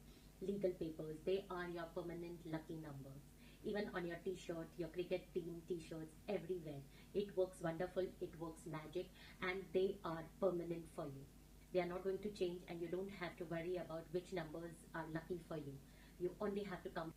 legal papers. They are your permanent lucky numbers. Even on your t-shirt, your cricket team t-shirts, everywhere. It works wonderful, it works magic, and they are permanent for you. They are not going to change, and you don't have to worry about which numbers are lucky for you. You only have to come.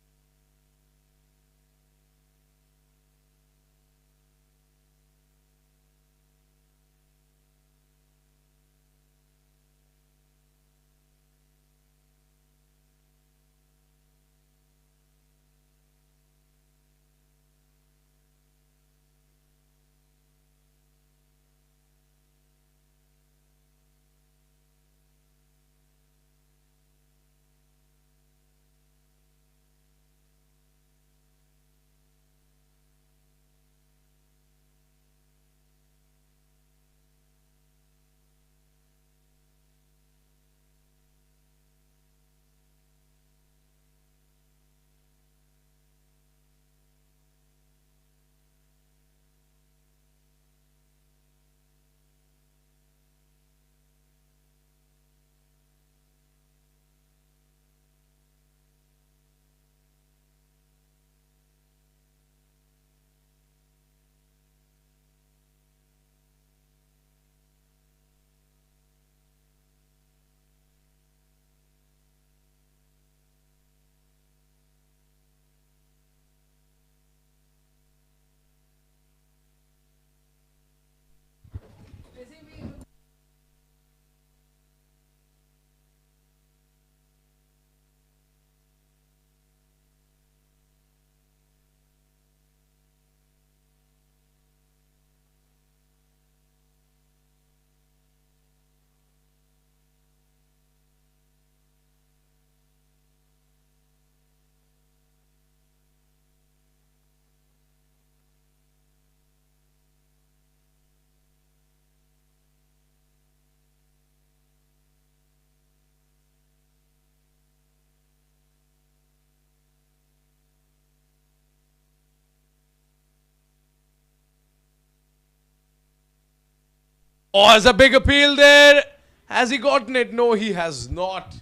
Oh, there's a big appeal there. Has he gotten it? No, he has not.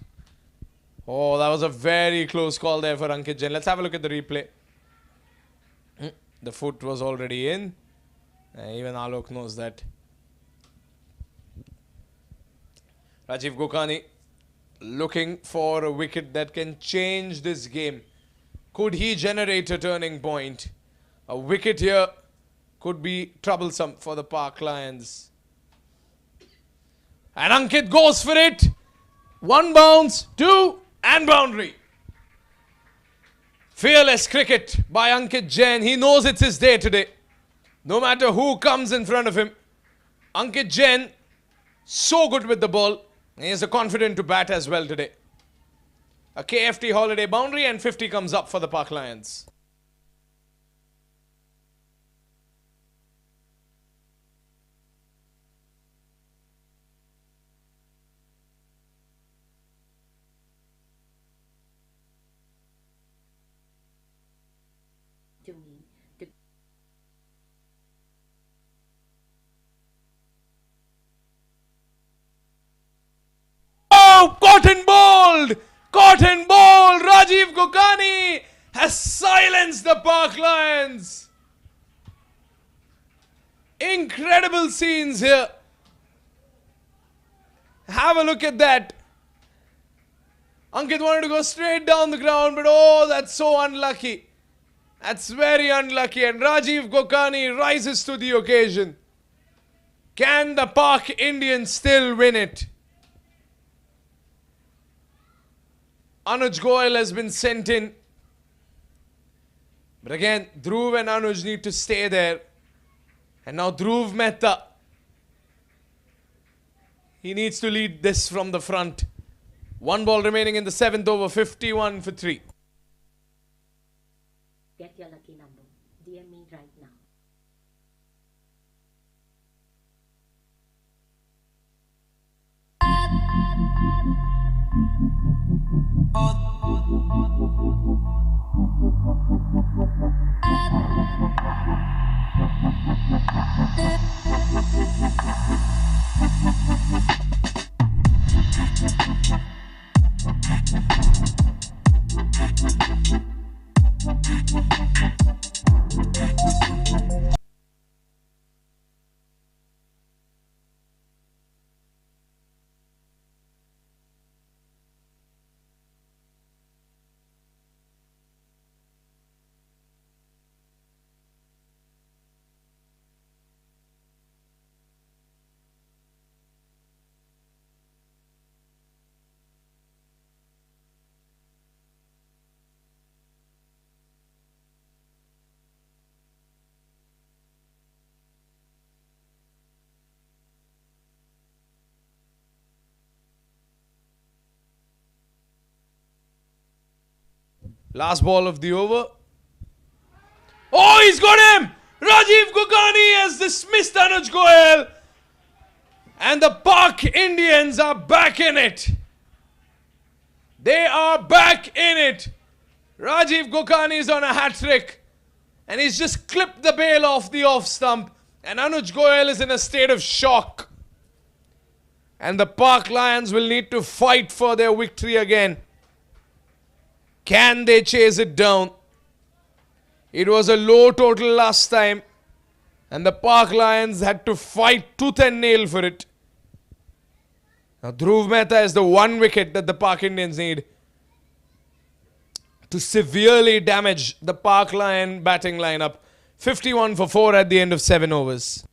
Oh, that was a very close call there for Ankit Jain. Let's have a look at the replay. The foot was already in. Even Alok knows that. Rajiv Gokani looking for a wicket that can change this game. Could he generate a turning point? A wicket here could be troublesome for the Park Lions. And Ankit goes for it. 1 bounce, 2 and boundary. Fearless cricket by Ankit Jain. He knows it's his day today. No matter who comes in front of him. Ankit Jain, so good with the ball. He is confident to bat as well today. A KFT holiday boundary and 50 comes up for the Park Lions. To me, to Oh, caught and bowled! Caught and bowled! Rajiv Gokani has silenced the Park Lions. Incredible scenes here. Have a look at that. Ankit wanted to go straight down the ground, but oh, that's so unlucky. That's very unlucky. And Rajiv Gokani rises to the occasion. Can the Park Indians still win it? Anuj Goyal has been sent in. But again, Dhruv and Anuj need to stay there. And now Dhruv Mehta. He needs to lead this from the front. 1 ball remaining in the 7th over, 51 for 3. get your lucky number. DM me right now. Last ball of the over. Oh, he's got him! Rajiv Gokani has dismissed Anuj Goyal. And the Park Indians are back in it. They are back in it. Rajiv Gokani is on a hat-trick. And he's just clipped the bail off the off stump. And Anuj Goyal is in a state of shock. And the Park Lions will need to fight for their victory again. Can they chase it down? It was a low total last time. And the Park Lions had to fight tooth and nail for it. Now Dhruv Mehta is the one wicket that the Park Indians need to severely damage the Park Lion batting lineup. 51 for 4 at the end of 7 overs.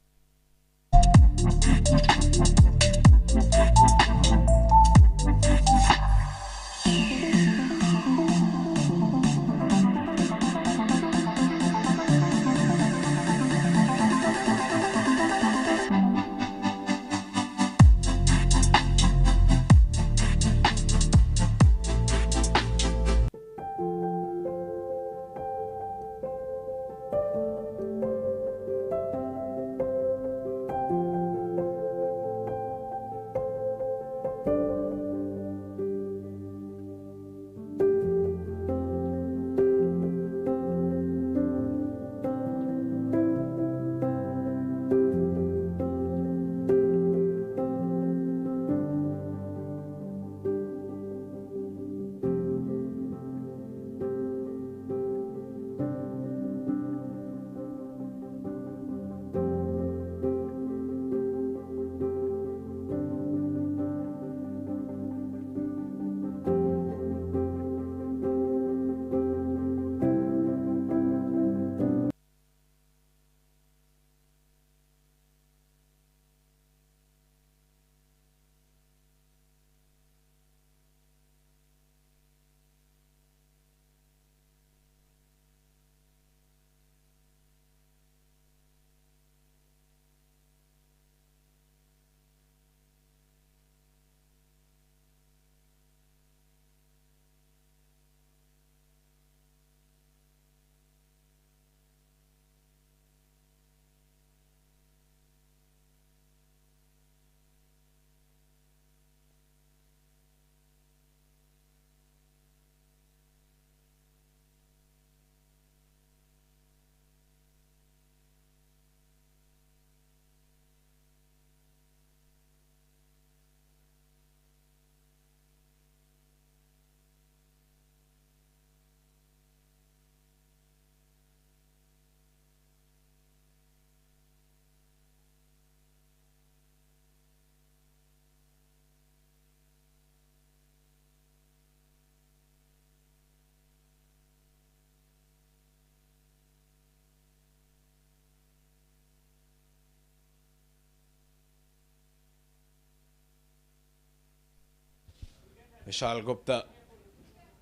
Vishal Gupta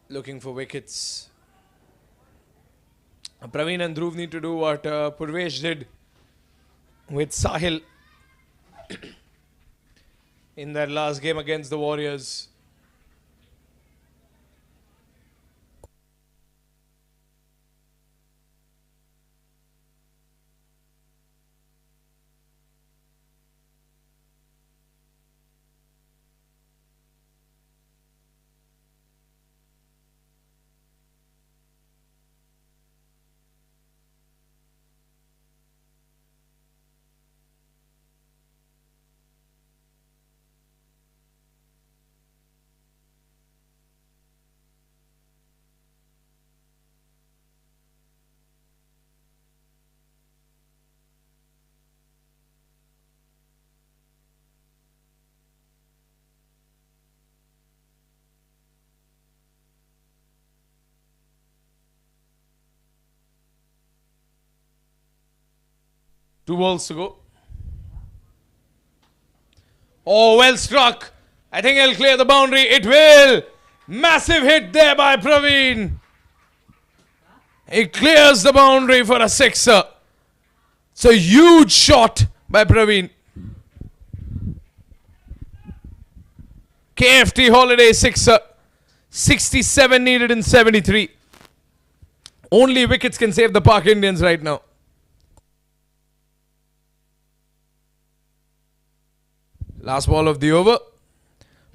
looking for wickets. Praveen and Dhruv need to do what Purvesh did with Sahil in their last game against the Warriors. Two balls to go. Oh, well struck. I think it'll clear the boundary. It will. Massive hit there by Praveen. It clears the boundary for a sixer. It's a huge shot by Praveen. KFT Holiday sixer. 67 needed in 73. Only wickets can save the Pak Indians right now. Last ball of the over.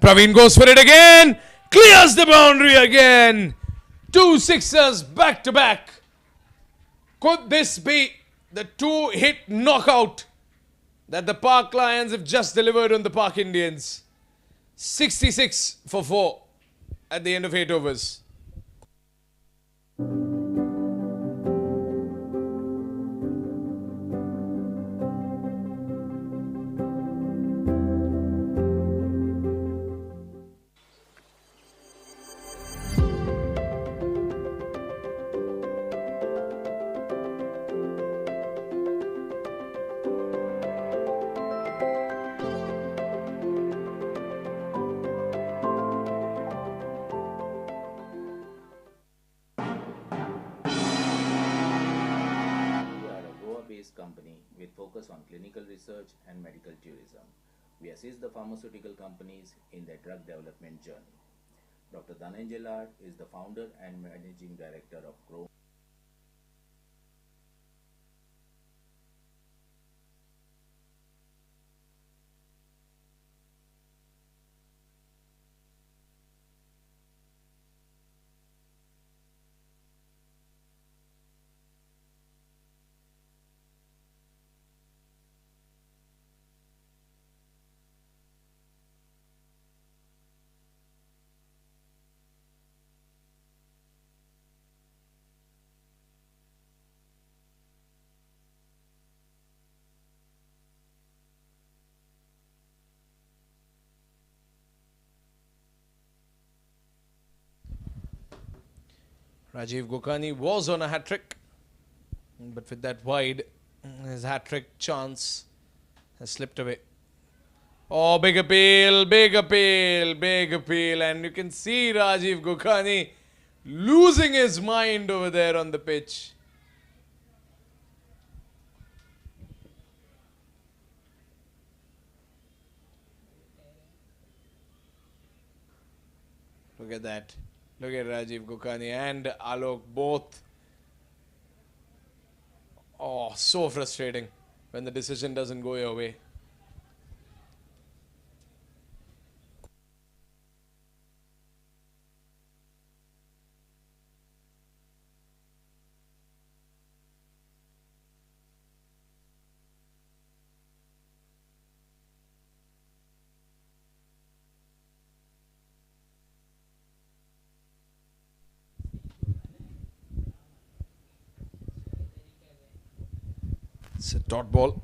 Praveen goes for it again. Clears the boundary again. Two sixers back to back. Could this be the two-hit knockout that the Pak Lions have just delivered on the Pak Indians? 66 for 4 at the end of 8 overs. Company with focus on clinical research and medical tourism. We assist the pharmaceutical companies in their drug development journey. Dr. Dhananjay Lad is the founder and managing director of Chrome. Rajiv Gokani was on a hat-trick, but with that wide, his hat-trick chance has slipped away. Oh, big appeal, big appeal, big appeal. And you can see Rajiv Gokani losing his mind over there on the pitch. Look at that. Look at Rajiv Gokani and Alok both. Oh, so frustrating when the decision doesn't go your way. It's a dot ball.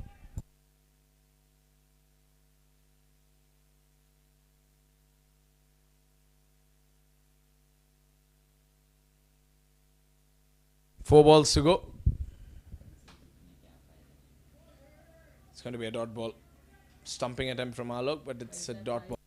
Four balls to go. It's going to be a dot ball. Stumping attempt from Alok, but it's a dot ball.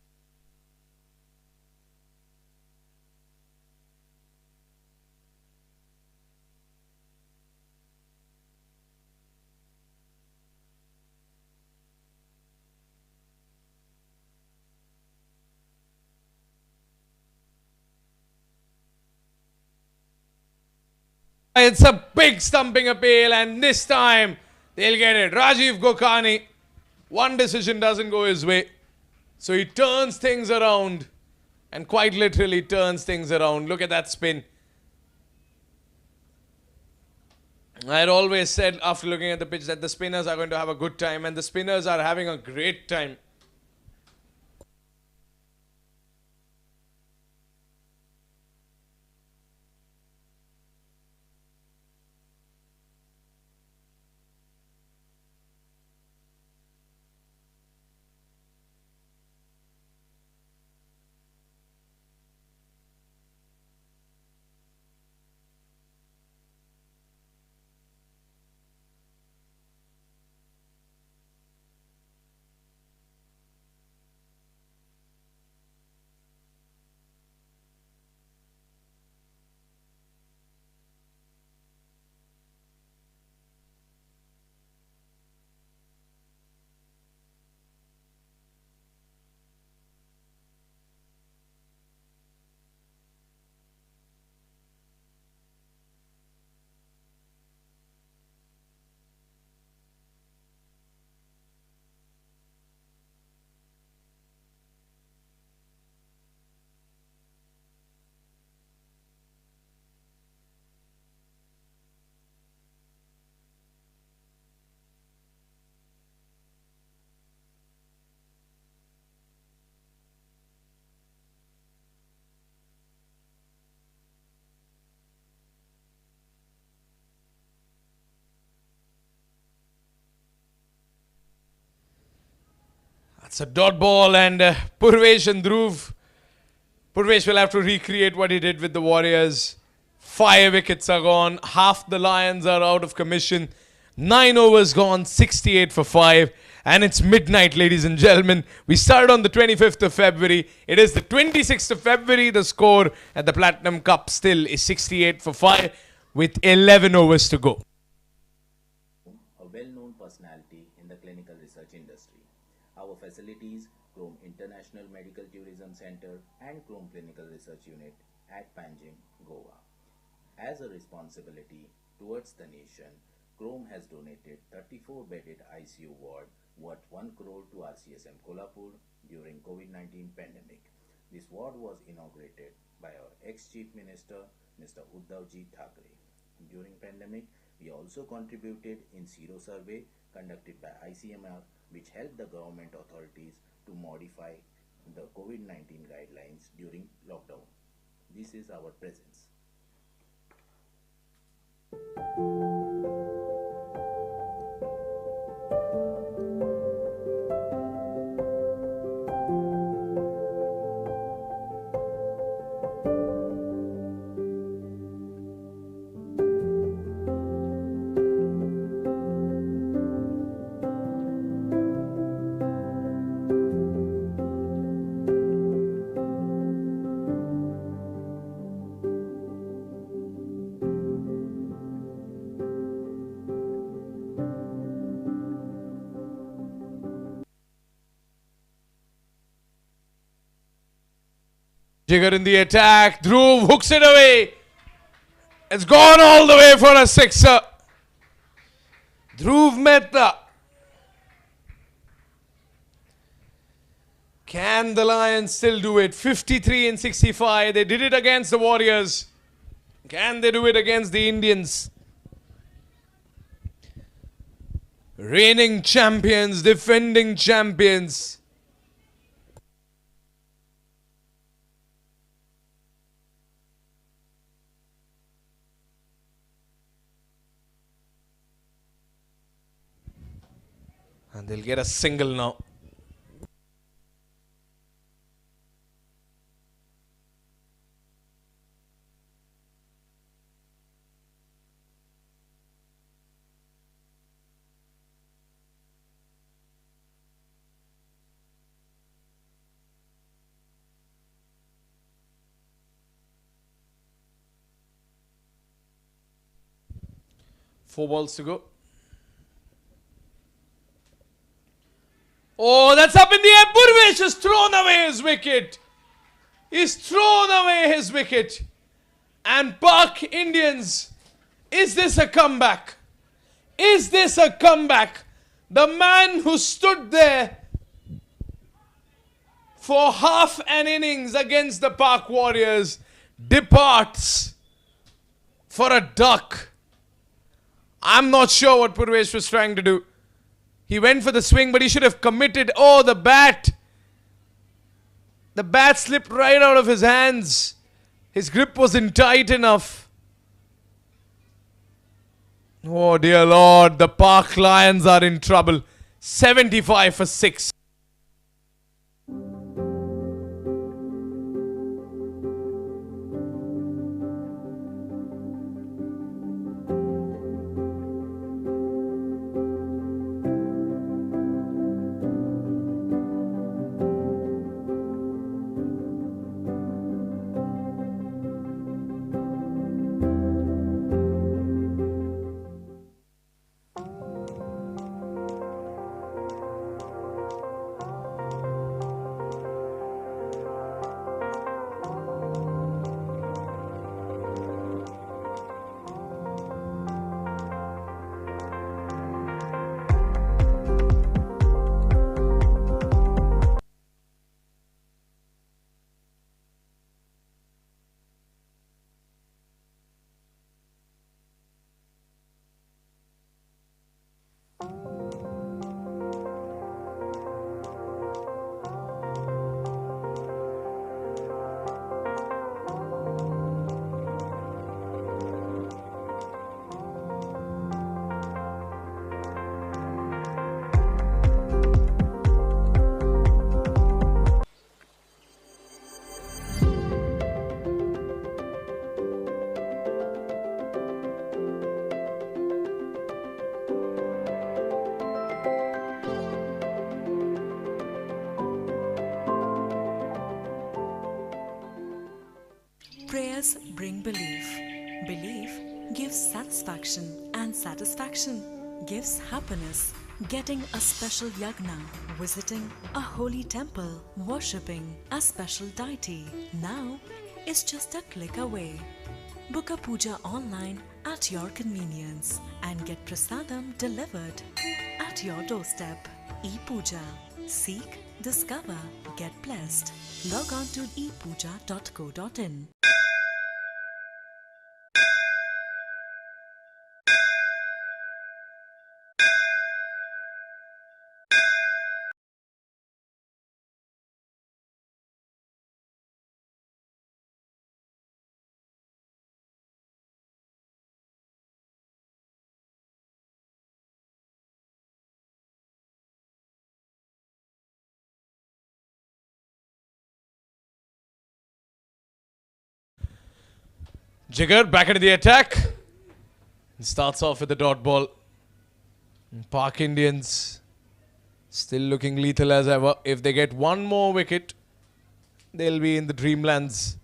It's a big stumping appeal, and this time they'll get it. Rajiv Gokhani, one decision doesn't go his way. So he turns things around, and quite literally turns things around. Look at that spin. I had always said after looking at the pitch that the spinners are going to have a good time, and the spinners are having a great time. That's a dot ball, and Purvesh and Dhruv. Purvesh will have to recreate what he did with the Warriors. 5 wickets are gone. Half the Lions are out of commission. 9 overs gone, 68 for 5. And it's midnight, ladies and gentlemen. We started on the 25th of February. It is the 26th of February. The score at the Platinum Cup still is 68 for 5 with 11 overs to go. A well-known personality in the clinical research industry. Our facilities, Chrome International Medical Tourism Center and Chrome Clinical Research Unit at Panjim, Goa. As a responsibility towards the nation, Chrome has donated 34-bedded ICU ward worth 1 crore to RCSM Kolhapur during COVID-19 pandemic. This ward was inaugurated by our ex-Chief Minister, Mr. Uddhavji Thackeray. During pandemic, we also contributed in Zero survey conducted by ICMR, which helped the government authorities to modify the COVID-19 guidelines during lockdown. This is our presence. Jigger in the attack. Dhruv hooks it away. It's gone all the way for a sixer. Dhruv Mehta. Can the Lions still do it? 53 and 65. They did it against the Warriors. Can they do it against the Indians? Reigning champions, defending champions. And they'll get a single now. Four balls to go. Oh, that's up in the air. Purvesh has thrown away his wicket. He's thrown away his wicket. And Pak Indians Is this a comeback? Is this a comeback? The man who stood there for half an innings against the Park Warriors departs for a duck. I'm not sure what Purvesh was trying to do. He went for the swing, but he should have committed. Oh, the bat. The bat slipped right out of his hands. His grip wasn't tight enough. Oh dear Lord, the Park Lions are in trouble. 75 for 6. Prayers bring belief. Belief gives satisfaction, and satisfaction gives happiness. Getting a special yagna, visiting a holy temple, worshipping a special deity now is just a click away. Book a puja online at your convenience and get prasadam delivered at your doorstep. E-Puja. Seek, discover, get blessed. Log on to epuja.co.in. Jigar back into the attack. He starts off with the dot ball. Park Indians still looking lethal as ever. If they get one more wicket, they'll be in the dreamlands.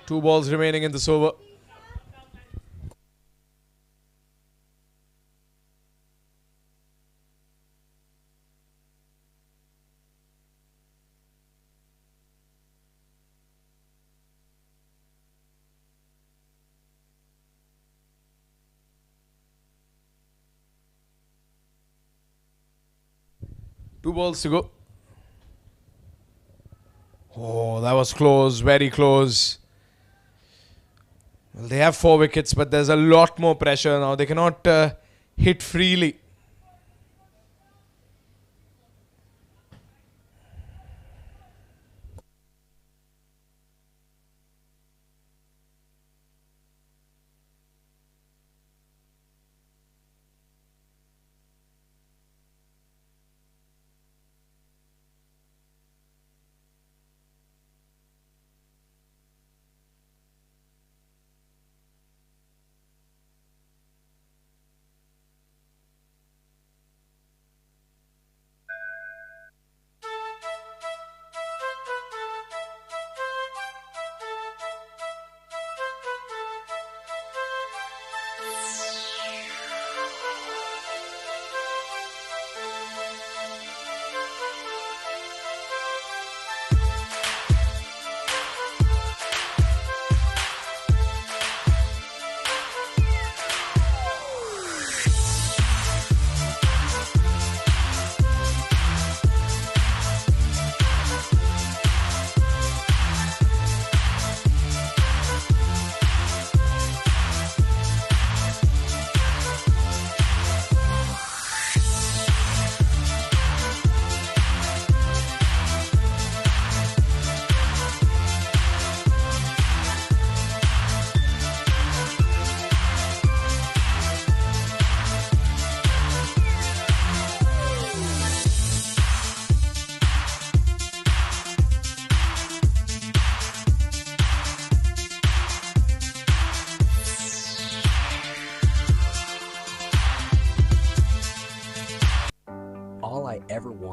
2 balls remaining in this over. Two balls to go. Oh, that was close, very close. Well, they have 4 wickets, but there's a lot more pressure now. They cannot hit freely.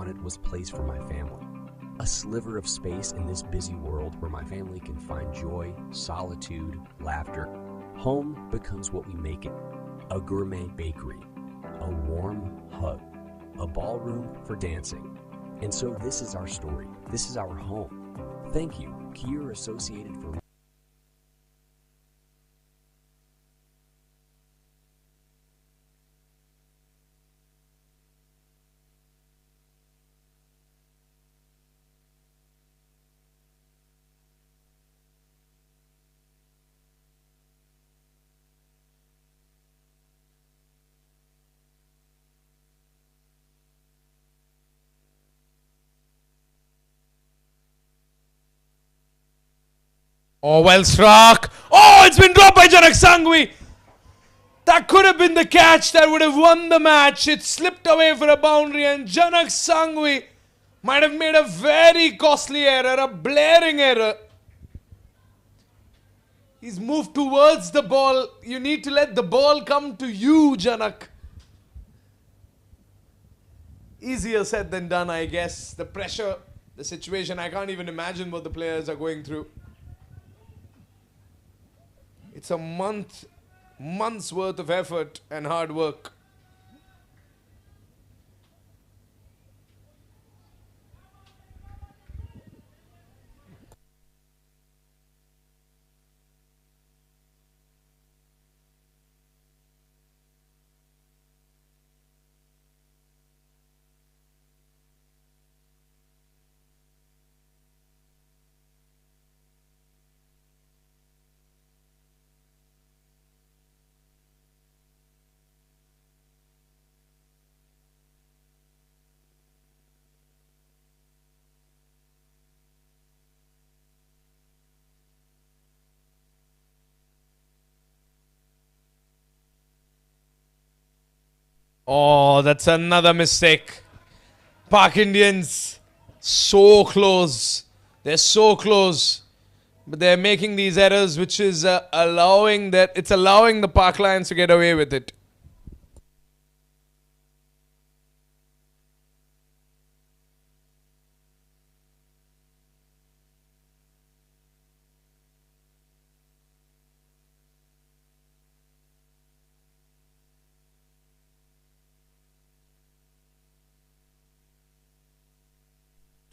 wanted was place for my family. A sliver of space in this busy world where my family can find joy, solitude, laughter. Home becomes what we make it. A gourmet bakery, a warm hug, a ballroom for dancing. And so this is our story. This is our home. Thank you, Kier Associated for Oh, well struck. Oh, it's been dropped by Janak Sangvi. That could have been the catch that would have won the match. It slipped away for a boundary, and Janak Sangvi might have made a very costly error, a blaring error. He's moved towards the ball. You need to let the ball come to you, Janak. Easier said than done, I guess. The pressure, the situation, I can't even imagine what the players are going through. It's a month's worth of effort and hard work. Oh, that's another mistake. Pak Indians, so close. They're so close. But they're making these errors, which is allowing the Pak Lions to get away with it.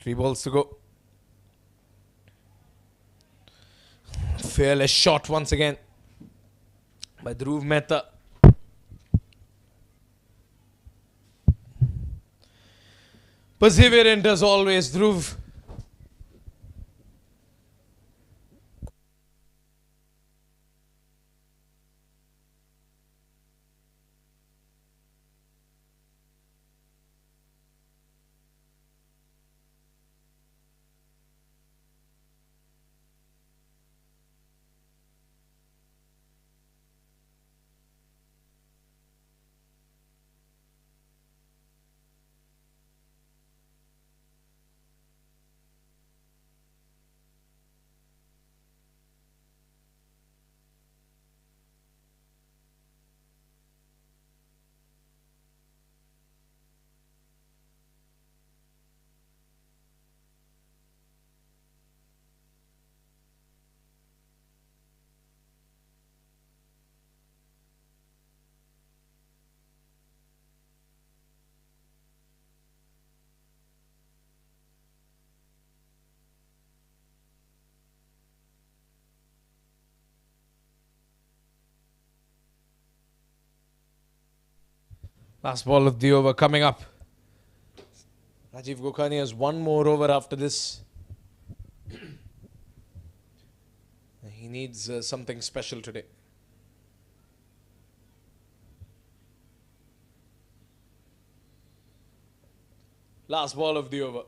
Three balls to go. Fearless shot once again by Dhruv Mehta. Perseverant as always, Dhruv. Last ball of the over coming up. Rajiv Gokhani has one more over after this. He needs something special today. Last ball of the over.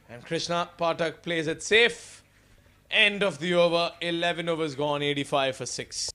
And Krishna Pathak plays it safe. End of the over. 11 overs gone, 85 for 6.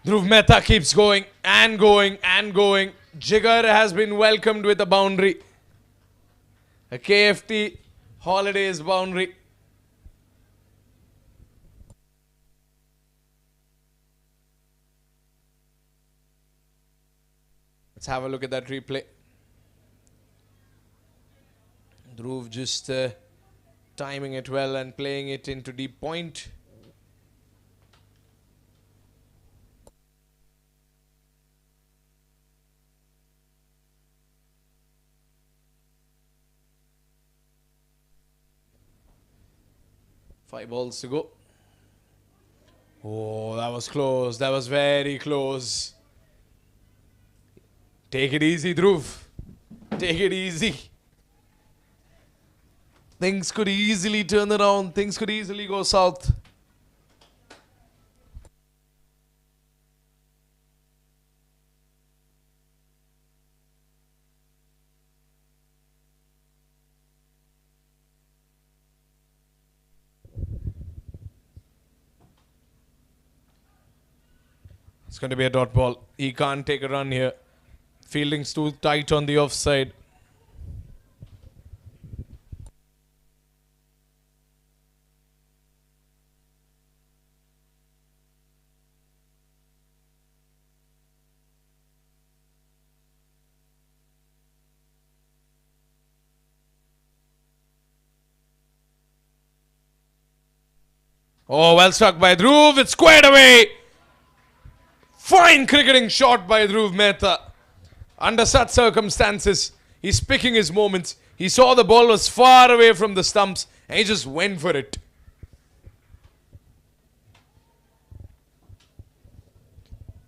Dhruv Mehta keeps going and going and going. Jigar has been welcomed with a boundary. A KFT Holidays boundary. Let's have a look at that replay. Dhruv just timing it well and playing it into deep point. Five balls to go. Oh, that was close. That was very close. Take it easy, Dhruv. Take it easy. Things could easily turn around. Things could easily go south. It's going to be a dot ball. He can't take a run here. Fielding's too tight on the offside. Oh, well struck by Dhruv. It's squared away. Fine cricketing shot by Dhruv Mehta. Under such circumstances, he's picking his moments. He saw the ball was far away from the stumps and he just went for it.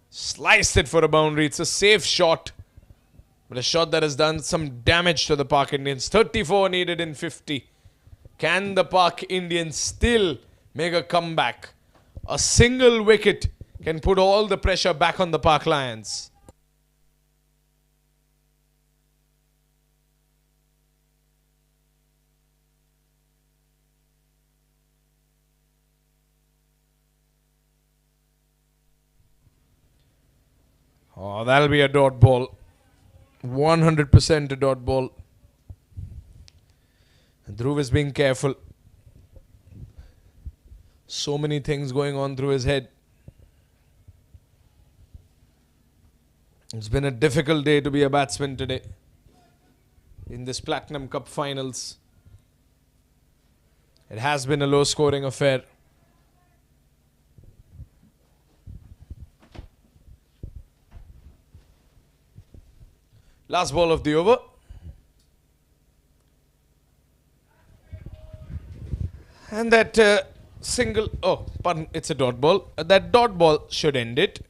Sliced it for a boundary. It's a safe shot. But a shot that has done some damage to the Pak Indians. 34 needed in 50. Can the Pak Indians still make a comeback? A single wicket can put all the pressure back on the Pak Lions. Oh, that'll be a dot ball. 100% a dot ball. Dhruv is being careful. So many things going on through his head. It's been a difficult day to be a batsman today in this Platinum Cup finals. It has been a low scoring affair. Last ball of the over. And that single, oh, pardon, it's a dot ball. That dot ball should end it.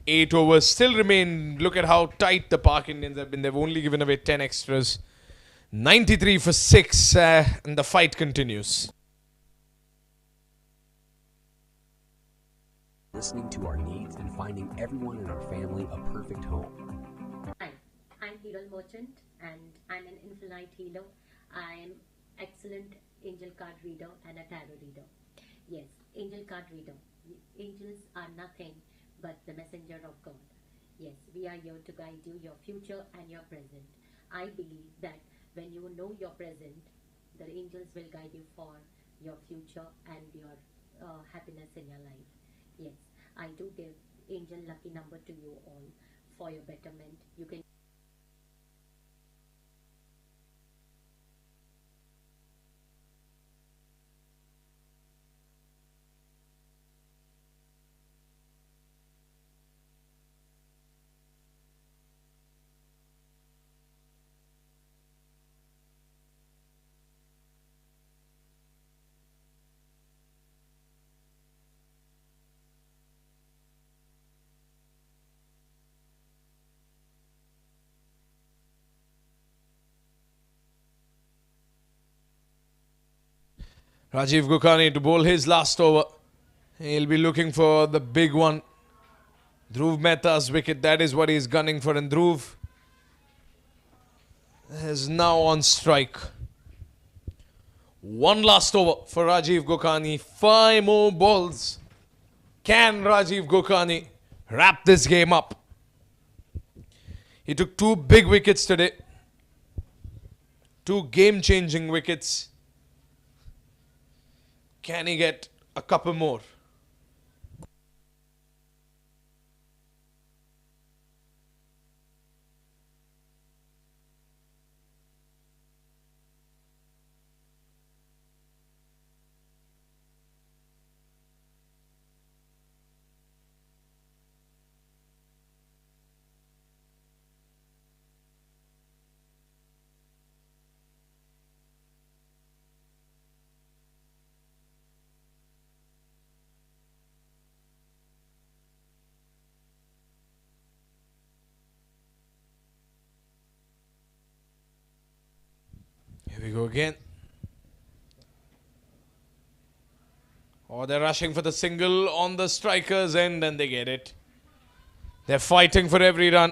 8 overs still remain. Look at how tight the Pak Indians have been. They've only given away 10 extras. 93 for 6 and the fight continues. Listening to our needs and finding everyone in our family a perfect home. Hi, I'm Hero Merchant and I'm an infinite healer. I am excellent angel card reader and a tarot reader. Yes, angel card reader. Angels are nothing but the messenger of God. Yes, we are here to guide you, your future and your present. I believe that when you know your present, the angels will guide you for your future and your happiness in your life. Yes, I do give angel lucky number to you all for your betterment. You can Rajiv Gokani to bowl his last over. He'll be looking for the big one. Dhruv Mehta's wicket, that is what he's gunning for. And Dhruv is now on strike. One last over for Rajiv Gokani. 5 more balls. Can Rajiv Gokani wrap this game up. He took 2 big wickets today. 2 game-changing wickets. Can he get a couple more? Here we go again. Oh, they're rushing for the single on the striker's end and they get it. They're fighting for every run.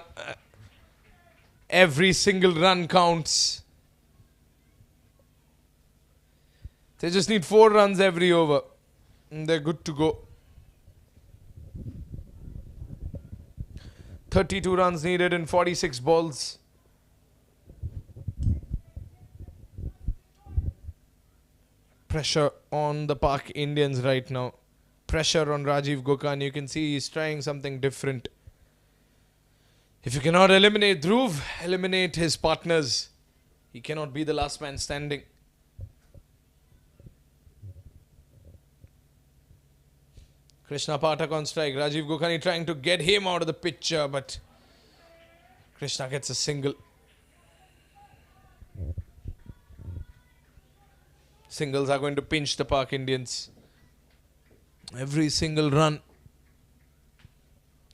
Every single run counts. They just need 4 runs every over. And they're good to go. 32 runs needed in 46 balls. Pressure on the Pak Indians right now. Pressure on Rajiv Gokhan. You can see he's trying something different. If you cannot eliminate Dhruv, eliminate his partners. He cannot be the last man standing. Krishna Pathak on strike. Rajiv Gokhani trying to get him out of the picture, but Krishna gets a single. Singles are going to pinch the Pak Indians. Every single run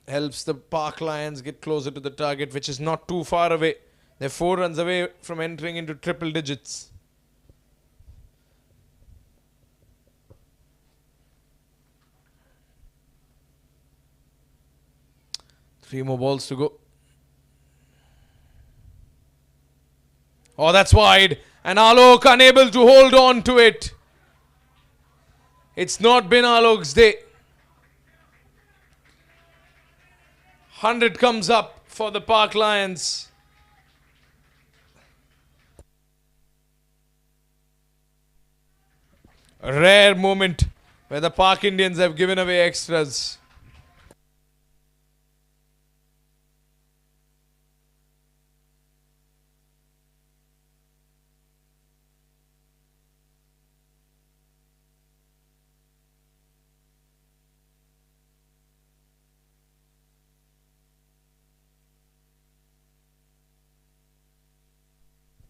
helps the Pak Lions get closer to the target, which is not too far away. They're 4 runs away from entering into triple digits. Three more balls to go. Oh, that's wide. And Alok unable to hold on to it. It's not been Alok's day. 100 comes up for the Pak Lions. A rare moment where the Pak Indians have given away extras.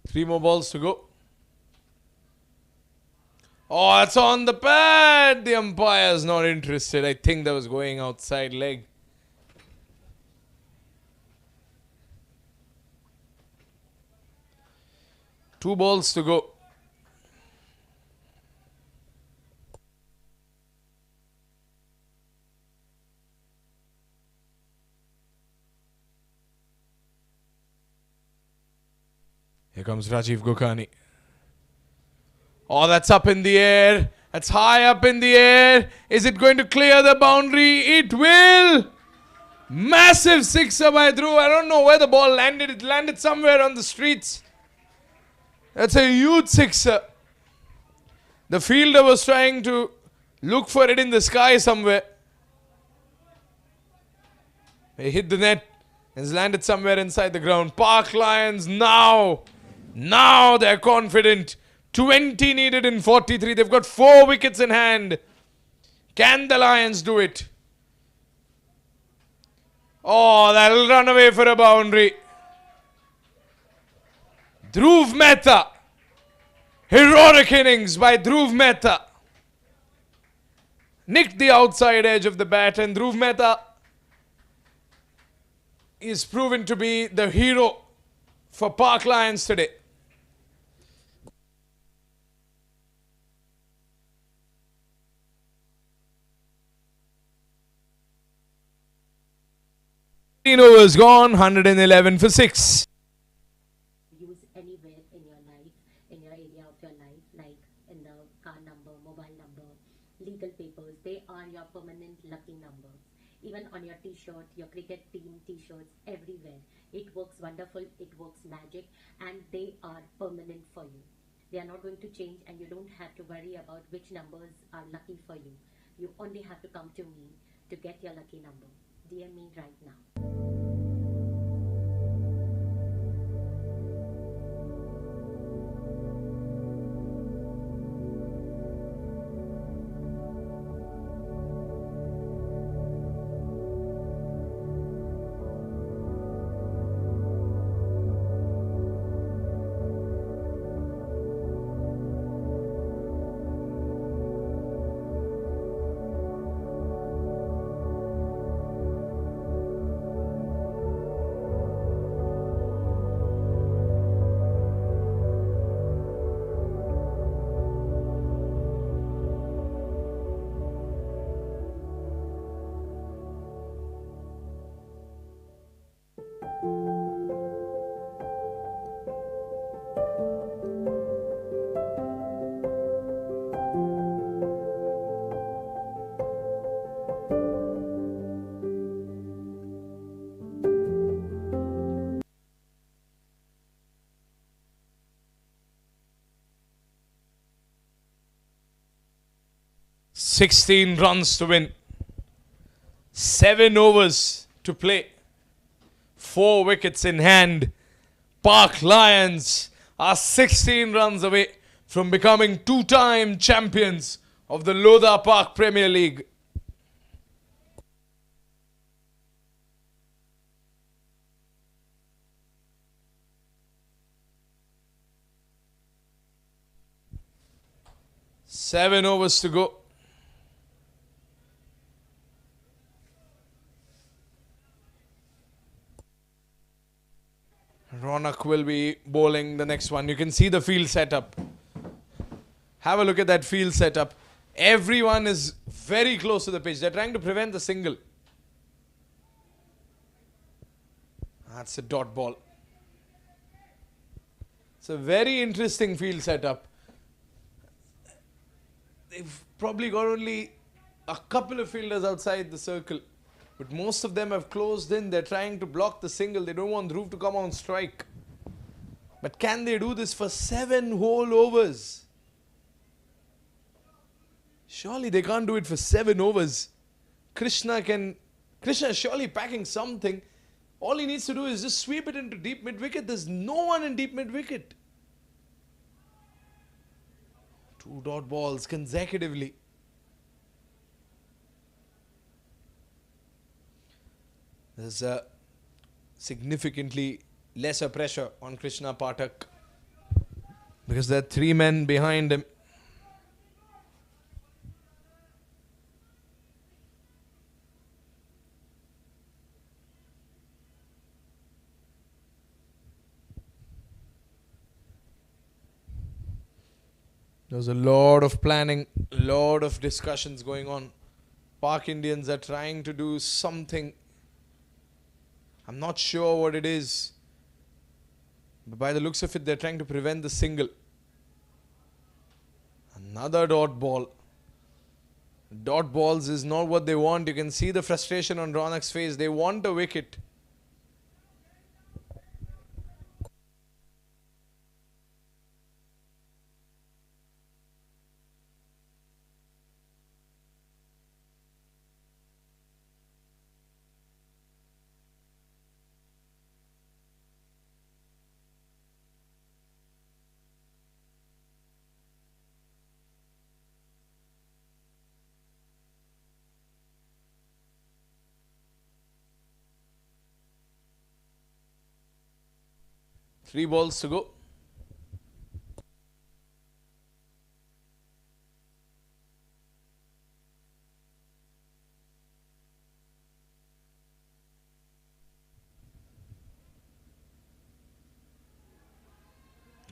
Three more balls to go. Oh, it's on the pad. The umpire's not interested. I think that was going outside leg. Two balls to go. Here comes Rajiv Gokhani. Oh, that's up in the air. That's high up in the air. Is it going to clear the boundary? It will. Massive sixer by Dhruv. I don't know where the ball landed. It landed somewhere on the streets. That's a huge sixer. The fielder was trying to look for it in the sky somewhere. He hit the net. It's landed somewhere inside the ground. Pak Lions now they're confident. 20 needed in 43. They've got 4 wickets in hand. Can the Lions do it? Oh, that'll run away for a boundary. Dhruv Mehta. Heroic innings by Dhruv Mehta. Nicked the outside edge of the bat, and Dhruv Mehta is proven to be the hero for Pak Lions today. Overs gone, 111 for 6. Use anywhere in your life, in your area of your life, like in the car number, mobile number, legal papers. They are your permanent lucky numbers. even on your t-shirt, your cricket team t-shirts, everywhere. It works wonderful, it works magic, and they are permanent for you. They are not going to change, and you don't have to worry about which numbers are lucky for you. You only have to come to me to get your lucky number. DM me right now. 16 runs to win. 7 overs to play. 4 wickets in hand. Park Lions are 16 runs away from becoming 2-time champions of the Lodha Park Premier League. Seven overs to go. Ronak will be bowling the next one. You can see the field setup. Have a look at that field setup. Everyone is very close to the pitch. They're trying to prevent the single. That's a dot ball. It's a very interesting field setup. They've probably got only a couple of fielders outside the circle. But most of them have closed in. They're trying to block the single. They don't want Dhruv to come on strike. But can they do this for 7 whole overs? Surely they can't do it for 7 overs. Krishna is surely packing something. All he needs to do is just sweep it into deep mid-wicket. There's no one in deep mid-wicket. 2 dot balls consecutively. There's a significantly lesser pressure on Krishna Pathak because there are 3 men behind him. There's a lot of planning, a lot of discussions going on. Park Indians are trying to do something. I'm not sure what it is. But by the looks of it, they're trying to prevent the single. Another dot ball. Dot balls is not what they want. You can see the frustration on Ronak's face. They want a wicket. Three balls to go.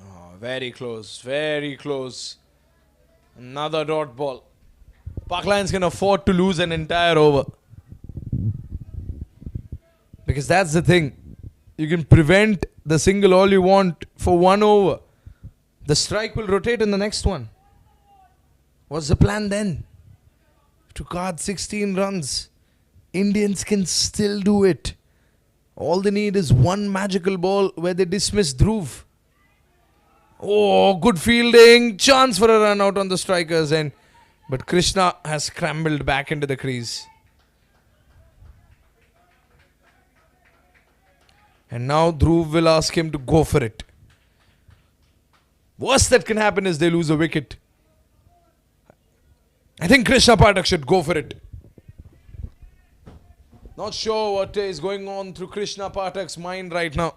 Oh, very close, very close. Another dot ball. Park Lions can afford to lose an entire over. Because that's the thing. You can prevent the single all you want for 1 over. The strike will rotate in the next one. What's the plan then? To guard 16 runs. Indians can still do it. All they need is one magical ball where they dismiss Dhruv. Oh, good fielding. Chance for a run out on the strikers end. But Krishna has scrambled back into the crease. And now Dhruv will ask him to go for it. Worst that can happen is they lose a wicket. I think Krishna Pathak should go for it. Not sure what is going on through Krishna Pathak's mind right now.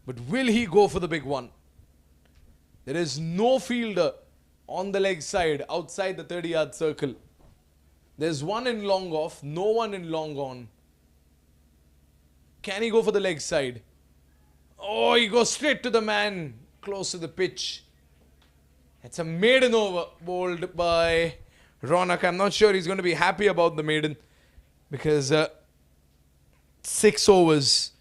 But will he go for the big one? There is no fielder on the leg side outside the 30-yard circle. There's one in long off, no one in long on. Can he go for the leg side? Oh, he goes straight to the man close to the pitch. It's a maiden over bowled by Ronak. I'm not sure he's going to be happy about the maiden because 6 overs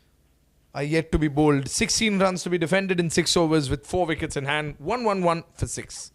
are yet to be bowled. 16 runs to be defended in 6 overs with 4 wickets in hand. 1-1-1 for 6.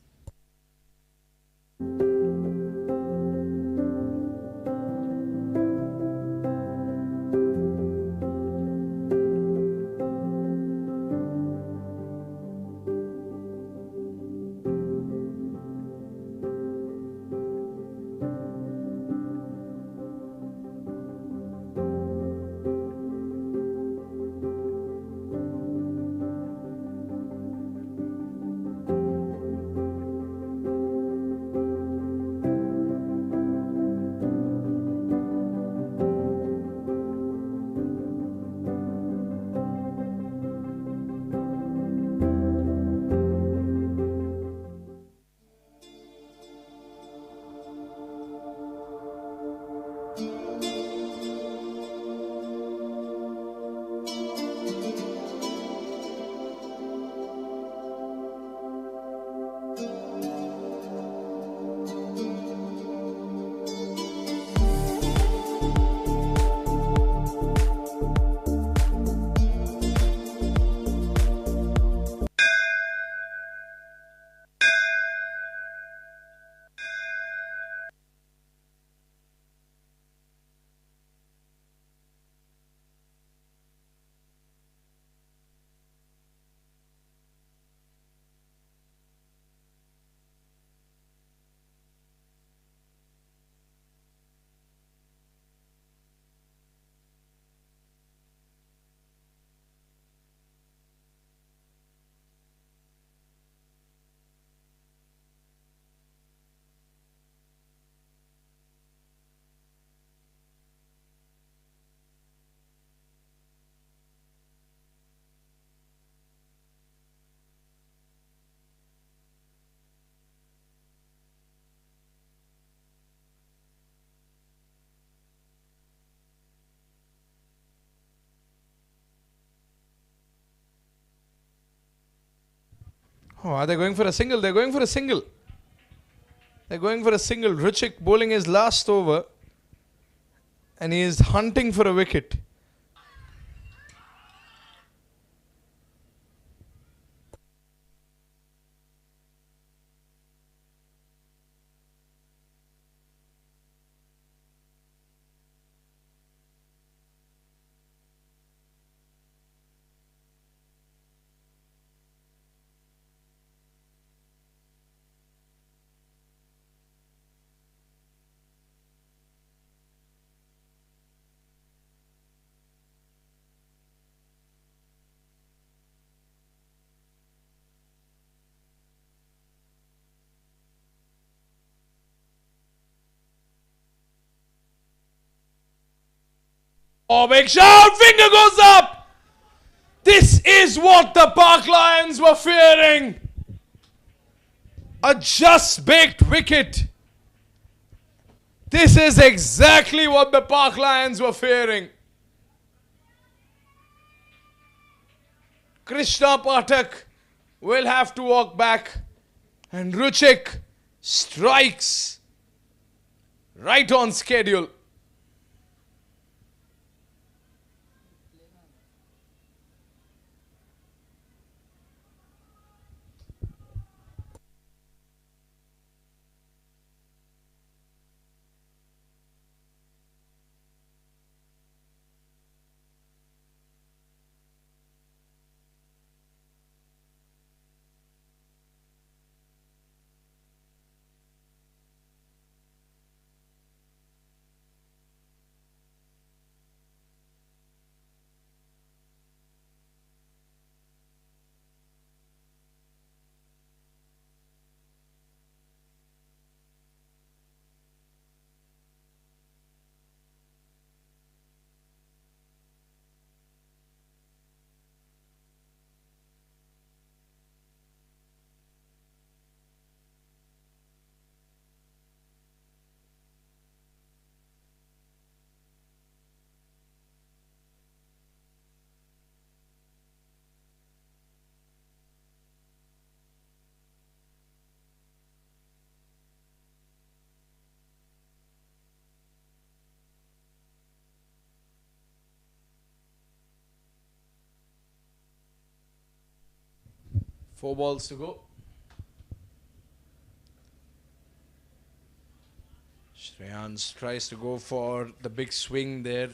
Oh, are they going for a single? They're going for a single. They're going for a single. Ruchik bowling his last over. And he is hunting for a wicket. Oh, big shout! Finger goes up! This is what the Park Lions were fearing. A just-baked wicket. This is exactly what the Park Lions were fearing. Krishna Pathak will have to walk back. And Ruchik strikes right on schedule. 4 balls to go. Shreyans tries to go for the big swing there.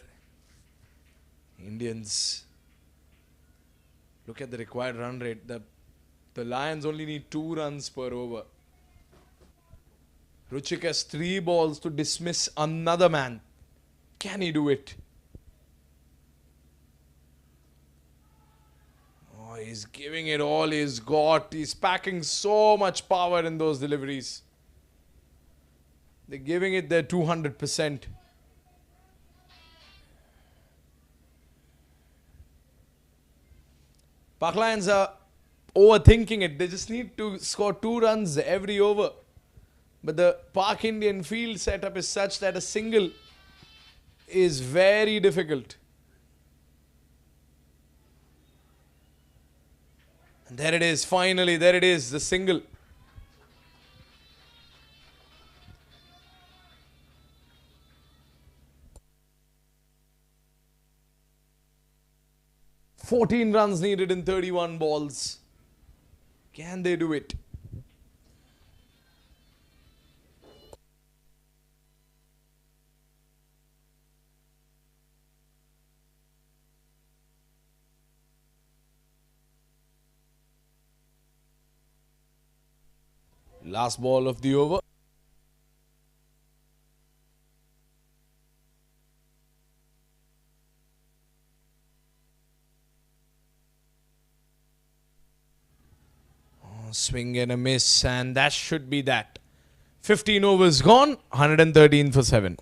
Indians look at the required run rate. The Lions only need 2 runs per over. Ruchik has 3 balls to dismiss another man. Can he do it? Oh, he's giving it all he's got. He's packing so much power in those deliveries. They're giving it their 200%. Pak Lions are overthinking it. They just need to score 2 runs every over. But the Pak Indian field setup is such that a single is very difficult. And there it is, finally, there it is, the single. "14 runs needed in 31 balls. Can they do it?" Last ball of the over. Swing and a miss, and that should be that. 15 overs gone, 113 for 7.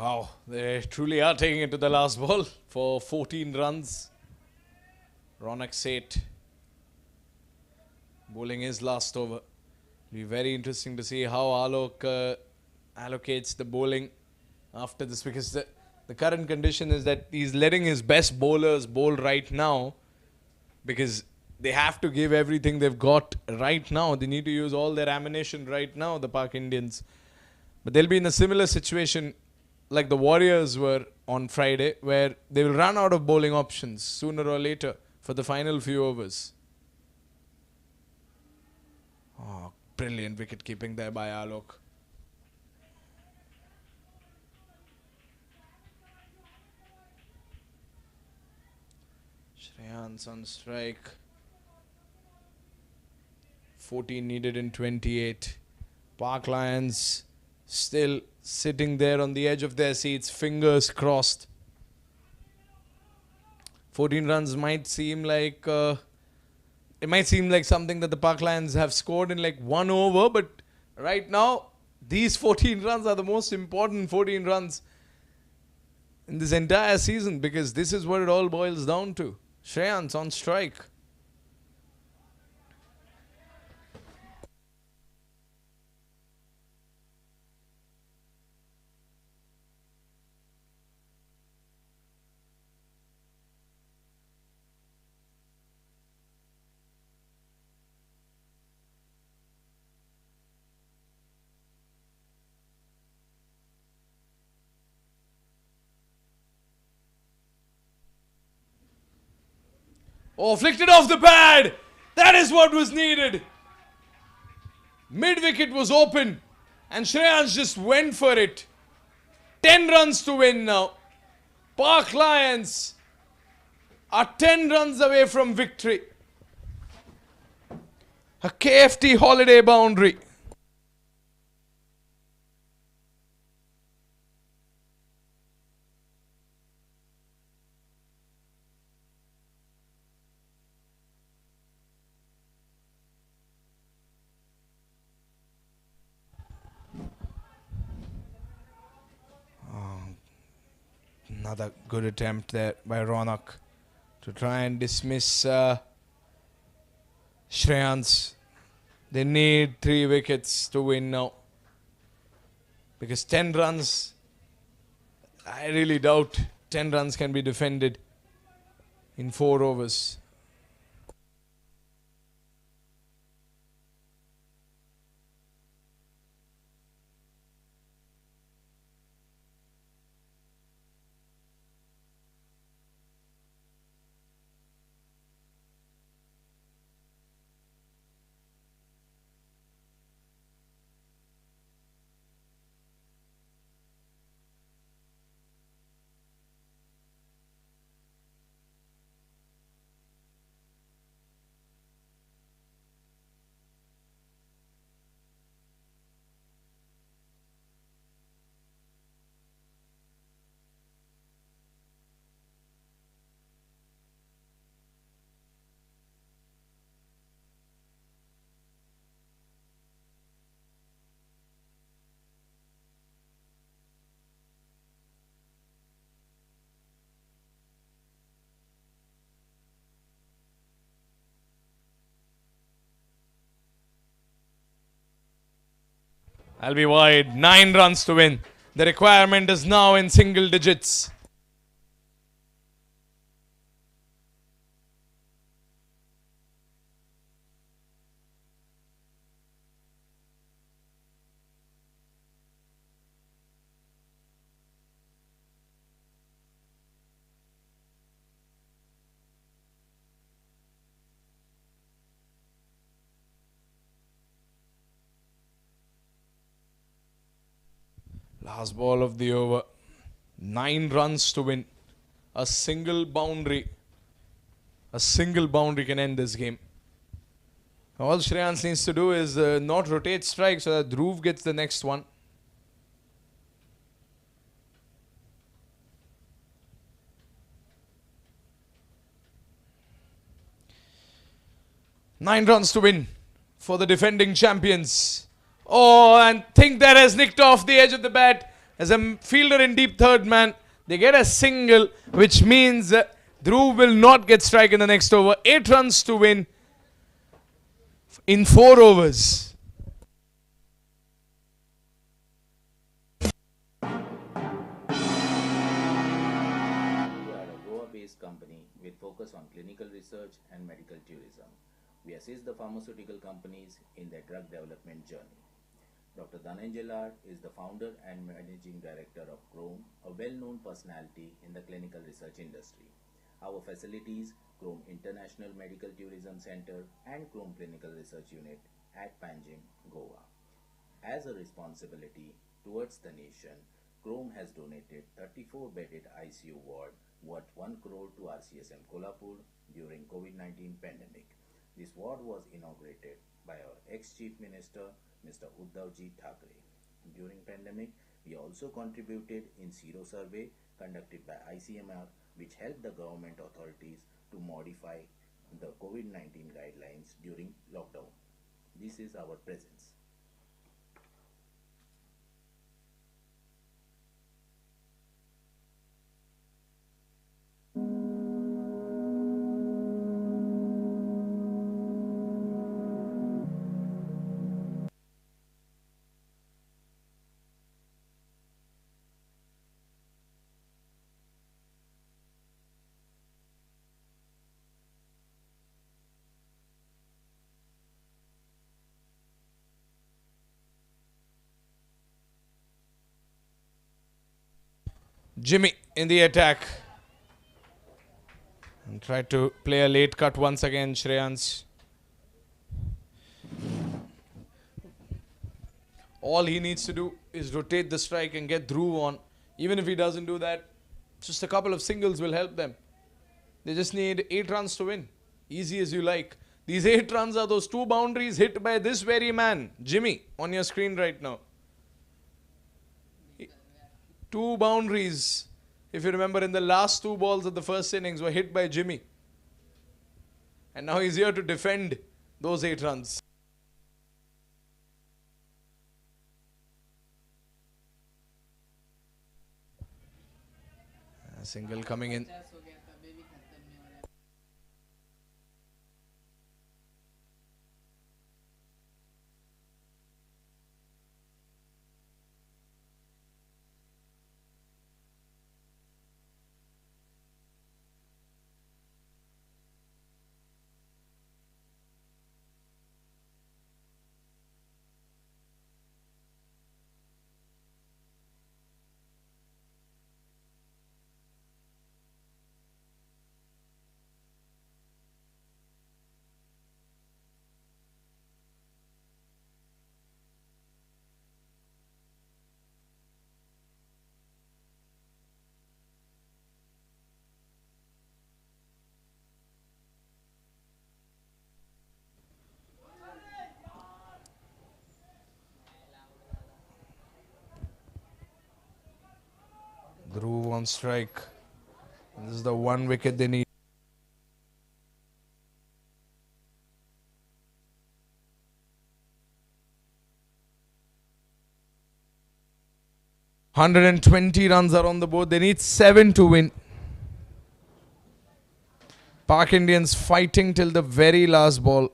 Wow, they truly are taking it to the last ball for 14 runs. Ronak Seth bowling his last over. It'll be very interesting to see how Alok allocates the bowling after this, because the current condition is that he's letting his best bowlers bowl right now because they have to give everything they've got right now. They need to use all their ammunition right now, the Pak Indians. But they'll be in a similar situation like the Warriors were on Friday, where they will run out of bowling options sooner or later for the final few overs. Oh, brilliant wicket keeping there by Alok. Shreyans on strike. 14 needed in 28. Park Lions still sitting there on the edge of their seats, fingers crossed. 14 runs might seem like something that the Park Lions have scored in like one over, but right now these 14 runs are the most important 14 runs in this entire season, because this is what it all boils down to. Shreyans on strike. Oh, flicked it off the pad. That is what was needed. Mid-wicket was open and Shreyans just went for it. 10 runs to win now. Park Lions are 10 runs away from victory. A KFT holiday boundary. Another good attempt there by Ronak to try and dismiss Shreyans. They need 3 wickets to win now, because 10 runs, I really doubt 10 runs can be defended in 4 overs. I'll be wide. 9 runs to win. The requirement is now in single digits. Last ball of the over. 9 runs to win. A single boundary. A single boundary can end this game. All Shreyans needs to do is not rotate strike so that Dhruv gets the next one. Nine runs to win for the defending champions. Oh, and think that has nicked off the edge of the bat. As a fielder in deep third man, they get a single, which means Dhruv will not get strike in the next over. 8 runs to win in 4 overs. We are a Goa-based company with focus on clinical research and medical tourism. We assist the pharmaceutical companies in their drug development journey. Dr. Dhananjay is the founder and managing director of Chrome, a well-known personality in the clinical research industry. Our facilities, Chrome International Medical Tourism Center and Chrome Clinical Research Unit at Panjim, Goa. As a responsibility towards the nation, Chrome has donated 34-bedded ICU ward worth 1 crore to RCSM Kolhapur during COVID-19 pandemic. This ward was inaugurated by our ex-Chief Minister, Mr. Uddhavji Thackeray. During pandemic, we also contributed in Sero survey conducted by ICMR, which helped the government authorities to modify the COVID-19 guidelines during lockdown. This is our presence. Jimmy in the attack. And tried to play a late cut once again, Shreyans. All he needs to do is rotate the strike and get Dhruv on. Even if he doesn't do that, just a couple of singles will help them. They just need 8 runs to win. Easy as you like. These 8 runs are those 2 boundaries hit by this very man, Jimmy, on your screen right now. 2 boundaries, if you remember, in the last 2 balls of the first innings were hit by Jimmy. And now he's here to defend those 8 runs. A single coming in. Dhruv on strike. This is the 1 wicket they need. ...120 runs are on the board. They need 7 to win. Pak Indians fighting till the very last ball.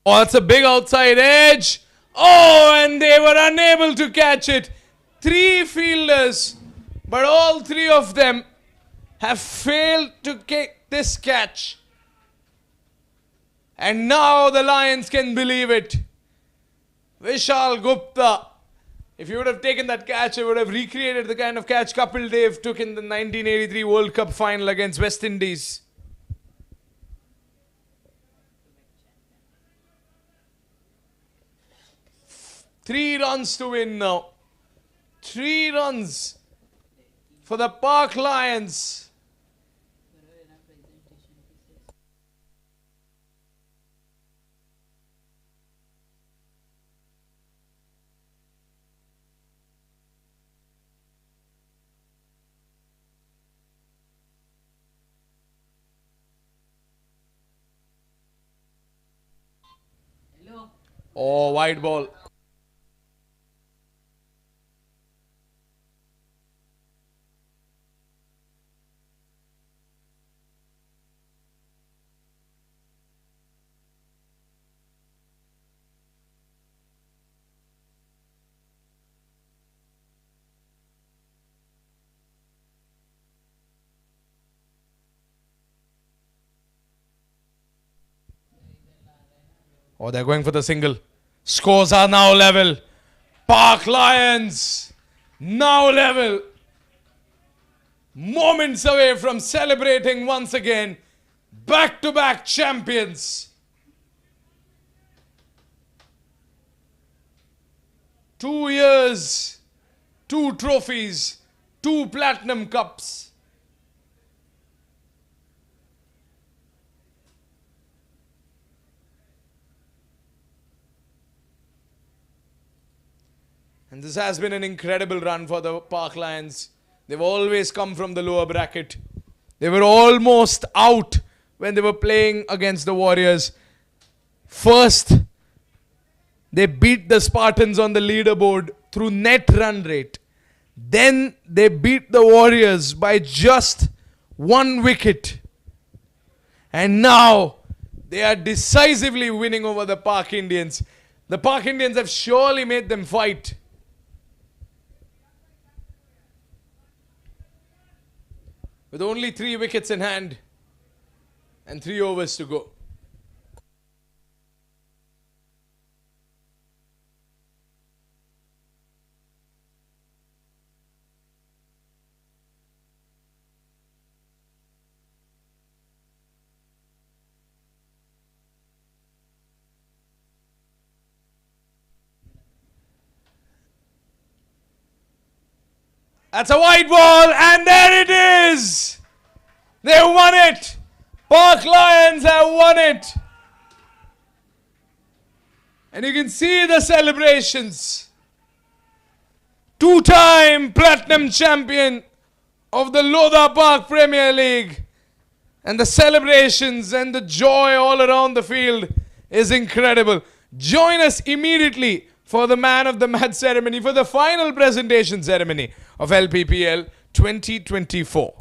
Oh, that's a big outside edge. Oh, and they were unable to catch it. 3 fielders, but all 3 of them have failed to kick this catch. And now the Lions can believe it. Vishal Gupta. If you would have taken that catch, it would have recreated the kind of catch Kapil Dev took in the 1983 World Cup final against West Indies. Three runs to win now. 3 runs for the Park Lions. Oh, wide ball. Oh, they're going for the single. Scores are now level. Park Lions now level. Moments away from celebrating once again. Back-to-back champions. 2 years, 2 trophies, 2 platinum cups. And this has been an incredible run for the Park Lions. They've always come from the lower bracket. They were almost out when they were playing against the Warriors. First, they beat the Spartans on the leaderboard through net run rate. Then they beat the Warriors by just 1 wicket. And now they are decisively winning over the Park Indians. The Park Indians have surely made them fight. With only 3 wickets in hand and 3 overs to go. That's a wide ball, and there it is! They won it! Park Lions have won it! And you can see the celebrations. 2-time platinum champion of the Lodha Park Premier League. And the celebrations and the joy all around the field is incredible. Join us immediately for the man of the match ceremony, for the final presentation ceremony of Lppl 2024.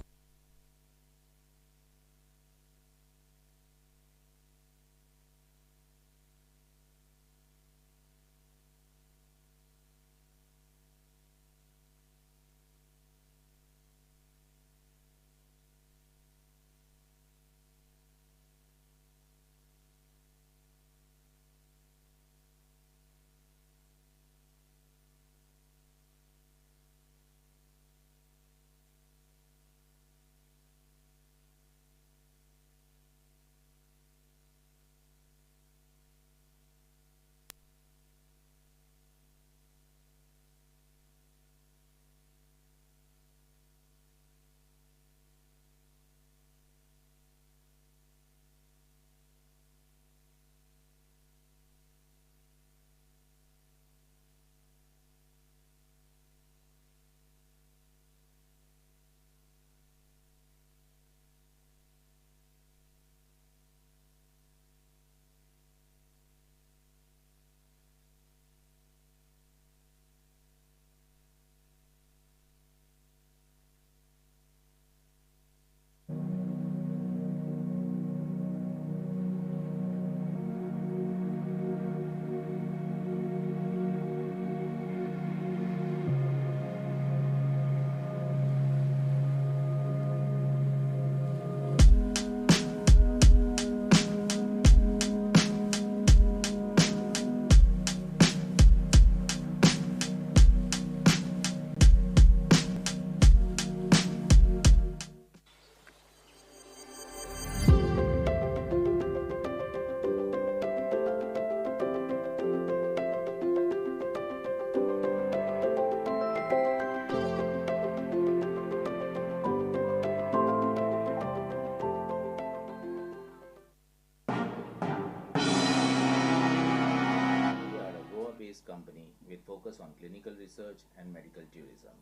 company with focus on clinical research and medical tourism.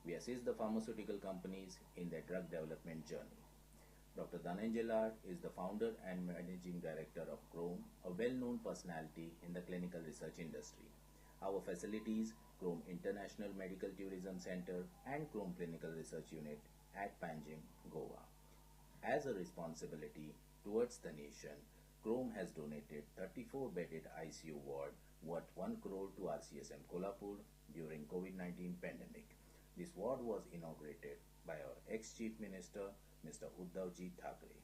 We assist the pharmaceutical companies in their drug development journey. Dr. Dhananjay Lad is the founder and managing director of Chrome, a well-known personality in the clinical research industry. Our facilities, Chrome International Medical Tourism Center and Chrome Clinical Research Unit at Panjim, Goa. As a responsibility towards the nation, Chrome has donated 34-bedded ICU ward worth 1 crore to RCSM Kolhapur during COVID-19 pandemic. This ward was inaugurated by our ex-Chief Minister, Mr. Uddhavji Thackeray.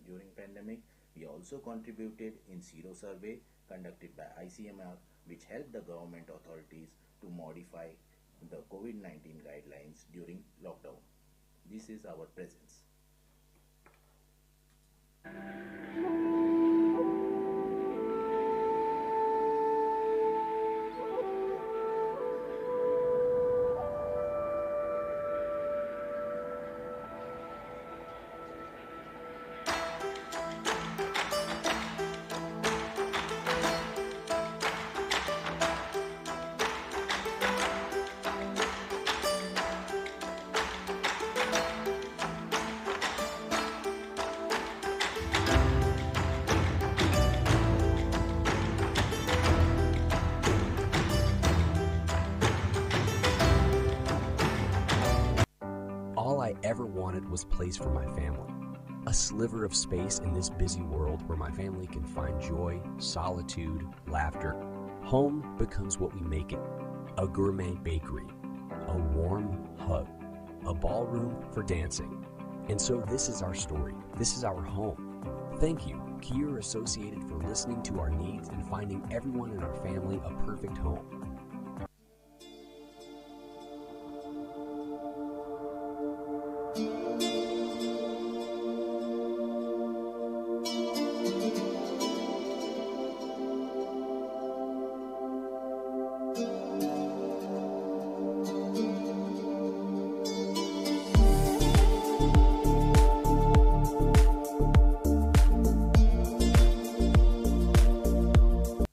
During pandemic, we also contributed in sero survey conducted by ICMR, which helped the government authorities to modify the COVID-19 guidelines during lockdown. This is our presence. All I ever wanted was place for my family. A sliver of space in this busy world where my family can find joy, solitude, laughter. Home becomes what we make it. A gourmet bakery, a warm hug, a ballroom for dancing. And so this is our story. This is our home. Thank you, Kier Associated, for listening to our needs and finding everyone in our family a perfect home.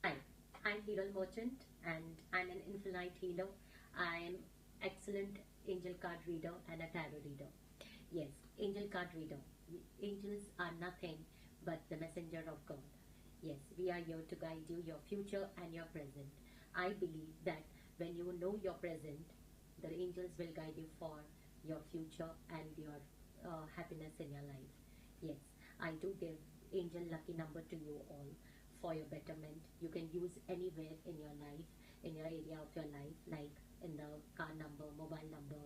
Hi, I'm Lppl Merchant and I'm an infinite healer. I'm excellent angel card reader and a tarot reader. Yes, angel card reader. Angels are nothing but the messenger of God. Yes, we are here to guide you your future and your present. I believe that when you know your present, the angels will guide you for your future and your happiness in your life. Yes, I do give angel lucky number to you all for your betterment. You can use anywhere in your life, in your area of your life, like in the car number, mobile number,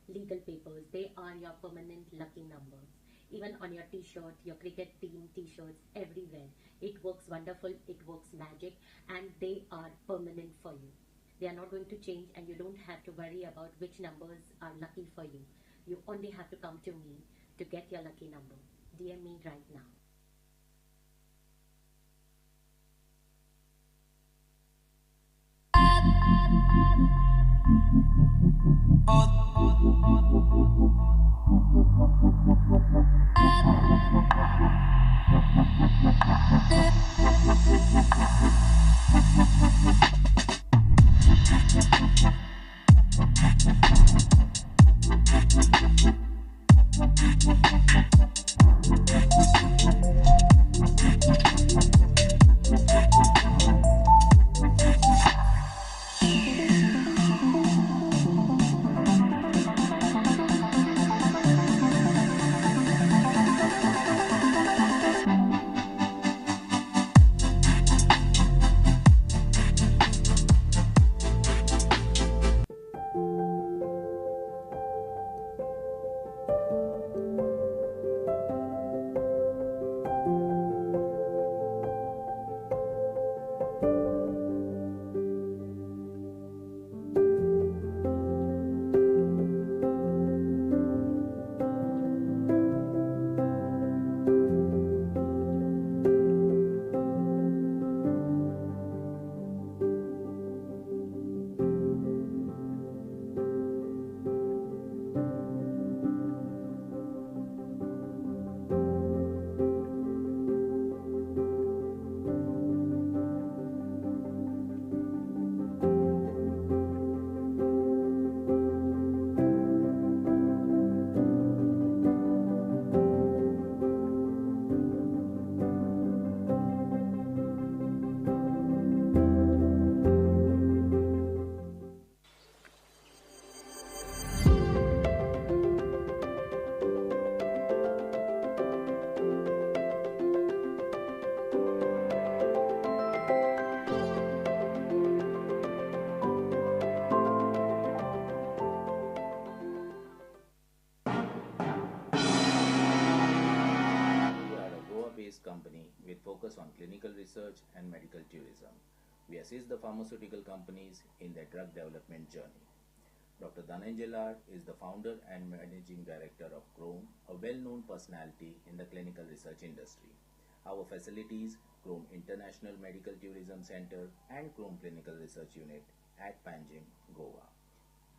legal papers. They are your permanent lucky numbers. Even on your t-shirt, your cricket team t-shirts, everywhere. It works wonderful, it works magic, and they are permanent for you. They are not going to change, and you don't have to worry about which numbers are lucky for you. You only have to come to me to get your lucky number. DM me right now. focus on clinical research and medical tourism. We assist the pharmaceutical companies in their drug development journey. Dr. Dhananjay Lal is the founder and managing director of Chrome, a well-known personality in the clinical research industry. Our facilities, Chrome International Medical Tourism Center and Chrome Clinical Research Unit at Panjim, Goa.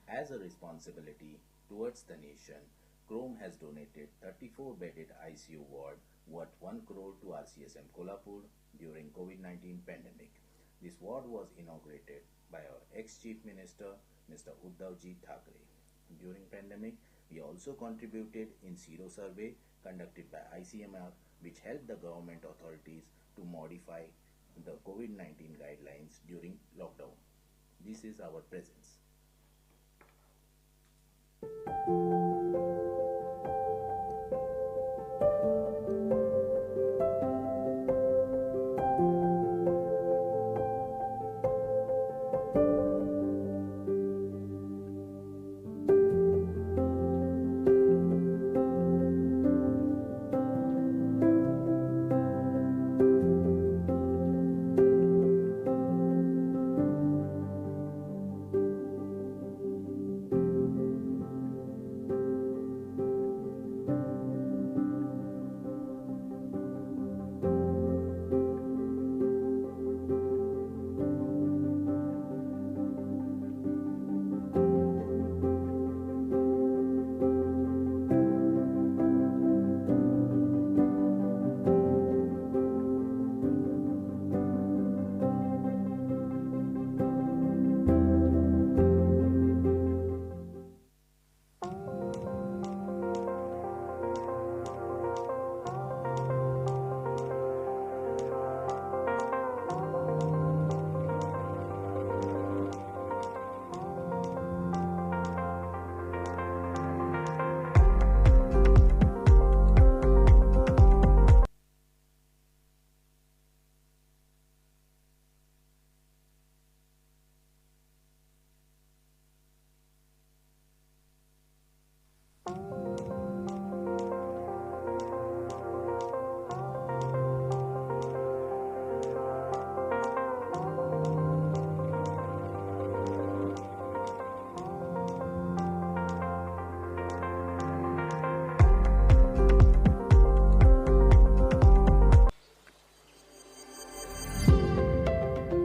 As a responsibility towards the nation, Chrome has donated 34-bedded ICU ward worth 1 crore to RCSM Kolhapur during COVID-19 pandemic. This ward was inaugurated by our ex-Chief Minister, Mr. Uddhavji Thackeray. During pandemic, we also contributed in Sero survey conducted by ICMR, which helped the government authorities to modify the COVID-19 guidelines during lockdown. This is our presence.